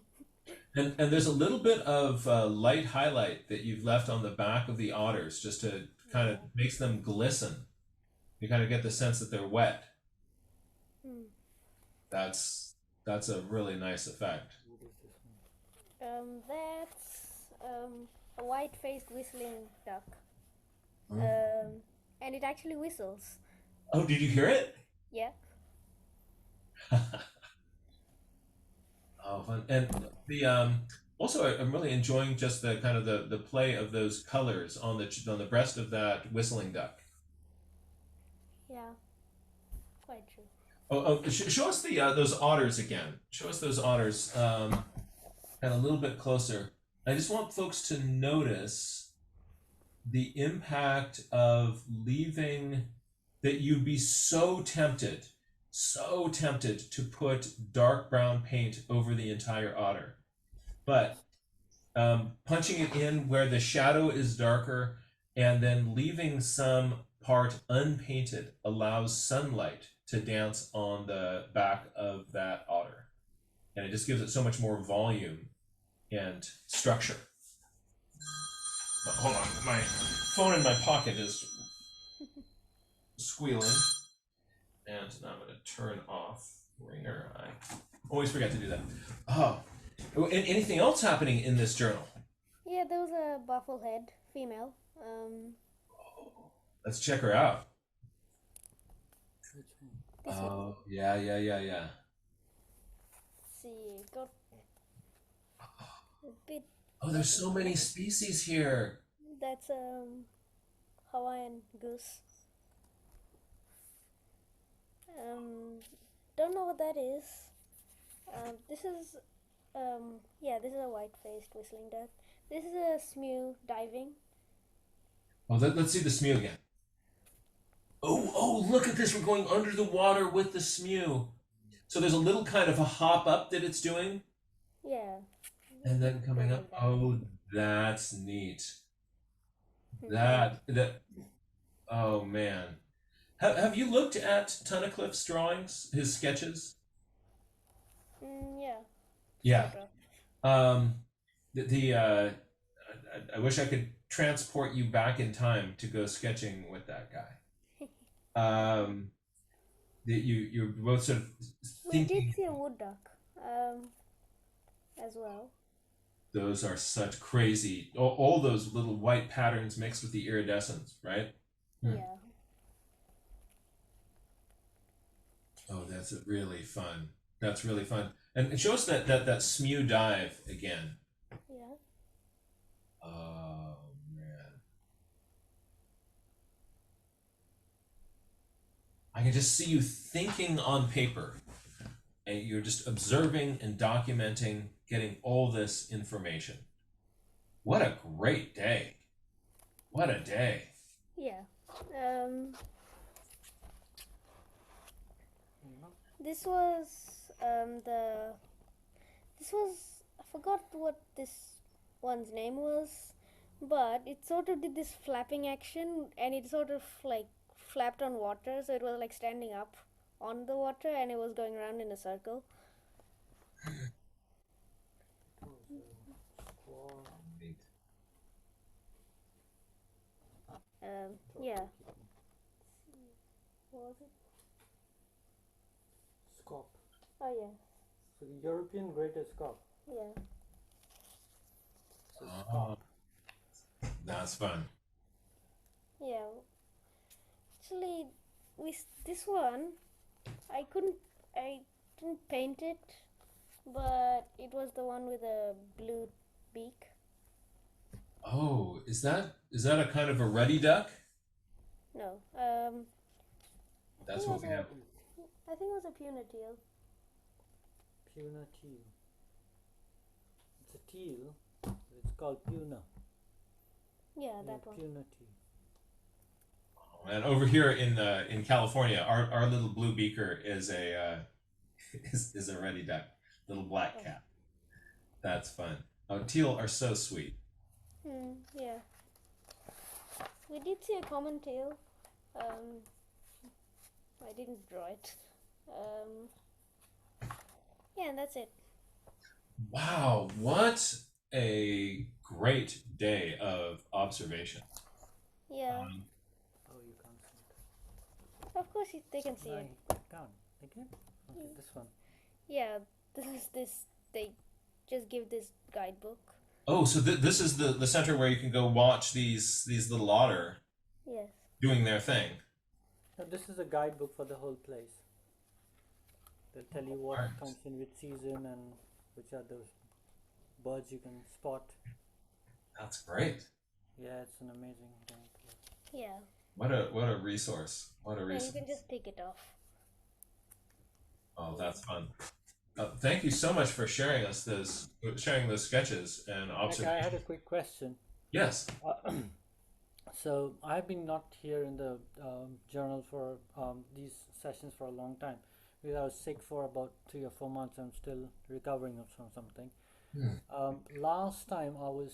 And there's a little bit of light highlight that you've left on the back of the otters just to kind of makes them glisten. You kind of get the sense that they're wet. That's a really nice effect. That's a white-faced whistling duck. Oh. And it actually whistles. Oh, did you hear it? Yeah. Oh, fun. And the also I'm really enjoying just the kind of the play of those colors on the breast of that whistling duck. Yeah. Quite true. Show us the those otters again. Show us those otters and a little bit closer. I just want folks to notice the impact of leaving that you'd be so tempted to put dark brown paint over the entire otter. But punching it in where the shadow is darker and then leaving some part unpainted allows sunlight to dance on the back of that otter. And it just gives it so much more volume and structure. But hold on, my phone in my pocket is squealing. And now I'm going to turn off ringer. I always forget to do that. Oh, anything else happening in this journal? Yeah, there was a bufflehead female. Let's check her out. Which one? Oh, yeah. Let's see, got a bit. Oh, there's so many species here. That's Hawaiian goose. Don't know what that is. This is this is a white-faced whistling duck. This is a smew diving. Oh, let's see the smew again. Oh, look at this. We're going under the water with the smew. So there's a little kind of a hop up that it's doing. Yeah. And then coming up. Oh, that's neat. That oh man. Have you looked at Tunnicliffe's drawings, his sketches? Yeah. Yeah. Sort of. I wish I could transport you back in time to go sketching with that guy. You're both sort of did thinking see a wood duck as well. those are such crazy, all those little white patterns mixed with the iridescence, right? Yeah. Oh, that's really fun. That's really fun. And show us that SMU dive again. Yeah. Oh man. I can just see you thinking on paper. And you're just observing and documenting, getting all this information. What a great day. What a day. Yeah. This was I forgot what this one's name was, but it sort of did this flapping action, and it sort of like flapped on water, so it was like standing up on the water and it was going around in a circle. Yeah. What was it? Scop. Oh yeah. So the European greater scop. Yeah. So Oh, that's fun. Yeah. Actually, this one, I didn't paint it, but it was the one with a blue beak. Oh, is that a kind of a ruddy duck? No. That's what we have. I think it was a puna teal. Puna teal. It's a teal. It's called puna. Yeah, that one. Puna teal. And over here in California, our little blue beaker is a is a ruddy duck, little black cat. That's fun. Oh, teal are so sweet. Yeah. We did see a common tail. I didn't draw it. Yeah, and that's it. Wow, what a great day of observation. Yeah. Oh, you can't see it. Of course, they can see it. I can't. Again? Okay, this one. Yeah, they just give this guidebook. Oh, so this is the center where you can go watch these little otter Yes. doing their thing. Now, this is a guidebook for the whole place. They'll tell you what Right. comes in which season and which are those birds you can spot. That's great. Yeah, it's an amazing thing. Yeah. What a resource. What a And you resource. can just pick it off. Oh, that's fun. Thank you so much for sharing those sketches and Okay, observations. I had a quick question. Yes. So I've been not here in the journal for these sessions for a long time because I was sick for about 3 or 4 months. I'm still recovering from something. Last time I was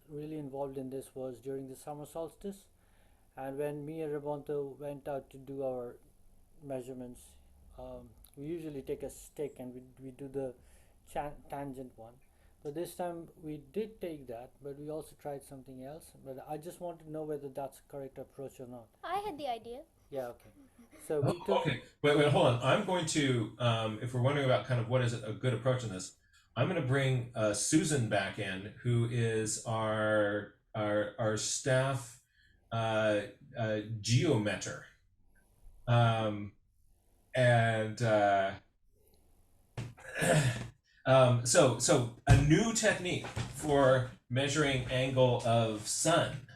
really involved in this was during the summer solstice, and when me and Rabonto went out to do our measurements, we usually take a stick and we do the tangent one. But this time we did take that, but we also tried something else. But I just want to know whether that's a correct approach or not. I had the idea. Yeah, okay. So we took. Okay, wait, hold on. I'm going to, if we're wondering about kind of what is a good approach in this, I'm going to bring Susan back in, who is our staff geometer, so a new technique for measuring angle of sun.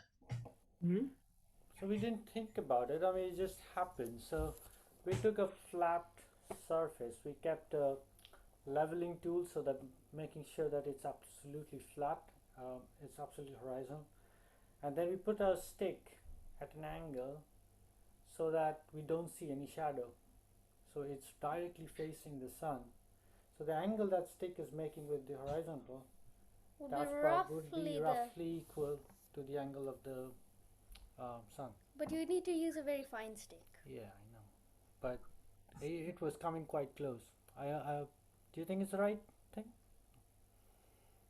So we didn't think about it. I mean, it just happened. So we took a flat surface. We kept a leveling tool so that making sure that it's absolutely flat, it's absolutely horizontal. And then we put our stick at an angle so that we don't see any shadow. So it's directly facing the sun. So the angle that stick is making with the horizontal, Would that's would be roughly equal to the angle of the sun. But you need to use a very fine stick. Yeah, I know, but it was coming quite close. Do you think it's the right thing?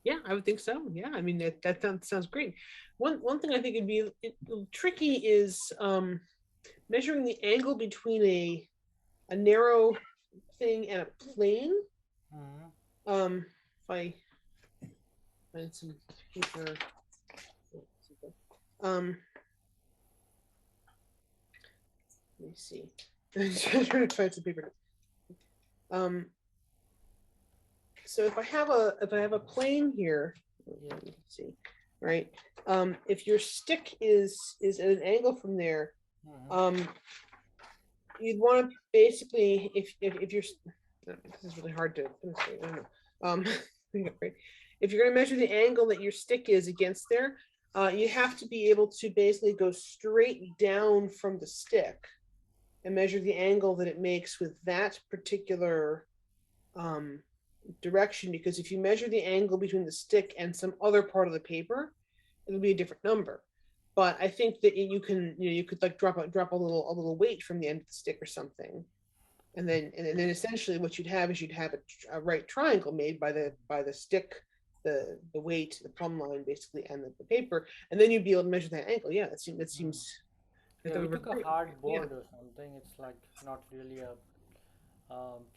Yeah, I would think so. Yeah, I mean that sounds great. One thing I think would be tricky is measuring the angle between a narrow thing and a plane. Mhm. If I find some paper. Let me see. I'm trying to find some paper. So if I have a plane here, Yeah. let me see, right? If your stick is at an angle from there, Mhm. you'd want to basically, if you're, this is really hard to demonstrate. I don't know. Right. If you're going to measure the angle that your stick is against there, you have to be able to basically go straight down from the stick and measure the angle that it makes with that particular direction. Because if you measure the angle between the stick and some other part of the paper, it'll be a different number. But I think that you can, you could like drop a little weight from the end of the stick or something, and then essentially what you'd have is you'd have a right triangle made by the stick, the weight, the plumb line basically, and the paper, and then you'd be able to measure that angle. Yeah, that seems like Yeah, that we would work took a great. hard Yeah. board or something. It's like not really a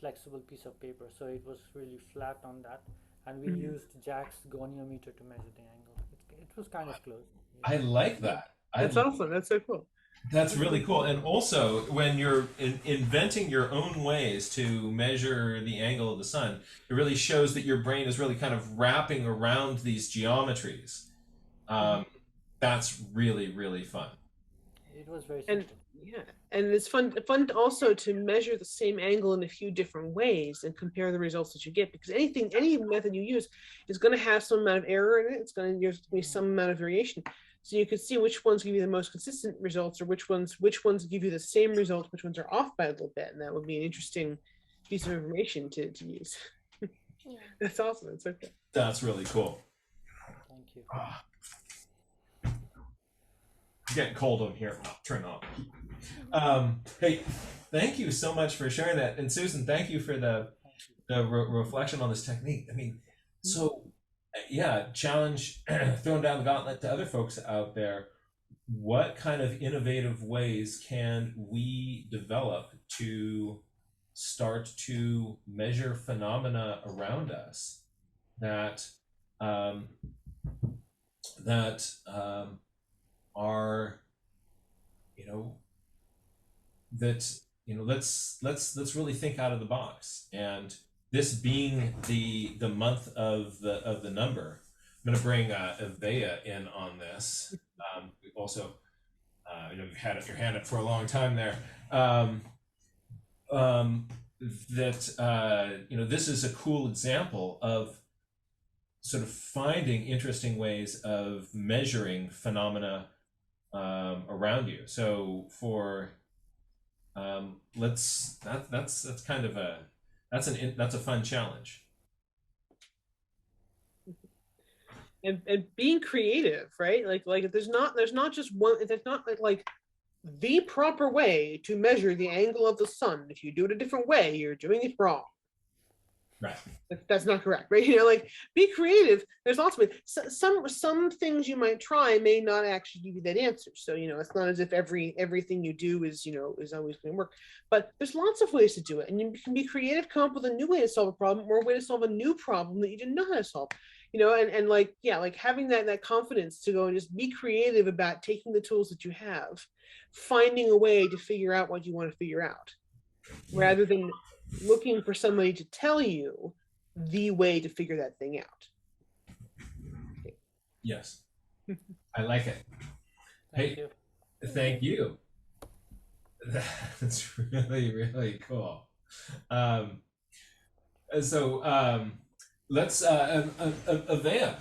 flexible piece of paper, so it was really flat on that. And we used Jack's goniometer to measure the angle. It was kind of close. I like that. That's awesome. That's so cool. That's really cool. And also, when you're inventing your own ways to measure the angle of the sun, it really shows that your brain is really kind of wrapping around these geometries. That's really, really fun. It was very And simple. yeah, and it's fun also to measure the same angle in a few different ways and compare the results that you get, because any method you use is going to have some amount of error in it. It's going to be some amount of variation. So you could see which ones give you the most consistent results, or which ones give you the same results, which ones are off by a little bit, and that would be an interesting piece of information to use. Yeah. That's awesome. That's okay. That's really cool. Thank you. It's getting cold over here. Turn it on. Hey, thank you so much for sharing that. And Susan, thank you for the reflection on this technique. I mean, so yeah, challenge, throwing down the gauntlet to other folks out there. What kind of innovative ways can we develop to start to measure phenomena around us that are, let's really think out of the box. And this being the month of the number, I'm going to bring Avea in on this. Also, you've had your hand up for a long time there. This is a cool example of sort of finding interesting ways of measuring phenomena around you. So for that's kind of that's a fun challenge. And being creative, right? Like there's not just one. There's not like the proper way to measure the angle of the sun. If you do it a different way, you're doing it wrong. Right. That's not correct, right? Like, be creative. There's lots of some things you might try may not actually give you that answer. So it's not as if everything you do is always going to work. But there's lots of ways to do it, and you can be creative, come up with a new way to solve a problem, or a way to solve a new problem that you didn't know how to solve. And like having that confidence to go and just be creative about taking the tools that you have, finding a way to figure out what you want to figure out, rather than looking for somebody to tell you the way to figure that thing out. Yes, I like it. Thank you. Thank you. That's really, really cool. Let's Avea,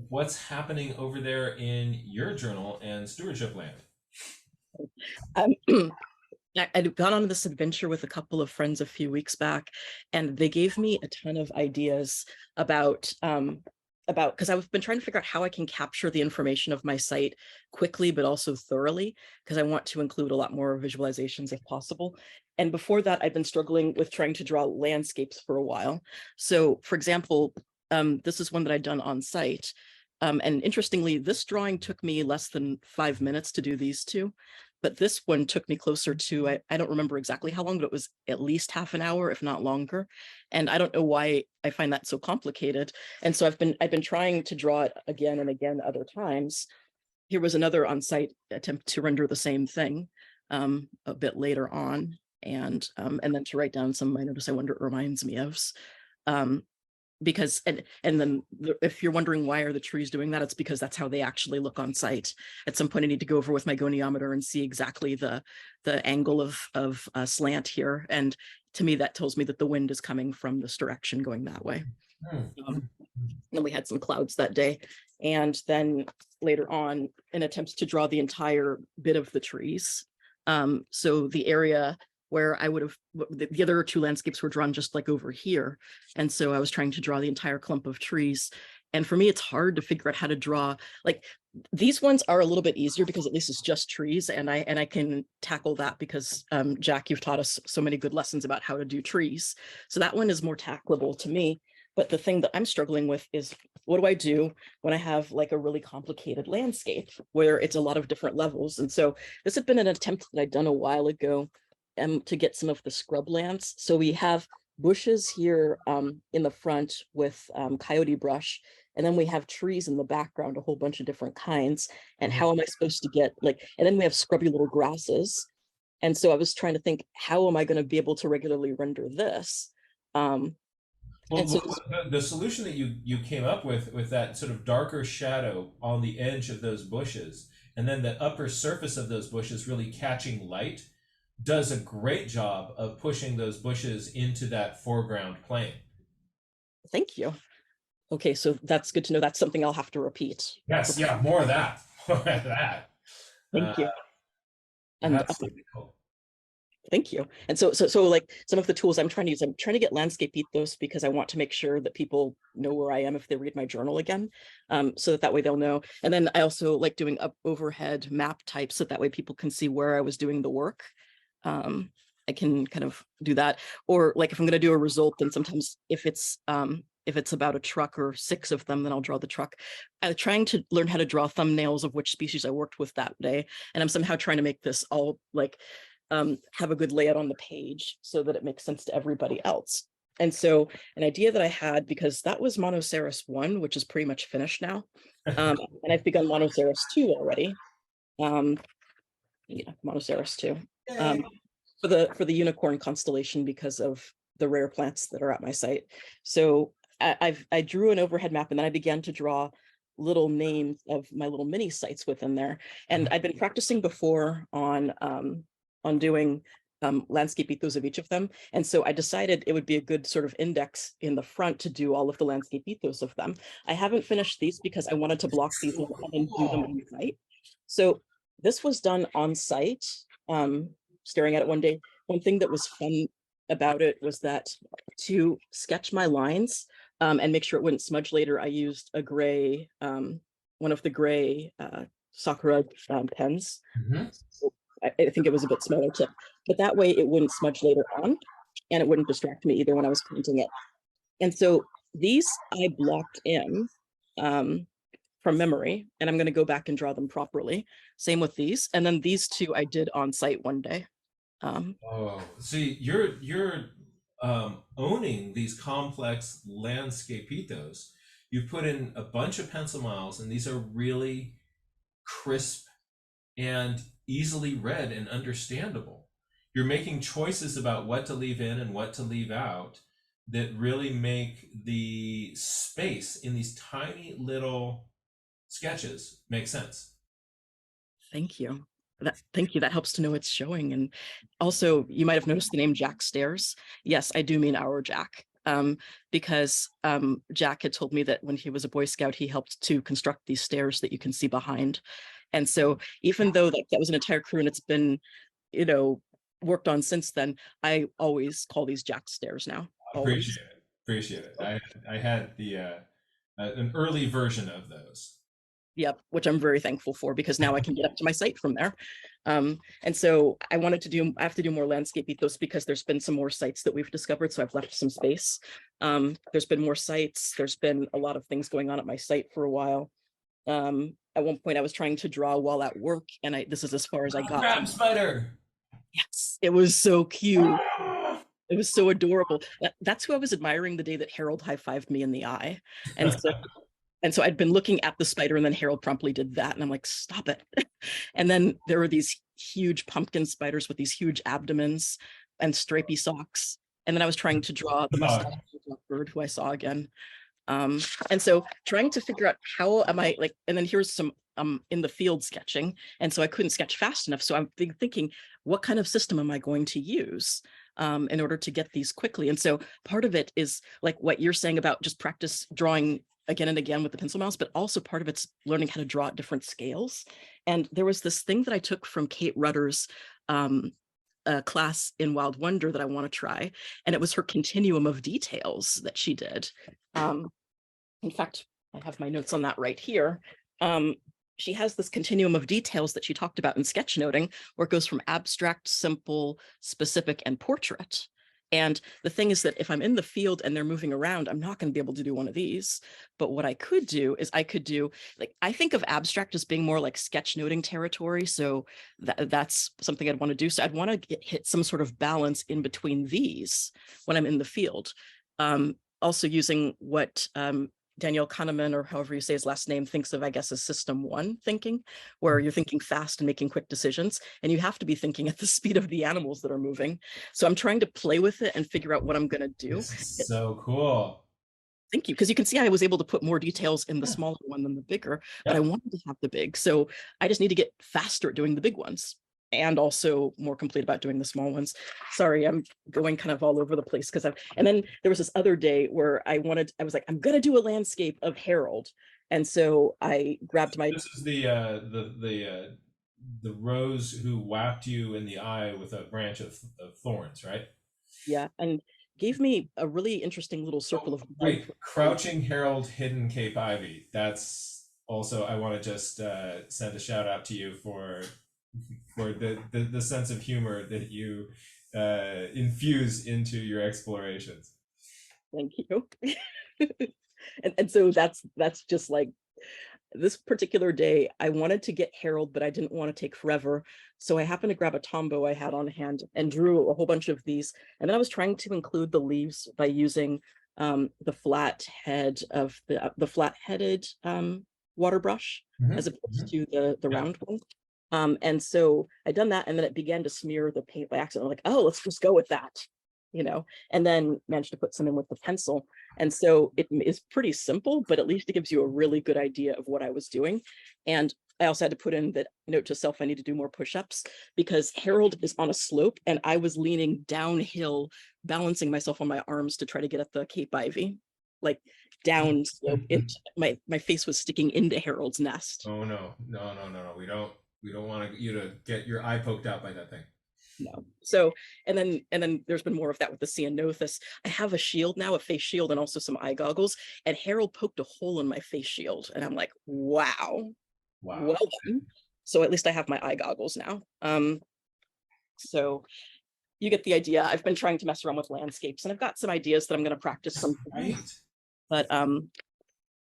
what's happening over there in your journal and stewardship land? I'd gone on this adventure with a couple of friends a few weeks back, and they gave me a ton of ideas about because I've been trying to figure out how I can capture the information of my site quickly, but also thoroughly, because I want to include a lot more visualizations if possible. And before that, I've been struggling with trying to draw landscapes for a while. So for example, this is one that I'd done on site. And interestingly, this drawing took me less than 5 minutes to do these two. but this one took me closer to, I don't remember exactly how long, but it was at least half an hour, if not longer. And I don't know why I find that so complicated. And so I've been trying to draw it again and again other times. Here was another on-site attempt to render the same thing a bit later on, and then to write down some of my notice I wonder it reminds me of. Because and then if you're wondering why are the trees doing that, it's because that's how they actually look on site. At some point I need to go over with my goniometer and see exactly the angle of slant here, and to me that tells me that the wind is coming from this direction going that way. Then we had some clouds that day, and then later on an attempt to draw the entire bit of the trees. So the area where I would have, the other two landscapes were drawn just like over here. And so I was trying to draw the entire clump of trees. And for me, it's hard to figure out how to draw, like these ones are a little bit easier because at least it's just trees, and I can tackle that because Jack, you've taught us so many good lessons about how to do trees. So that one is more tackleable to me. But the thing that I'm struggling with is, what do I do when I have like a really complicated landscape where it's a lot of different levels? And so this had been an attempt that I'd done a while ago to get some of the scrublands. So we have bushes here in the front with coyote brush, and then we have trees in the background, a whole bunch of different kinds. And how am I supposed to get like, and then we have scrubby little grasses. And so I was trying to think, how am I going to be able to regularly render this? Well, so the solution that you came up with that sort of darker shadow on the edge of those bushes, and then the upper surface of those bushes really catching light, does a great job of pushing those bushes into that foreground plane. Thank you. Okay, so that's good to know. That's something I'll have to repeat. Yes, yeah, more of that. More of that. Thank you. And that's really cool. Thank you. And so like some of the tools I'm trying to use, I'm trying to get landscape ethos because I want to make sure that people know where I am if they read my journal again, so that way they'll know. And then I also like doing overhead map types so that way people can see where I was doing the work. I can kind of do that. Or like if I'm going to do a result, then sometimes if it's about a truck or 6 of them, then I'll draw the truck. I'm trying to learn how to draw thumbnails of which species I worked with that day. And I'm somehow trying to make this all like have a good layout on the page so that it makes sense to everybody else. And so an idea that I had, because that was Monoceros 1, which is pretty much finished now. And I've begun Monoceros 2 already. Yeah, Monoceros 2. For the unicorn constellation because of the rare plants that are at my site. So I drew an overhead map, and then I began to draw little names of my little mini sites within there. And I've been practicing before on doing landscape ethos of each of them. And so I decided it would be a good sort of index in the front to do all of the landscape ethos of them. I haven't finished these because I wanted to block these and do them on site. So this was done on site, staring at it one day. One thing that was fun about it was that to sketch my lines and make sure it wouldn't smudge later, I used a gray, one of the gray Sakura pens. So I think it was a bit smaller tip, but that way it wouldn't smudge later on and it wouldn't distract me either when I was painting it. And so these I blocked in from memory, and I'm going to go back and draw them properly. Same with these. And then these 2 I did on site one day. Oh, see, you're owning these complex landscape ethos. You put in a bunch of pencil miles, and these are really crisp and easily read and understandable. You're making choices about what to leave in and what to leave out that really make the space in these tiny little sketches make sense. Thank you. Thank you. That helps to know it's showing. And also, you might have noticed the name Jack Stairs. Yes, I do mean our Jack, because Jack had told me that when he was a Boy Scout, he helped to construct these stairs that you can see behind. And so even though that was an entire crew and it's been, worked on since then, I always call these Jack Stairs now. Always. Appreciate it. I had an early version of those. Yep, which I'm very thankful for because now I can get up to my site from there. And so I have to do more landscape ethos because there's been some more sites that we've discovered. So I've left some space. There's been more sites. There's been a lot of things going on at my site for a while. at one point I was trying to draw while at work, and this is as far as I got. Crab spider. Yes, it was so cute. It was so adorable. That's who I was admiring the day that Harold high-fived me in the eye. And so I'd been looking at the spider, and then Harold promptly did that. And I'm like, stop it. And then there were these huge pumpkin spiders with these huge abdomens and stripy socks. And then I was trying to draw the mustache bird who I saw again. And so trying to figure out how am I like, and then here's some in the field sketching. And so I couldn't sketch fast enough. So I'm thinking, what kind of system am I going to use in order to get these quickly? And so part of it is like what you're saying about just practice drawing again and again with the pencil mouse, but also part of it's learning how to draw at different scales. And there was this thing that I took from Kate Rutter's class in Wild Wonder that I want to try. And it was her continuum of details that she did. In fact, I have my notes on that right here. She has this continuum of details that she talked about in sketchnoting, where it goes from abstract, simple, specific, and portrait. And the thing is that if I'm in the field and they're moving around, I'm not going to be able to do one of these. But what I could do is I could do, like, I think of abstract as being more like sketchnoting territory. So that's something I'd want to do. So I'd want to hit some sort of balance in between these when I'm in the field. Also using what Daniel Kahneman, or however you say his last name, thinks of, I guess, as system one thinking, where you're thinking fast and making quick decisions, and you have to be thinking at the speed of the animals that are moving. So I'm trying to play with it and figure out what I'm going to do. This is so cool. Thank you, because you can see I was able to put more details in the smaller one than the bigger, but I wanted to have the big. So I just need to get faster at doing the big ones, and also more complete about doing the small ones. Sorry, I'm going kind of all over the place and then there was this other day where I was like, I'm gonna do a landscape of Harold. And so I grabbed my— This is the rose who whacked you in the eye with a branch of thorns, right? Yeah, and gave me a really interesting little circle of— Wait, Crouching Harold, Hidden Cape Ivy. That's also, I want to just send a shout out to you for the sense of humor that you infuse into your explorations. Thank you. and so that's just like this particular day. I wanted to get Harold, but I didn't want to take forever. So I happened to grab a tombow I had on hand and drew a whole bunch of these. And then I was trying to include the leaves by using the flat head of the flat-headed water brush, as opposed to the round one. And so I'd done that, and then it began to smear the paint by accident. I'm like, oh, let's just go with that, and then managed to put some in with the pencil. And so it is pretty simple, but at least it gives you a really good idea of what I was doing. And I also had to put in that note to self, I need to do more push-ups, because Harold is on a slope and I was leaning downhill, balancing myself on my arms to try to get at the Cape Ivy, like down slope. My face was sticking into Harold's nest. Oh no. We don't want you to get your eye poked out by that thing. No. So, and then there's been more of that with the Ceanothus. I have a shield now, a face shield, and also some eye goggles. And Harold poked a hole in my face shield, and I'm like, wow. Well done. So at least I have my eye goggles now. So you get the idea. I've been trying to mess around with landscapes, and I've got some ideas that I'm going to practice sometime. But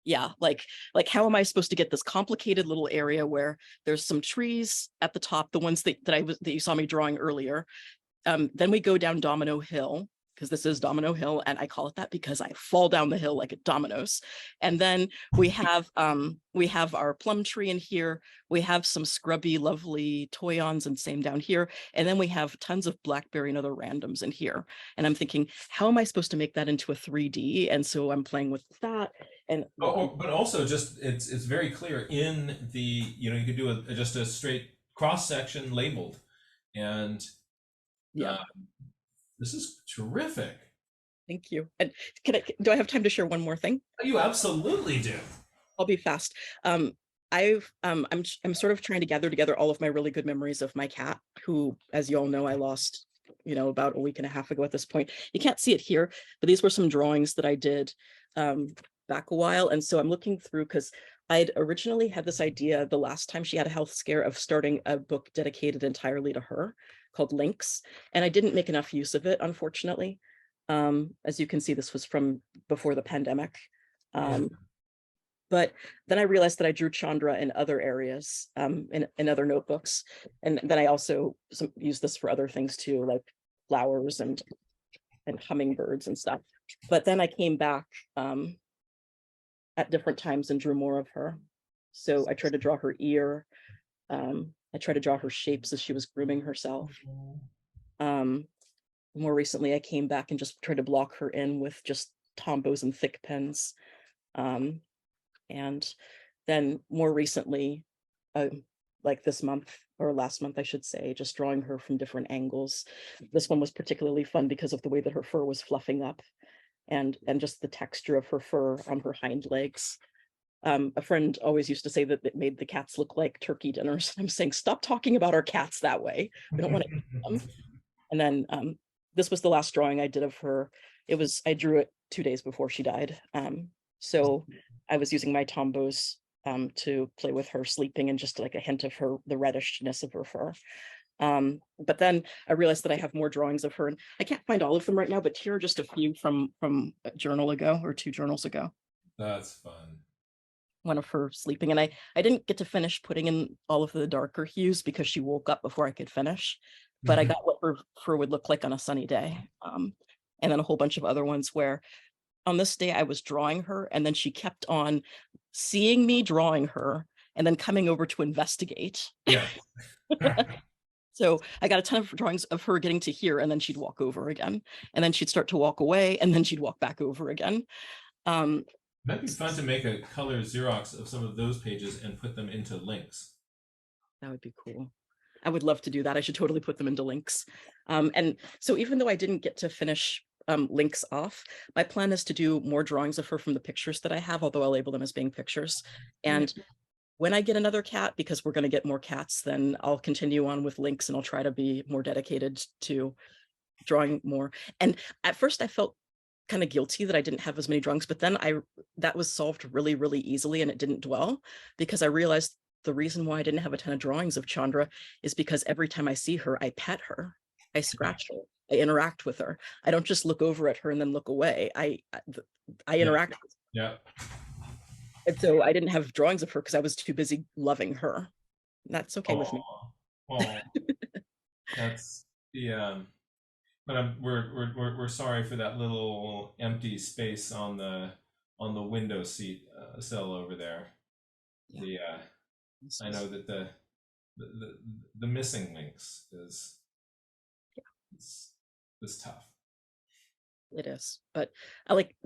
yeah, like how am I supposed to get this complicated little area where there's some trees at the top, the ones that you saw me drawing earlier. Then we go down Domino Hill, because this is Domino Hill, and I call it that because I fall down the hill like it dominoes. And then we have our plum tree in here. We have some scrubby, lovely toyons, and same down here. And then we have tons of blackberry and other randoms in here. And I'm thinking, how am I supposed to make that into a 3D? And so I'm playing with that. And but also just it's very clear in the, you could do just a straight cross section labeled, and yeah. This is terrific. Thank you. And do I have time to share one more thing? You absolutely do. I'll be fast. I'm sort of trying to gather together all of my really good memories of my cat, who, as you all know, I lost, about a week and a half ago at this point. You can't see it here, but these were some drawings that I did back a while. And so I'm looking through, because I'd originally had this idea the last time she had a health scare of starting a book dedicated entirely to her called Links. And I didn't make enough use of it, unfortunately. As you can see, this was from before the pandemic. But then I realized that I drew Chandra in other areas, in other notebooks. And then I also use this for other things too, like flowers and hummingbirds and stuff. But then I came back at different times and drew more of her. So I tried to draw her ear. I tried to draw her shapes as she was grooming herself. More recently, I came back and just tried to block her in with just Tombows and thick pens. And then more recently, like this month or last month, I should say, just drawing her from different angles. This one was particularly fun because of the way that her fur was fluffing up and just the texture of her fur on her hind legs. A friend always used to say that it made the cats look like turkey dinners. I'm saying, stop talking about our cats that way. We don't want to eat them. And then this was the last drawing I did of her. I drew it 2 days before she died. So I was using my Tombows to play with her sleeping and just like a hint of the reddishness of her fur. But then I realized that I have more drawings of her, and I can't find all of them right now, but here are just a few from a journal ago or 2 journals ago. That's fun. One of her sleeping, and I didn't get to finish putting in all of the darker hues because she woke up before I could finish, but I got what her fur would look like on a sunny day. And then a whole bunch of other ones where on this day I was drawing her, and then she kept on seeing me drawing her and then coming over to investigate. Yeah. So I got a ton of drawings of her getting to here, and then she'd walk over again, and then she'd start to walk away, and then she'd walk back over again. Might be fun to make a color Xerox of some of those pages and put them into links. That would be cool. I would love to do that. I should totally put them into links. And so even though I didn't get to finish links off, my plan is to do more drawings of her from the pictures that I have, although I'll label them as being pictures. And when I get another cat, because we're going to get more cats, then I'll continue on with links, and I'll try to be more dedicated to drawing more. And at first I felt kind of guilty that I didn't have as many drawings, but then that was solved really, really easily, and it didn't dwell, because I realized the reason why I didn't have a ton of drawings of Chandra is because every time I see her, I pet her, I scratch her, I interact with her. I don't just look over at her and then look away. I interact with her. Yeah. And so I didn't have drawings of her because I was too busy loving her. That's okay with me. That's the but we're sorry for that little empty space on the window seat sill over there. Yeah. I know that the missing links is tough. It is, but I like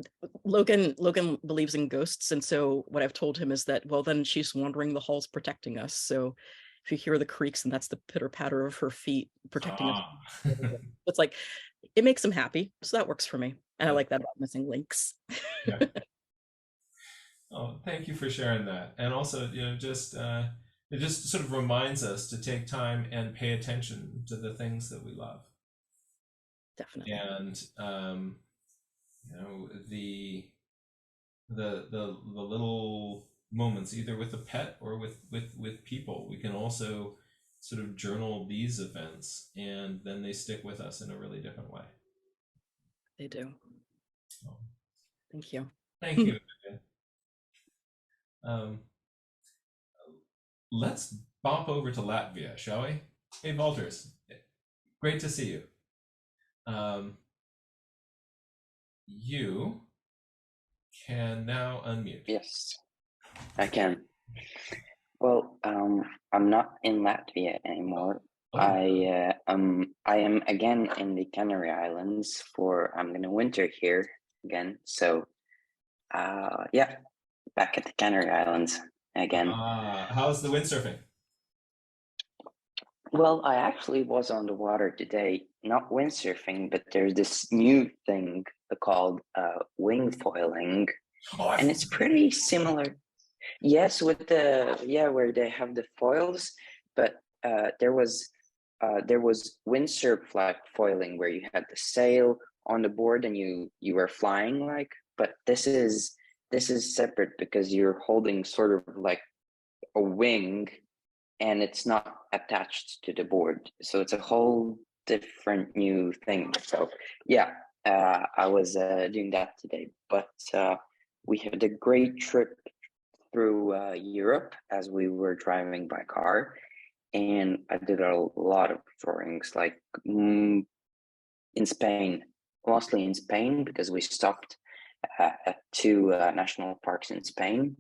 Logan believes in ghosts, and so what I've told him is that, well, then she's wandering the halls protecting us. So if you hear the creaks, and that's the pitter patter of her feet protecting us, it's like it makes him happy. So that works for me, and I like that about missing links. Yeah. Oh, thank you for sharing that, and also just it just sort of reminds us to take time and pay attention to the things that we love. Definitely. And the little moments, either with a pet or with people, we can also sort of journal these events, and then they stick with us in a really different way. They do. So, thank you. Thank you. Let's bop over to Latvia, shall we? Hey, Walters, great to see you. You can now unmute. Yes, I can. Well, I'm not in Latvia anymore. Oh. I am again in the Canary Islands I'm gonna winter here again. So yeah, back at the Canary Islands again. How's the windsurfing? Well, I actually was on the water today, not windsurfing, but there's this new thing called wing foiling, and it's pretty similar. Yes, with where they have the foils, but there was windsurf foiling where you had the sail on the board and you were flying but this is separate because you're holding sort of like a wing, and it's not attached to the board. So it's a whole different new thing. So yeah, I was doing that today, but we had a great trip through Europe as we were driving by car, and I did a lot of drawings, like in Spain, mostly in Spain, because we stopped at two national parks in Spain.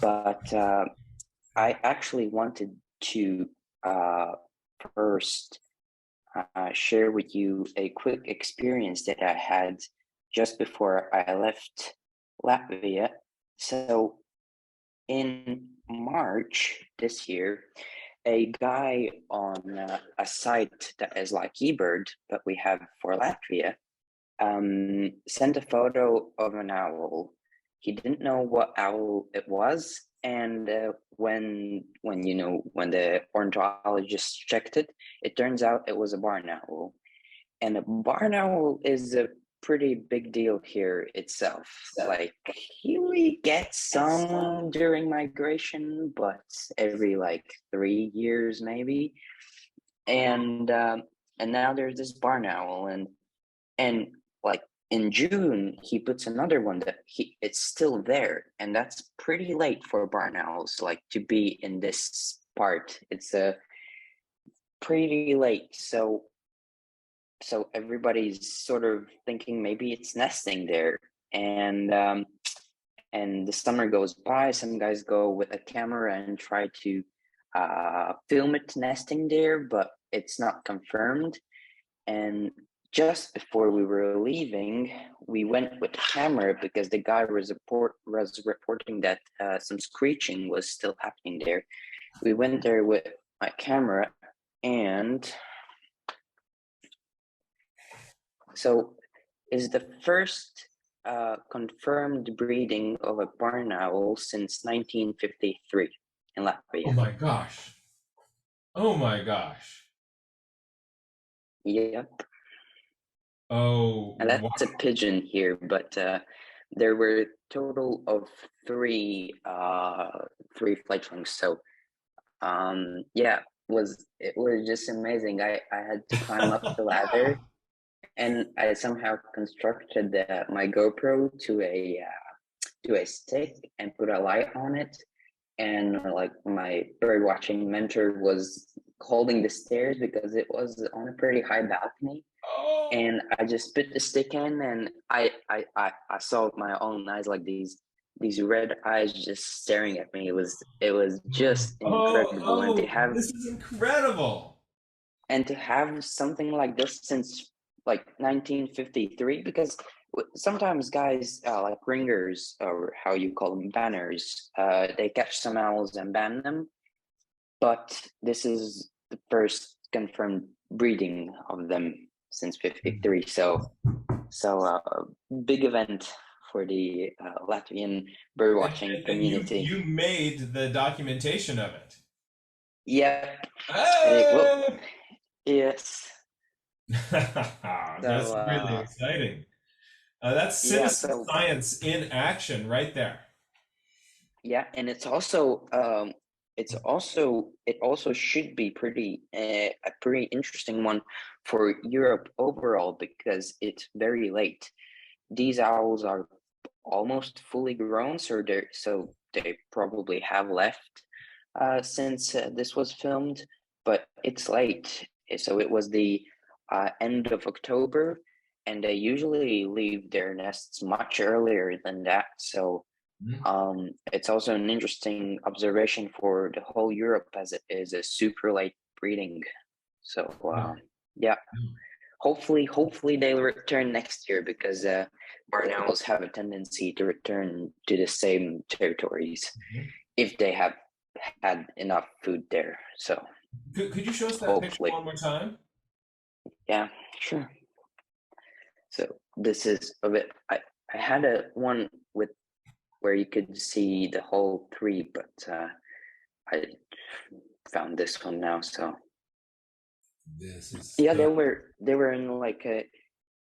But I actually wanted to first share with you a quick experience that I had just before I left Latvia. So in March this year, a guy on a site that is like eBird, but we have for Latvia, sent a photo of an owl. He didn't know what owl it was, and when the ornithologist checked it, it turns out it was a barn owl. And a barn owl is a pretty big deal here itself. Like, here we get some during migration, but every like 3 years maybe. And now there's this barn owl, and like in June he puts another one that it's still there, and that's pretty late for barn owls, like to be in this part. It's a pretty late, so everybody's sort of thinking maybe it's nesting there. And the summer goes by, some guys go with a camera and try to film it nesting there, but it's not confirmed. And just before we were leaving, we went with the camera because the guy was reporting that some screeching was still happening there. We went there with my camera, and so is the first confirmed breeding of a barn owl since 1953 in Latvia. Oh my gosh. Oh my gosh. Yep. Oh, And that's a pigeon here, but there were total of three fledglings. So yeah, it was just amazing. I had to climb up the ladder, and I somehow constructed my GoPro to a stick and put a light on it. And like my bird watching mentor was holding the stairs because it was on a pretty high balcony. Oh. And I just put the stick in, and I saw with my own eyes, like these red eyes just staring at me. It was just incredible. And to have this is incredible. And to have something like this since like 1953, because sometimes guys like ringers, or how you call them, banners, they catch some owls and ban them, but this is the first confirmed breeding of them since 53. So big event for the Latvian birdwatching community. You made the documentation of it. Yep. Oh! Yes. That's really exciting. That's citizen science in action right there. Yeah, and it also should be a pretty interesting one for Europe overall, because it's very late. These owls are almost fully grown, so they probably have left since this was filmed, but it's late. So it was the end of October, and they usually leave their nests much earlier than that. So it's also an interesting observation for the whole Europe, as it is a super late breeding. So yeah, hopefully they'll return next year, because barn owls have a tendency to return to the same territories if they have had enough food there. So could you show us that picture one more time? Yeah, sure. So this is a bit. I had a one with where you could see the whole tree, but I found this one now. So this is they were in like a.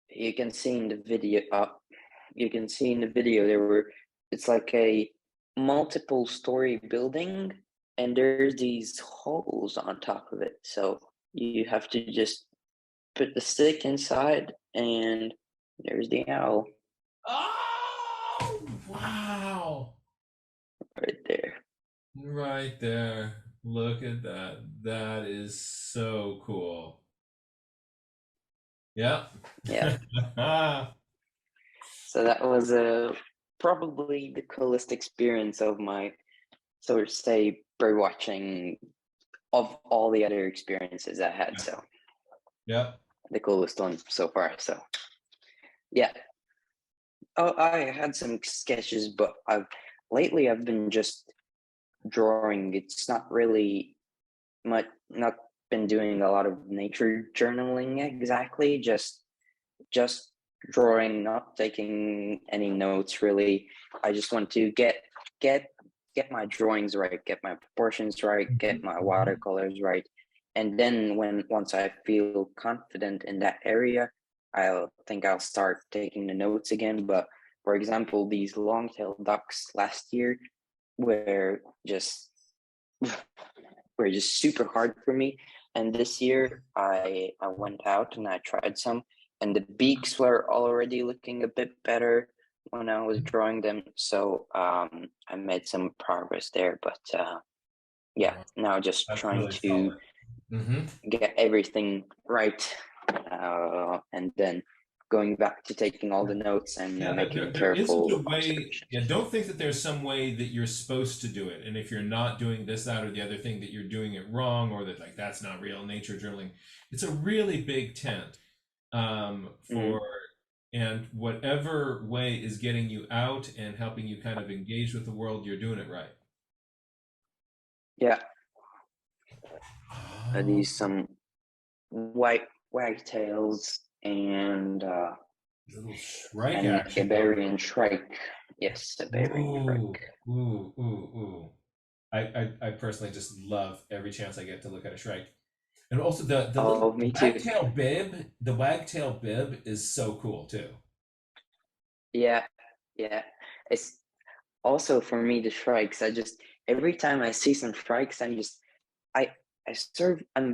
You can see in the video. You can see in the video it's like a multiple story building, and there's these holes on top of it. So you have to just put the stick inside, and there's the owl. Oh, wow. Right right there. Look at that. That is so cool. Yeah. Yeah. So that was probably the coolest experience of my, so to say, bird watching of all the other experiences I had. So yeah, the coolest one so far. So yeah. Oh, I had some sketches, but lately I've been just drawing. It's not really much, not been doing a lot of nature journaling exactly, just drawing, not taking any notes really. I just want to get my drawings right, get my proportions right, get my watercolors right, and then once I feel confident in that area, I'll start taking the notes again. But for example, these long-tailed ducks last year were just super hard for me, and this year I went out and I tried some, and the beaks were already looking a bit better when I was drawing them. So I made some progress there, but yeah, now just that's trying really to solid. get everything right, and then going back to taking all the notes and Yeah, making there isn't a careful way. observations. Yeah, don't think that there's some way that you're supposed to do it, and if you're not doing this, that, or the other thing, that you're doing it wrong, or that like that's not real nature journaling. It's a really big tent for, and whatever way is getting you out and helping you kind of engage with the world, you're doing it right. Yeah. Oh, These some white wagtails and little shrike and action. Iberian shrike. Yes, Iberian shrike. Ooh. I personally just love every chance I get to look at a shrike. And also the little Me too. the wagtail bib is so cool too. Yeah. It's also for me the shrikes. I just every time I see some shrikes, I'm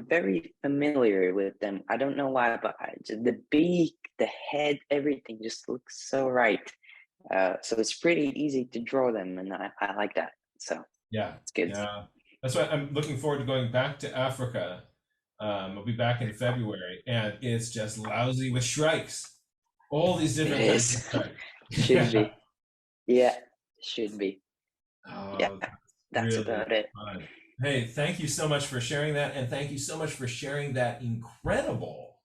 very familiar with them. I don't know why, but the beak, the head, everything just looks so right. So it's pretty easy to draw them, and I like that. So Yeah, it's good. yeah. That's why I'm looking forward to going back to Africa. I'll be back in February, and it's just lousy with shrikes. All these different It kinds is. of shrikes. Should be. Yeah, should be. Yeah, Oh, that's really about it. fun. Hey, thank you so much for sharing that, and thank you so much for sharing that incredible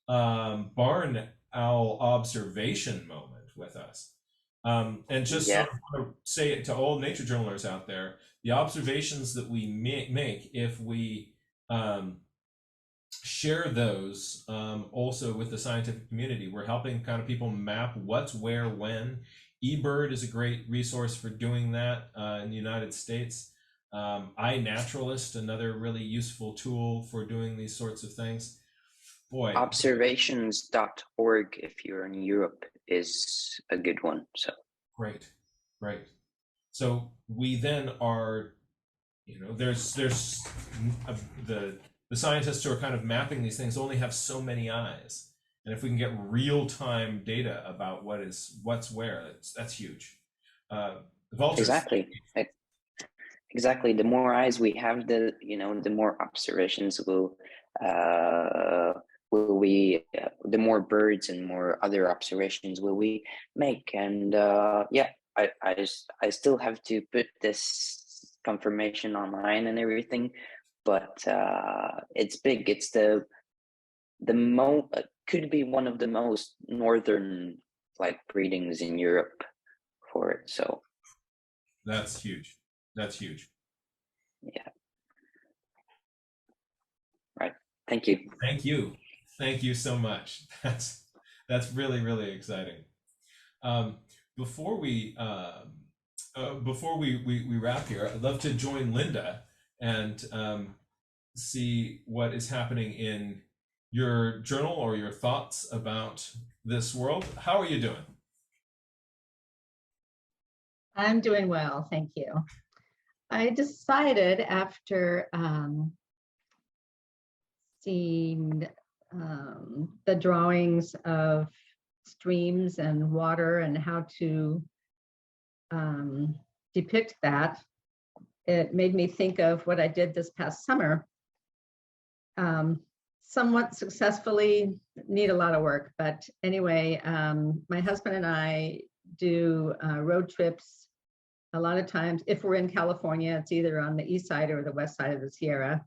barn owl observation moment with us. And just Yeah. sort of want to say it to all nature journalers out there, the observations that we make, if we share those also with the scientific community, we're helping kind of people map what's where, when. eBird is a great resource for doing that in the United States. iNaturalist, another really useful tool for doing these sorts of things. Boy, Observations.org, if you're in Europe, is a good one. So great. So we then are, there's the scientists who are kind of mapping these things only have so many eyes, and if we can get real-time data about what's where, that's huge. Vultures. Exactly. The more eyes we have, the more observations will we the more birds and more other observations will we make. And I still have to put this confirmation online and everything, but it's big. It's could be one of the most northern breedings in Europe for it. So that's huge. Yeah. Right. Thank you. Thank you so much. That's really, really exciting. Before we wrap here, I'd love to join Linda and see what is happening in your journal or your thoughts about this world. How are you doing? I'm doing well, thank you. I decided after seeing the drawings of streams and water and how to depict that, it made me think of what I did this past summer. Somewhat successfully, need a lot of work, but anyway, my husband and I do road trips a lot of times. If we're in California, it's either on the east side or the west side of the Sierra.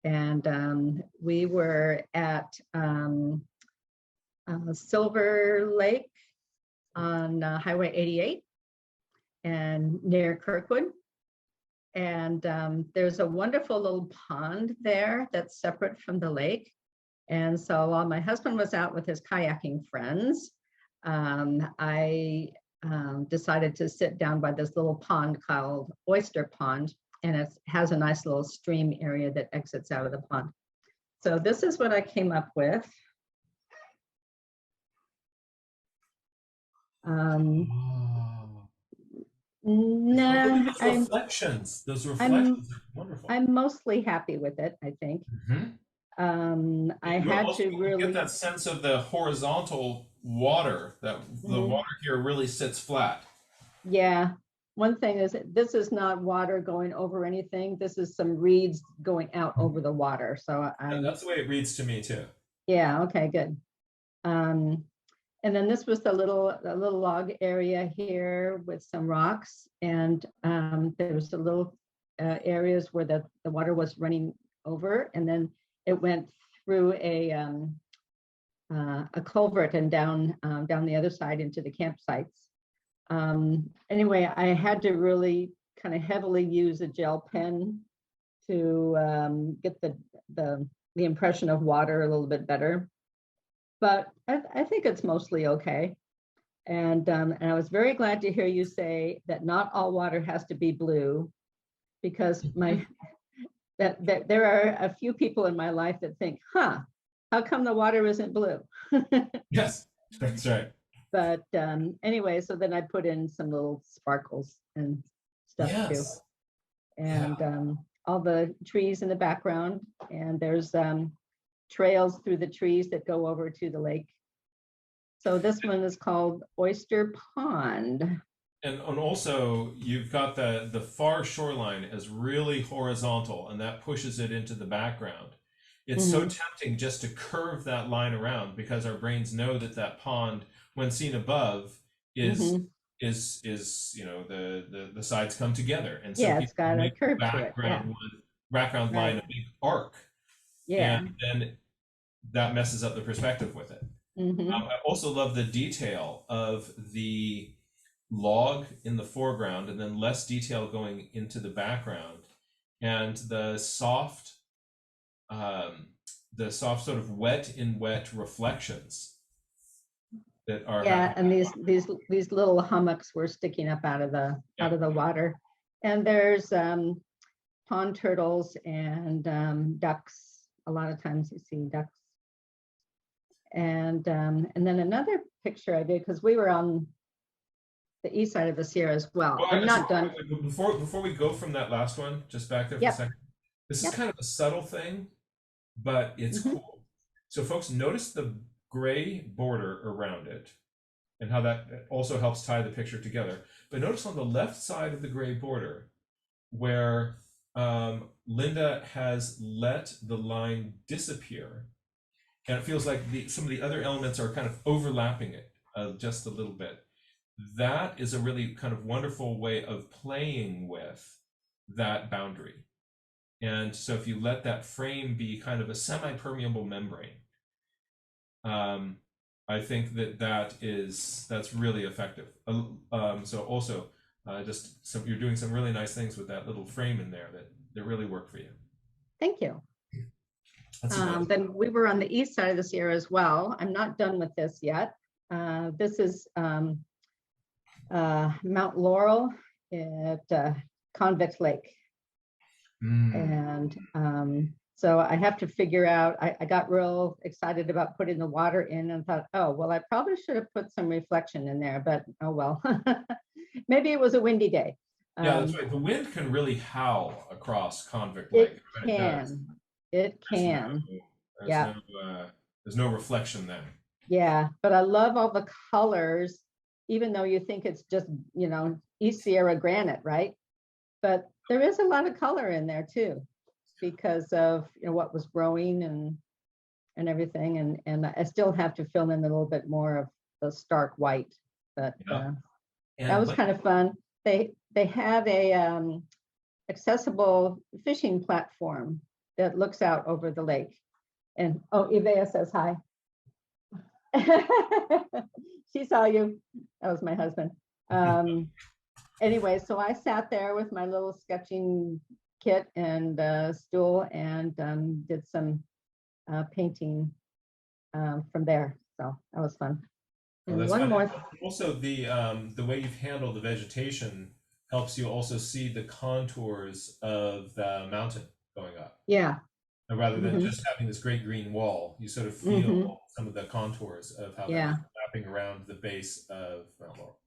And we were at Silver Lake on Highway 88 and near Kirkwood. And there's a wonderful little pond there that's separate from the lake. And so while my husband was out with his kayaking friends, I decided to sit down by this little pond called Oyster Pond, and it has a nice little stream area that exits out of the pond. So this is what I came up with. No, Those reflections are wonderful. I'm mostly happy with it, I think. I had to really get that sense of the horizontal water, that the water here really sits flat. Yeah. One thing is this is not water going over anything. This is some reeds going out over the water. So that's the way it reads to me too. Yeah. Okay, good. And then this was the little log area here with some rocks, and there was the little areas where the water was running over, and then it went through a culvert and down the other side into the campsites. Anyway, I had to really kind of heavily use a gel pen to get the impression of water a little bit better. But I think it's mostly okay. And I was very glad to hear you say that not all water has to be blue, because that there are a few people in my life that think, how come the water isn't blue? Yes, that's right. But anyway, so then I put in some little sparkles and stuff too. And all the trees in the background, and there's trails through the trees that go over to the lake. So this one is called Oyster Pond. And also you've got the far shoreline as really horizontal, and that pushes it into the background. It's so tempting just to curve that line around, because our brains know that pond, when seen above, is you know, the sides come together, and so it's got a curve to it. Background line a big arc. Yeah. And then that messes up the perspective with it. I also love the detail of the log in the foreground, and then less detail going into the background, and the soft sort of wet in wet reflections that are and these little hummocks were sticking up out of the water. And there's pond turtles and ducks. A lot of times you see ducks. And then another picture I did, because we were on the east side of the Sierra as well. I'm not done. Before we go from that last one, just back there for a second. This is kind of a subtle thing, but it's cool. So folks, notice the gray border around it and how that also helps tie the picture together. But notice on the left side of the gray border where Linda has let the line disappear, and it feels like some of the other elements are kind of overlapping it just a little bit. That is a really kind of wonderful way of playing with that boundary. And so if you let that frame be kind of a semi-permeable membrane, I think that's really effective. So also you're doing some really nice things with that little frame in there that really work for you. Thank you. Then we were on the east side of the Sierra as well. I'm not done with this yet. This is Mount Laurel at Convict Lake. And so I have to figure out, I got real excited about putting the water in and thought, oh, well, I probably should have put some reflection in there, but oh well. Maybe it was a windy day. Yeah, that's right. The wind can really howl across Convict Lake. It can. There's no reflection then. Yeah, but I love all the colors, even though you think it's just, you know, East Sierra granite, right? but there is a lot of color in there too, because of what was growing and everything, and I still have to fill in a little bit more of the stark white, but that was kind of fun. They have a accessible fishing platform that looks out over the lake, and Ivea says hi. She saw you. That was my husband. Anyway, so I sat there with my little sketching kit and stool and did some painting from there. So that was fun. Oh, And that's one fun. more. Also, the way you've handled the vegetation helps you also see the contours of the mountain going up. Yeah. And rather than just having this great green wall, you sort of feel some of the contours of how they're wrapping around the base of Mount Laurel.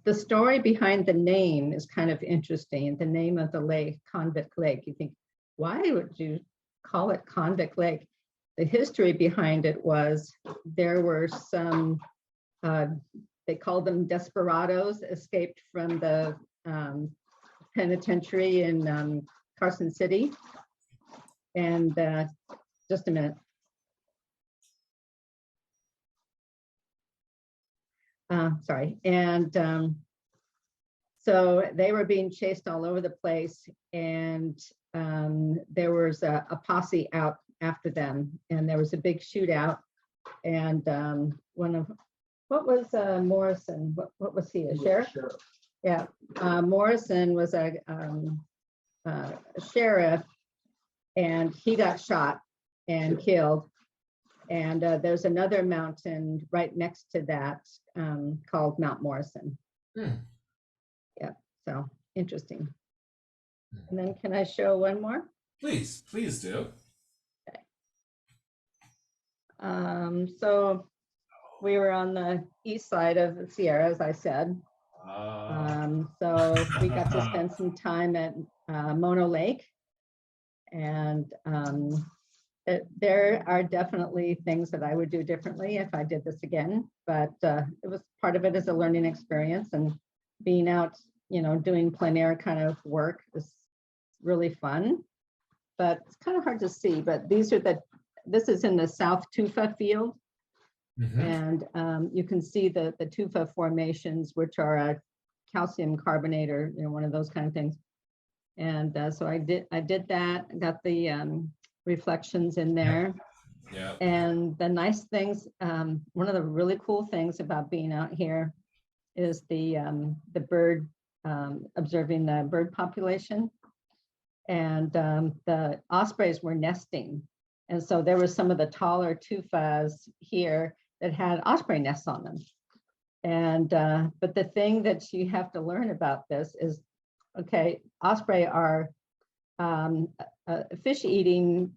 The story behind the name is kind of interesting. The name of the lake, Convict Lake. You think, why would you call it Convict Lake? The history behind it was there were some, they called them desperados, escaped from the penitentiary in Carson City. And just a minute. Sorry. And so they were being chased all over the place, and there was a posse out after them, and there was a big shootout. And what was Morrison? What was he, a sheriff? Yeah, Morrison was a sheriff, and he got shot and killed. And there's another mountain right next to that called Mount Morrison. Yeah, so interesting. And then can I show one more? Please do. Okay. So we were on the east side of the Sierra, as I said. So we got to spend some time at Mono Lake. And there are definitely things that I would do differently if I did this again, but it was part of it as a learning experience, and being out, doing plein air kind of work is really fun, but it's kind of hard to see. But this is in the South Tufa field, and you can see the tufa formations, which are a calcium carbonate or one of those kind of things. And so I did that. I got the reflections in there. Yeah. And the nice things, one of the really cool things about being out here is the bird, observing the bird population. And the ospreys were nesting. And so there was some of the taller tufas here that had osprey nests on them. And but the thing that you have to learn about this is, okay, osprey are a fish-eating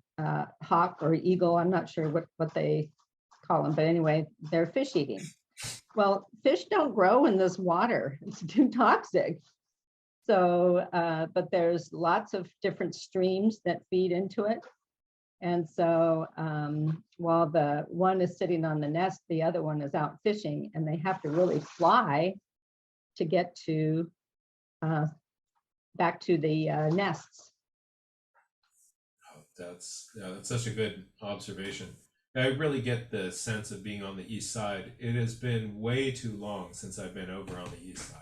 hawk or eagle. I'm not sure what they call them, but anyway, they're fish-eating. Well, fish don't grow in this water. It's too toxic. So, but there's lots of different streams that feed into it. And so while the one is sitting on the nest, the other one is out fishing, and they have to really fly to get to back to the nests. Oh, that's such a good observation. I really get the sense of being on the east side. It has been way too long since I've been over on the east side.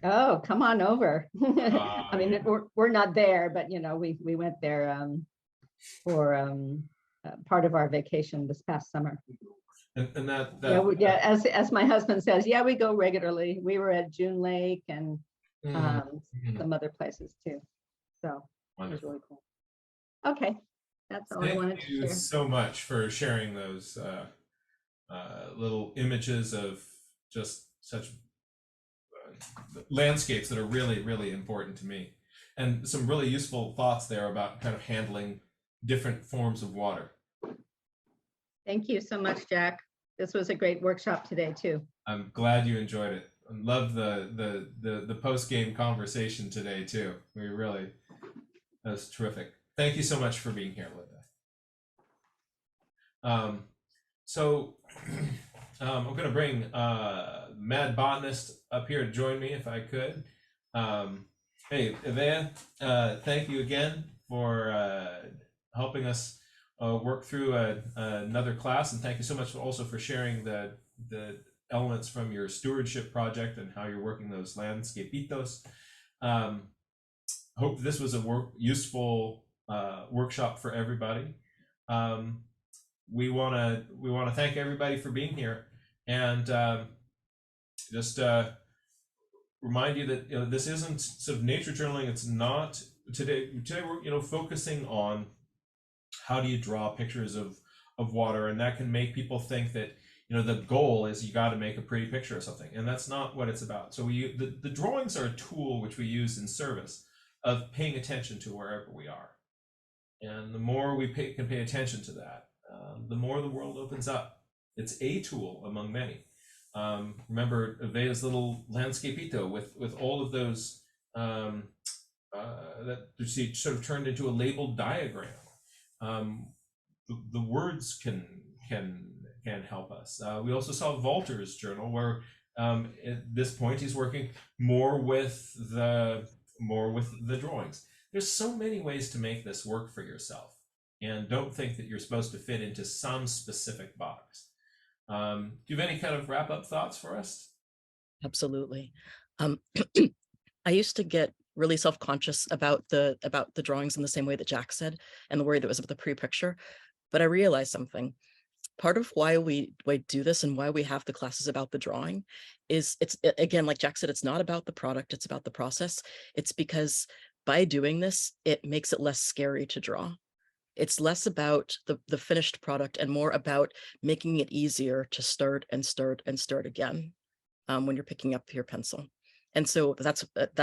Oh, come on over. I mean, we're not there, but we went there for part of our vacation this past summer. And that as my husband says, yeah, we go regularly. We were at June Lake and some other places too. So it was really cool. Okay, that's all I wanted to share. Thank you so much for sharing those little images of just such landscapes that are really, really important to me, and some really useful thoughts there about kind of handling different forms of water. Thank you so much, Jack. This was a great workshop today too. I'm glad you enjoyed it. I love the post-game conversation today too. That was terrific. Thank you so much for being here, Linda. So I'm going to bring Mad Botanist up here to join me if I could. Hey, Evea, thank you again for helping us work through another class, and thank you so much also for sharing the elements from your stewardship project and how you're working those landscapitos. Hope this was a useful workshop for everybody. We want to thank everybody for being here, and just remind you that this isn't sort of nature journaling. It's not today. Today we're focusing on how do you draw pictures of water, and that can make people think that the goal is you got to make a pretty picture of something, and that's not what it's about. So the drawings are a tool which we use in service of paying attention to wherever we are, and the more we can pay attention to that, the more the world opens up. It's a tool among many. Remember Avea's little landscapito with all of those that she sort of turned into a labeled diagram. The words can help us. We also saw Walter's journal, where at this point he's working more with the drawings. There's so many ways to make this work for yourself, and don't think that you're supposed to fit into some specific box. Do you have any kind of wrap-up thoughts for us? Absolutely. I used to get really self-conscious about the drawings in the same way that Jack said, and the worry that was about the pre-picture. But I realized something. Part of why we do this and why we have the classes about the drawing is again, like Jack said, it's not about the product, it's about the process. It's because by doing this, it makes it less scary to draw. It's less about the finished product and more about making it easier to start and start and start again when you're picking up your pencil. And so that's at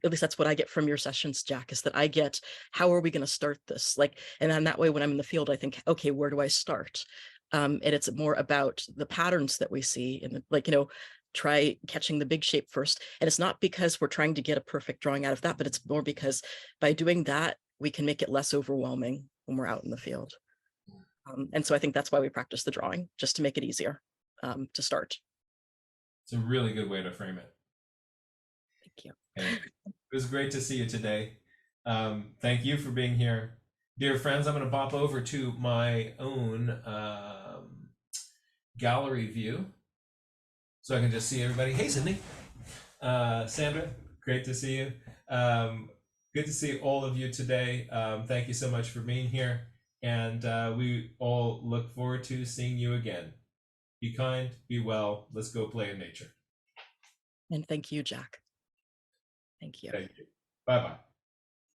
least that's what I get from your sessions, Jack, is that I get, how are we going to start this? And then that way, when I'm in the field, I think, okay, where do I start? And it's more about the patterns that we see, and try catching the big shape first. And it's not because we're trying to get a perfect drawing out of that, but it's more because by doing that, we can make it less overwhelming when we're out in the field. And so I think that's why we practice the drawing, just to make it easier to start. It's a really good way to frame it. Thank you. And it was great to see you today. Thank you for being here. Dear friends, I'm going to pop over to my own gallery view so I can just see everybody. Hey, Sydney. Sandra, great to see you. Good to see all of you today. Thank you so much for being here. And we all look forward to seeing you again. Be kind, be well. Let's go play in nature. And thank you, Jack. Thank you. Thank you. Bye-bye.